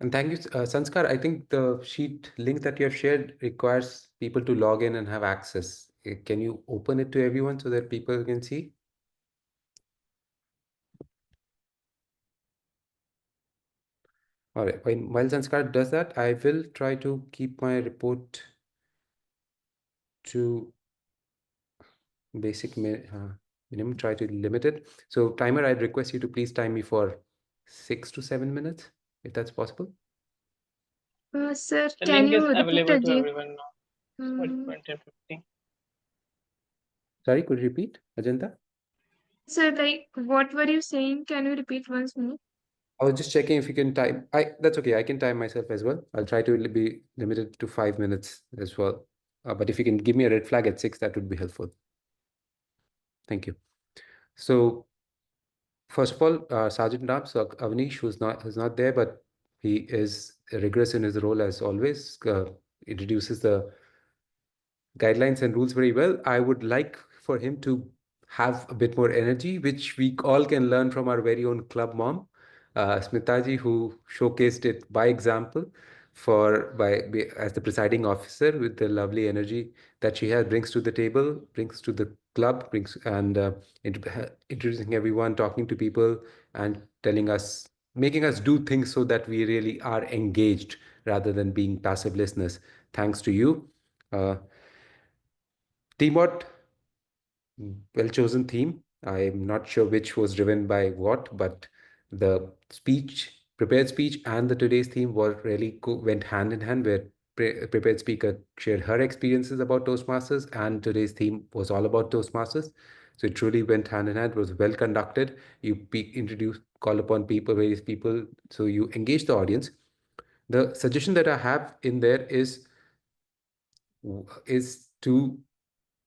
And thank you, Sanskar. I think the sheet link that you have shared requires people to log in and have access. Can you open it to everyone so that people can see? All right. While Sanskar does that, I will try to keep my report to basic minimum, try to limit it. So timer, I'd request you to please time me for 6 to 7 minutes, if that's possible. Sir, The can link is you repeat available to again? everyone now. For 2050. Sorry, could you repeat, Ajanta? Sir, like, what were you saying? Can you repeat once more? I was just checking if you can time. That's okay. I can time myself as well. I'll try to be limited to 5 minutes as well. But if you can give me a red flag at 6, that would be helpful. Thank you. So first of all, Sergeant Arms, Avnish, who's not there, but he is rigorous in his role as always. Introduces the guidelines and rules very well. I would like for him to have a bit more energy, which we all can learn from our very own club mom, Smitaji, who showcased it by example as the presiding officer with the lovely energy that she has, brings to the table, brings to the club, introducing everyone, talking to people, and telling us making us do things so that we really are engaged rather than being passive listeners. Thanks to you. Teamwork, well chosen theme. I'm not sure which was driven by what, but the speech, prepared speech, and the today's theme were really went hand in hand, where prepared speaker shared her experiences about Toastmasters, and today's theme was all about Toastmasters. So it truly went hand in hand. It was well conducted. You introduced, call upon people, various people, so you engage the audience. The suggestion that I have in there is to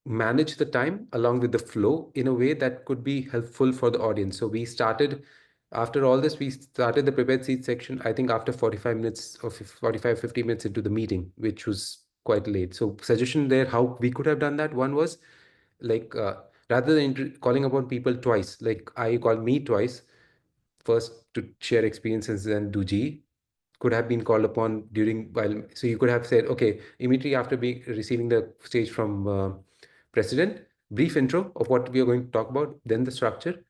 manage the time along with the flow in a way that could be helpful for the audience. So we started, after all this, we started the prepared seat section, I think after 45 minutes or 45, 50 minutes into the meeting, which was quite late. So suggestion there, how we could have done that. One was like, rather than calling upon people twice, like I called me twice, first to share experiences and do G, could have been called upon during while, so you could have said, okay, immediately after being receiving the stage from president, brief intro of what we are going to talk about, then the structure,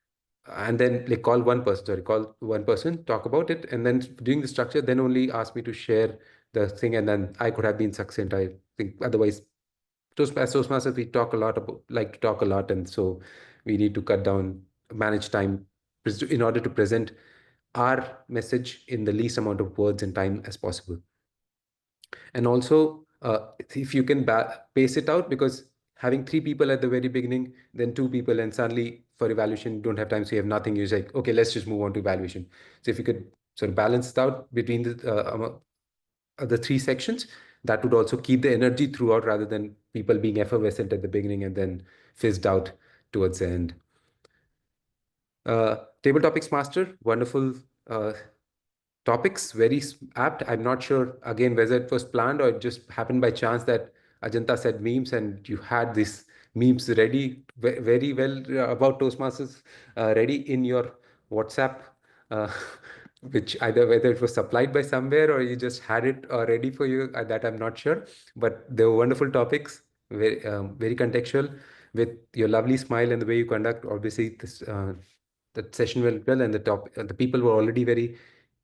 and then like call one person, talk about it, and then during the structure, then only ask me to share the thing, and then I could have been succinct. I think otherwise, Toastmasters, we talk a lot about, like to talk a lot, and so we need to cut down, manage time in order to present our message in the least amount of words and time as possible. And also, if you can pace it out, because having 3 people at the very beginning, then 2 people, and suddenly for evaluation, you don't have time, so you have nothing. You're like, okay, let's just move on to evaluation. So if you could sort of balance it out between the 3 sections, that would also keep the energy throughout rather than people being effervescent at the beginning and then fizzed out towards the end. Table topics master, wonderful topics, very apt. I'm not sure, again, whether it was planned or it just happened by chance that Ajanta said memes and you had these memes ready, very well about Toastmasters ready in your WhatsApp, which either whether it was supplied by somewhere or you just had it ready for you, that I'm not sure. But they were wonderful topics, very contextual, with your lovely smile and the way you conduct. Obviously, this the session went well, and the people were already very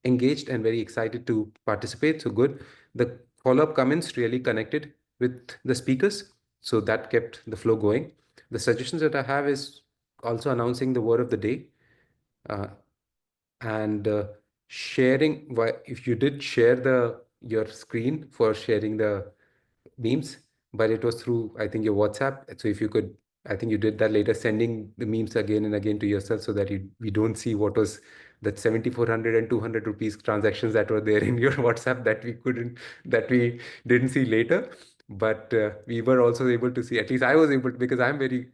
engaged and very excited to participate. So good. The follow-up comments really connected with the speakers, so that kept the flow going. The suggestions that I have is also announcing the word of the day, and sharing. If you did share your screen for sharing the memes, but it was through, I think, your WhatsApp. So if you could, I think you did that later, sending the memes again and again to yourself so that we don't see what was that 7,400 and 200 rupees transactions that were there in your WhatsApp that we didn't see later. But we were also able to see, at least I was able to, because I'm very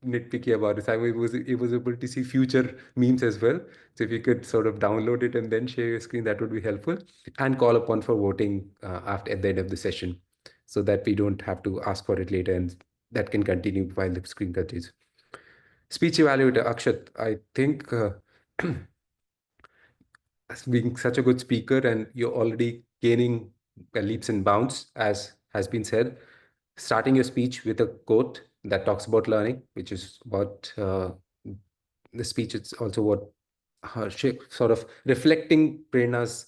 nitpicky about it. I was able to see future memes as well. So if you could sort of download it and then share your screen, that would be helpful. And call upon for voting at the end of the session, so that we don't have to ask for it later, and that can continue while the screen continues. Speech evaluator, Akshat, I think as being such a good speaker, and you're already gaining leaps and bounds, as has been said, starting your speech with a quote that talks about learning, which is about the speech. It's also what sort of reflecting Prerna's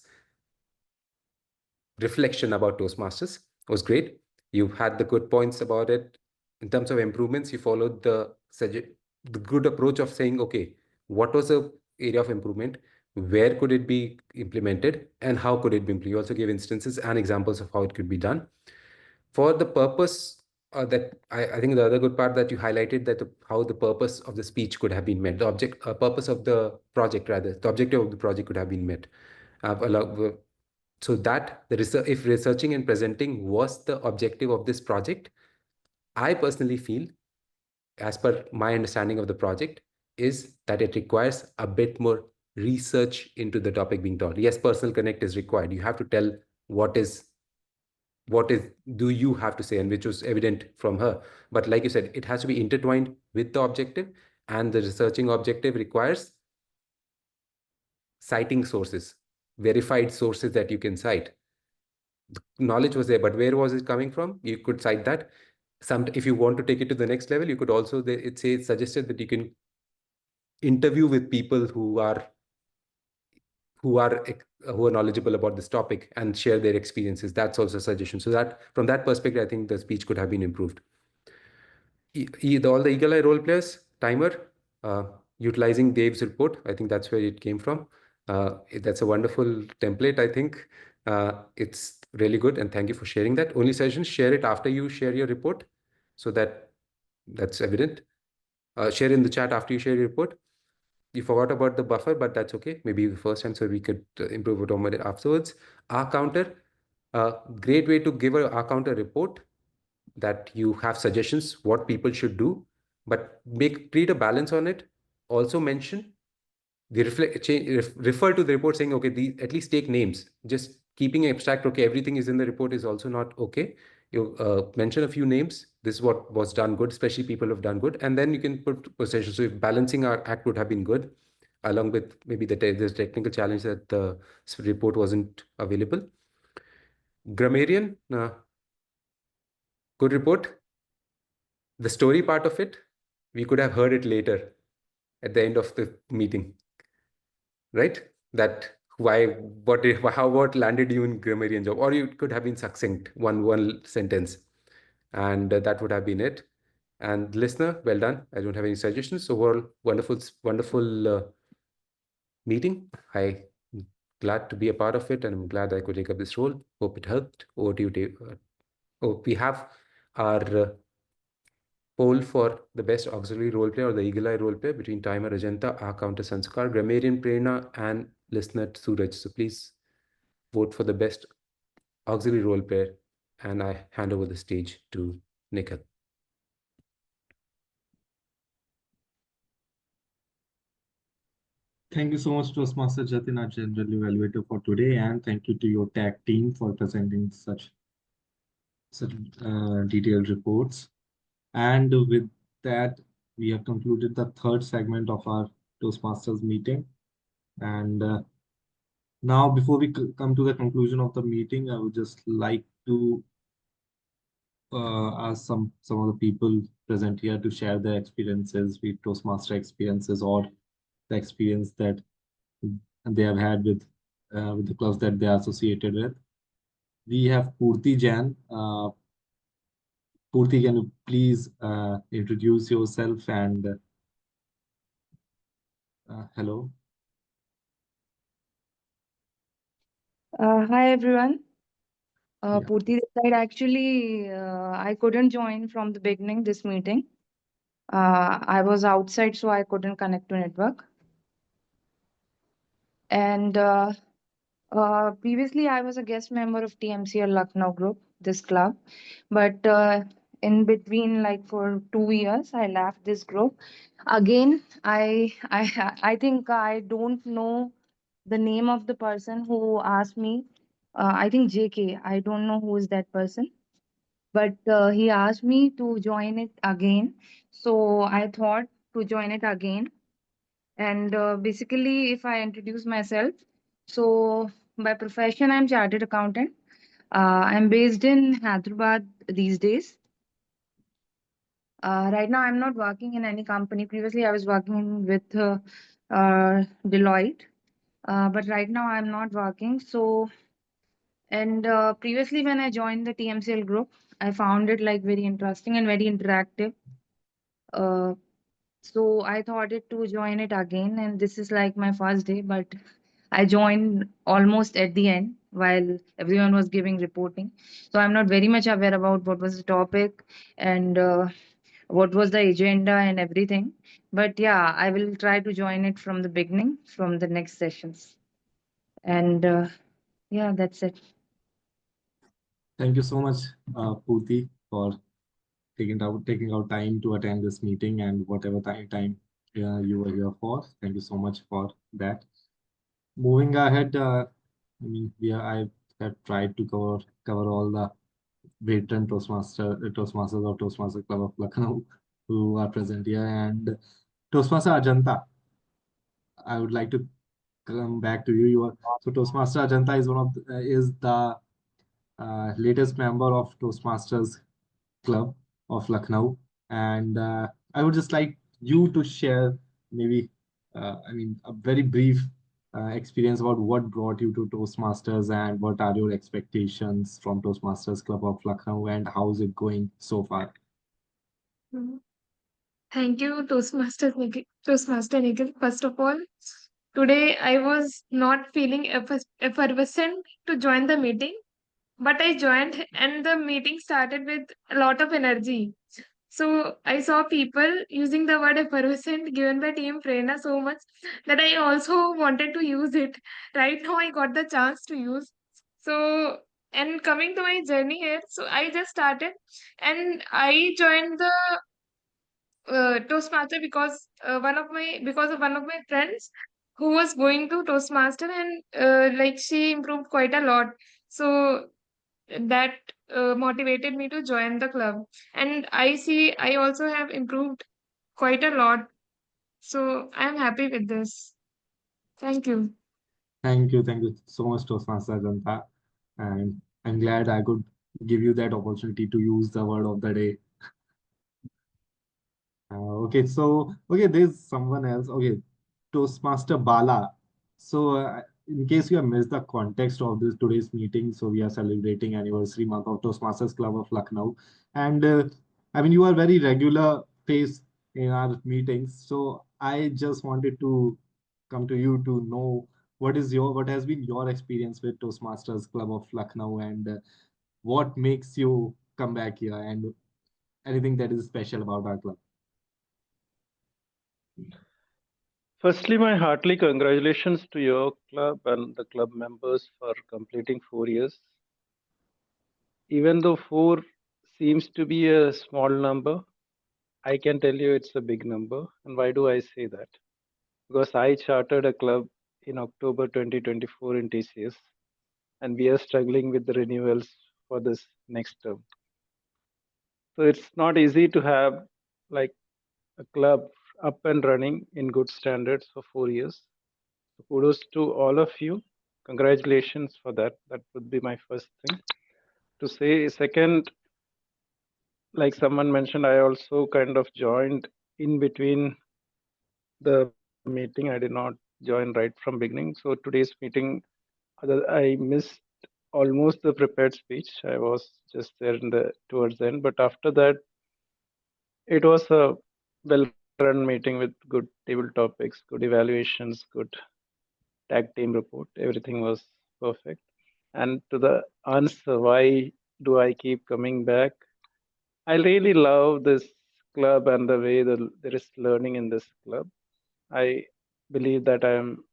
reflection about Toastmasters was great. You had the good points about it. In terms of improvements, you followed the good approach of saying, okay, what was the area of improvement? Where could it be implemented? And how could it be implemented? You also gave instances and examples of how it could be done. For the purpose that I think the other good part that you highlighted, that how the purpose of the speech could have been met, the purpose of the project, rather, the objective of the project could have been met. So that if researching and presenting was the objective of this project, I personally feel, as per my understanding of the project, is that it requires a bit more research into the topic being taught. Yes, personal connect is required. You have to tell what do you have to say, and which was evident from her. But like you said, it has to be intertwined with the objective, and the researching objective requires citing sources, verified sources that you can cite. The knowledge was there, but where was it coming from? You could cite that. If you want to take it to the next level, you could also, it suggested that you can interview with people who who are knowledgeable about this topic and share their experiences. That's also a suggestion. So that from that perspective, I think the speech could have been improved. All the Eagle Eye role players, timer, utilizing Dave's report. I think that's where it came from. That's a wonderful template, I think. It's really good, and thank you for sharing that. Only suggestion, share it after you share your report, so that's evident. Share in the chat after you share your report. You forgot about the buffer, but that's okay. Maybe the first time, so we could improve it on it afterwards. R counter, great way to give a R counter report, that you have suggestions what people should do, but create a balance on it. Also mention the refer to the report saying, okay, at least take names. Just keeping abstract, okay, everything is in the report is also not okay. You mention a few names. This is what was done good, especially people have done good, and then you can put possession. So if balancing our act would have been good, along with maybe the technical challenge that the report wasn't available. Grammarian, good report. The story part of it, we could have heard it later at the end of the meeting, right? That what landed you in grammarian job, or you could have been succinct, one sentence, and that would have been it. And listener, well done. I don't have any suggestions. Overall, wonderful meeting. I'm glad to be a part of it, and I'm glad I could take up this role. Hope it helped. Over to you, Dave. We have our poll for the best auxiliary role player or the Eagle Eye role player between timer Ajanta, R counter Sanskar, grammarian Prerna, and listener Suraj. So please vote for the best auxiliary role player, and I hand over the stage to Nikhil. Thank you so much, Toastmaster Jatin, our general evaluator for today, and thank you to your tag team for presenting such detailed reports. And with that, we have concluded the third segment of our Toastmasters meeting. And now, before we come to the conclusion of the meeting, I would just like to ask some of the people present here to share their experiences with Toastmaster experiences, or the experience that they have had with the clubs that they are associated with. We have Purti Jain. Purti, can you please introduce yourself and hello? Hi everyone. Yeah. Purti this side. Actually, I couldn't join from the beginning this meeting. I was outside, so I couldn't connect to network. And previously, I was a guest member of TMCL Lucknow group, this club. But in between, like for 2 years, I left this group. Again, I think I don't know the name of the person who asked me. I think JK. I don't know who is that person. But he asked me to join it again. So I thought to join it again. And basically, if I introduce myself, so by profession, I'm chartered accountant. I'm based in Hyderabad these days. Right now, I'm not working in any company. Previously, I was working with Deloitte, but right now I'm not working. So, and previously when I joined the TMCL group, I found it like very interesting and very interactive. So I thought it to join it again, and this is like my first day, but I joined almost at the end while everyone was giving reporting. So I'm not very much aware about what was the topic and what was the agenda and everything. But yeah, I will try to join it from the beginning, from the next sessions. And yeah, that's it. Thank you so much, Purti, for taking out time to attend this meeting, and whatever time you were here for. Thank you so much for that. Moving ahead, I mean, I have tried to cover all the veteran Toastmasters or Toastmaster Club of Lucknow who are present here, and Toastmaster Ajanta. I would like to come back to you. So Toastmaster Ajanta is the latest member of Toastmasters Club of Lucknow, and I would just like you to share maybe, I mean, a very brief experience about what brought you to Toastmasters and what are your expectations from Toastmasters Club of Lucknow and how's it going so far? Mhm. Thank you, Toastmaster Nikhil. First of all, today I was not feeling effervescent to join the meeting, but I joined and the meeting started with a lot of energy. So I saw people using the word effervescent given by Team Prerna so much that I also wanted to use it. Right now, I got the chance to use. So, and coming to my journey here, so I just started and I joined the Toastmaster because of one of my friends who was going to Toastmaster and like she improved quite a lot. So that motivated me to join the club, and I see I also have improved quite a lot. So I am happy with this. Thank you. Thank you so much, Toastmaster Janta. And I'm glad I could give you that opportunity to use the word of the day. Okay, there's someone else. Okay, Toastmaster Bala. So, in case you have missed the context of this today's meeting, so we are celebrating anniversary month of Toastmasters Club of Lucknow, and I mean you are very regular face in our meetings. So I just wanted to come to you to know what has been your experience with Toastmasters Club of Lucknow and what makes you come back here and anything that is special about our club. Firstly, my heartily congratulations to your club and the club members for completing 4 years. Even though four seems to be a small number, I can tell you it's a big number. And why do I say that? Because I chartered a club in October 2024 in TCS, and we are struggling with the renewals for this next term. So it's not easy to have like a club up and running in good standards for 4 years. So kudos to all of you. Congratulations for that. That would be my first thing to say. Second, like someone mentioned, I also kind of joined in between the meeting. I did not join right from beginning. So today's meeting, I missed almost the prepared speech. I was just there in the towards the end, but after that, it was a well-run meeting with good table topics, good evaluations, good tag team report. Everything was perfect. And to the answer, why do I keep coming back? I really love this club and the way that there is learning in this club. I believe that I am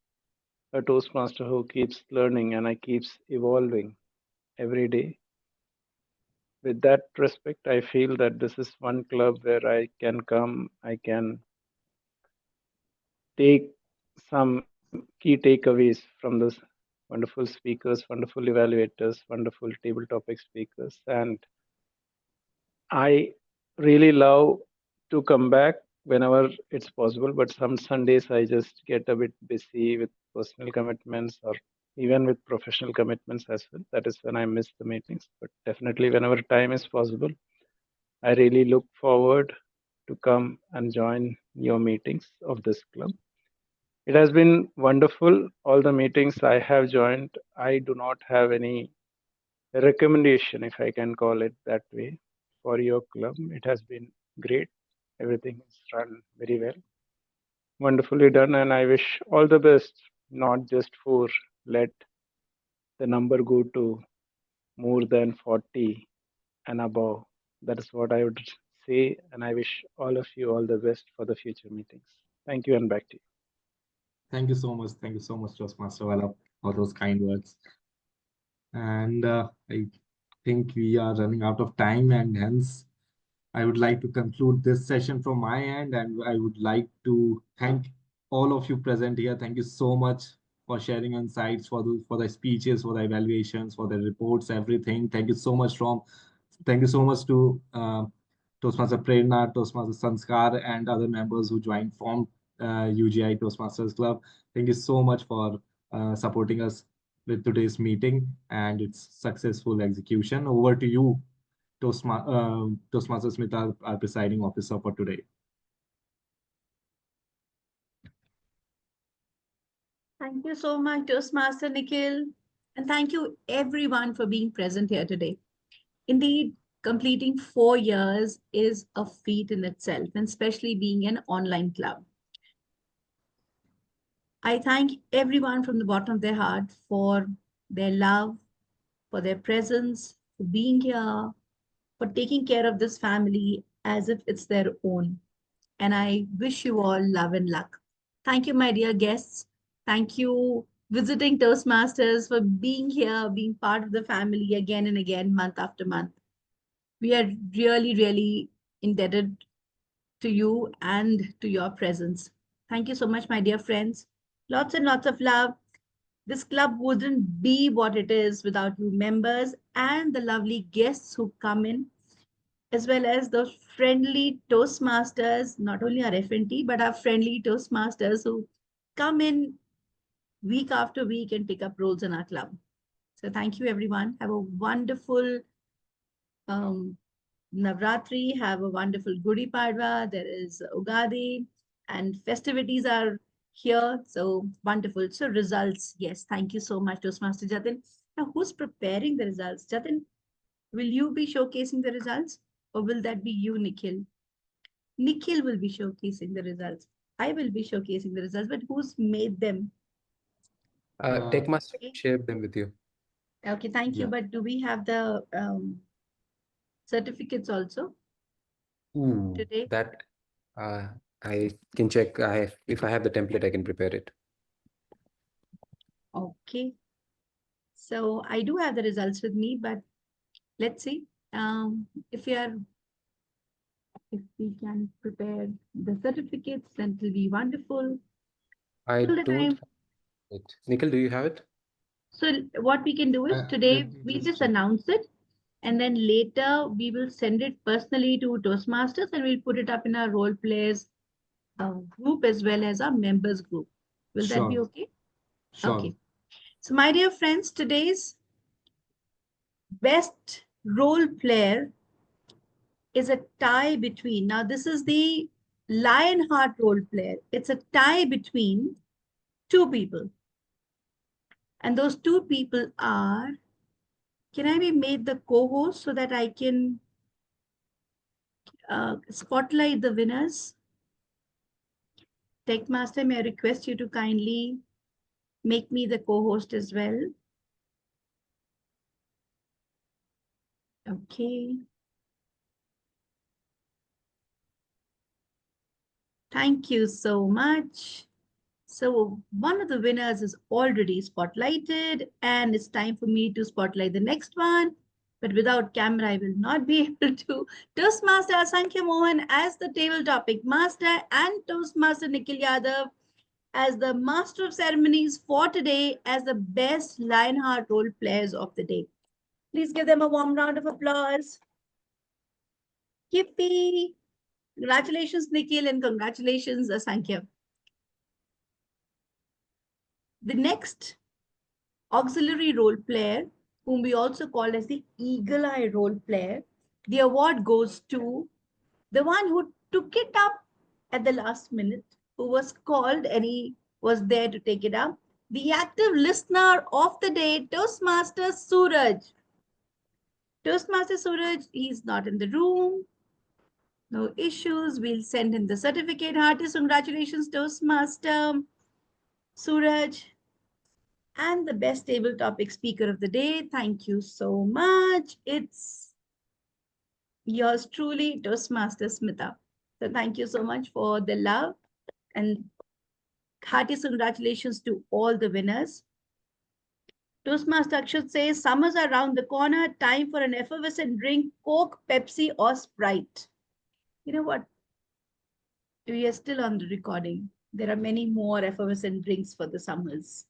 a Toastmaster who keeps learning and I keeps evolving every day. With that respect, I feel that this is one club where I can come, I can take some key takeaways from those wonderful speakers, wonderful evaluators, wonderful table topic speakers. And I really love to come back whenever it's possible, but some Sundays I just get a bit busy with personal commitments or even with professional commitments as well. That is when I miss the meetings. But definitely, whenever time is possible, I really look forward to come and join your meetings of this club. It has been wonderful. All the meetings I have joined, I do not have any recommendation, if I can call it that way, for your club. It has been great. Everything is run very well. Wonderfully done. And I wish all the best, not just for let the number go to more than 40 and above. That is what I would say. And I wish all of you all the best for the future meetings. Thank you, and back to you. Thank you so much. Thank you so much, Toastmaster Vallabh, for those kind words. And I think we are running out of time, and hence I would like to conclude this session from my end, and I would like to thank all of you present here. Thank you so much for sharing insights, for the speeches, for the evaluations, for the reports, everything. Thank you so much to Toastmaster Prerna, Toastmaster Sanskar, and other members who joined from UGI Toastmasters Club. Thank you so much for supporting us with today's meeting and its successful execution. Over to you, Toastmaster Smith, our presiding officer for today. Thank you so much, Toastmaster Nikhil. And thank you everyone for being present here today. Indeed, completing 4 years is a feat in itself, and especially being an online club. I thank everyone from the bottom of their heart for their love, for their presence, for being here, for taking care of this family as if it's their own. And I wish you all love and luck. Thank you, my dear guests. Thank you, visiting Toastmasters, for being here, being part of the family again and again, month after month. We are really, really indebted to you and to your presence. Thank you so much, my dear friends. Lots and lots of love. This club wouldn't be what it is without you members and the lovely guests who come in, as well as those friendly Toastmasters, not only our FNT, but our friendly Toastmasters who come in week after week and pick up roles in our club. So thank you, everyone. Have a wonderful Navratri. Have a wonderful Gudi Padwa. There is Ugadi and festivities are here. So wonderful. So results. Yes. Thank you so much, Toastmaster Jatin. Now, who's preparing the results? Jatin, will you be showcasing the results or will that be you, Nikhil? Nikhil will be showcasing the results. I will be showcasing the results, but who's made them? Tech Master Okay. shared them with you. Okay, thank you. Yeah. But do we have the certificates also Ooh, today? that I can check. If I have the template, I can prepare it. Okay. So I do have the results with me, but let's see if we can prepare the certificates, then it will be wonderful. I Till the don't time. have it. Nikhil, do you have it? So what we can do is today we just announce it, and then later we will send it personally to Toastmasters and we'll put it up in our role players group as well as our members group. Will that be Sure. okay? Sure. Okay. So my dear friends, today's best role player is a tie between, now this is the Lionheart role player. It's a tie between two people. And those two people are, can I be made the co-host so that I can spotlight the winners? Tech Master, may I request you to kindly make me the co-host as well? Okay. Thank you so much. So one of the winners is already spotlighted and it's time for me to spotlight the next one. But without camera, I will not be able to. Toastmaster Asankhya Mohan as the table topic master and Toastmaster Nikhil Yadav as the master of ceremonies for today as the best Lionheart role players of the day. Please give them a warm round of applause. Yippee! Congratulations, Nikhil, and congratulations, Asankhya. The next auxiliary role player, whom we also call as the eagle eye role player, the award goes to the one who took it up at the last minute, who was called and he was there to take it up. The active listener of the day, Toastmaster Suraj. Toastmaster Suraj, he's not in the room. No issues. We'll send him the certificate. Heartiest congratulations, Toastmaster Suraj. And the best table topic speaker of the day. Thank you so much. It's yours truly, Toastmaster Smita. So thank you so much for the love and heartiest congratulations to all the winners. Toastmaster Akshat says, summers are around the corner. Time for an effervescent drink, Coke, Pepsi, or Sprite. You know what? We are still on the recording. There are many more effervescent drinks for the summers,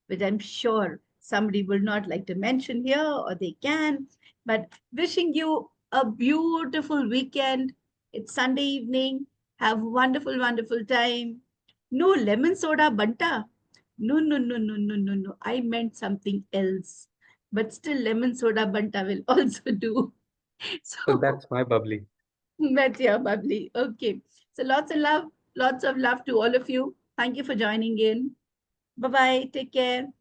which I'm sure somebody will not like to mention here, or they can. But wishing you a beautiful weekend. It's Sunday evening. Have a wonderful, wonderful time. No lemon soda, Banta. No, no, no, no, no, no, no. I meant something else. But still, lemon soda, Banta will also do. So So that's my bubbly. that's yeah, bubbly. Okay. So lots of love to all of you. Thank you for joining in. Bye-bye. Take care.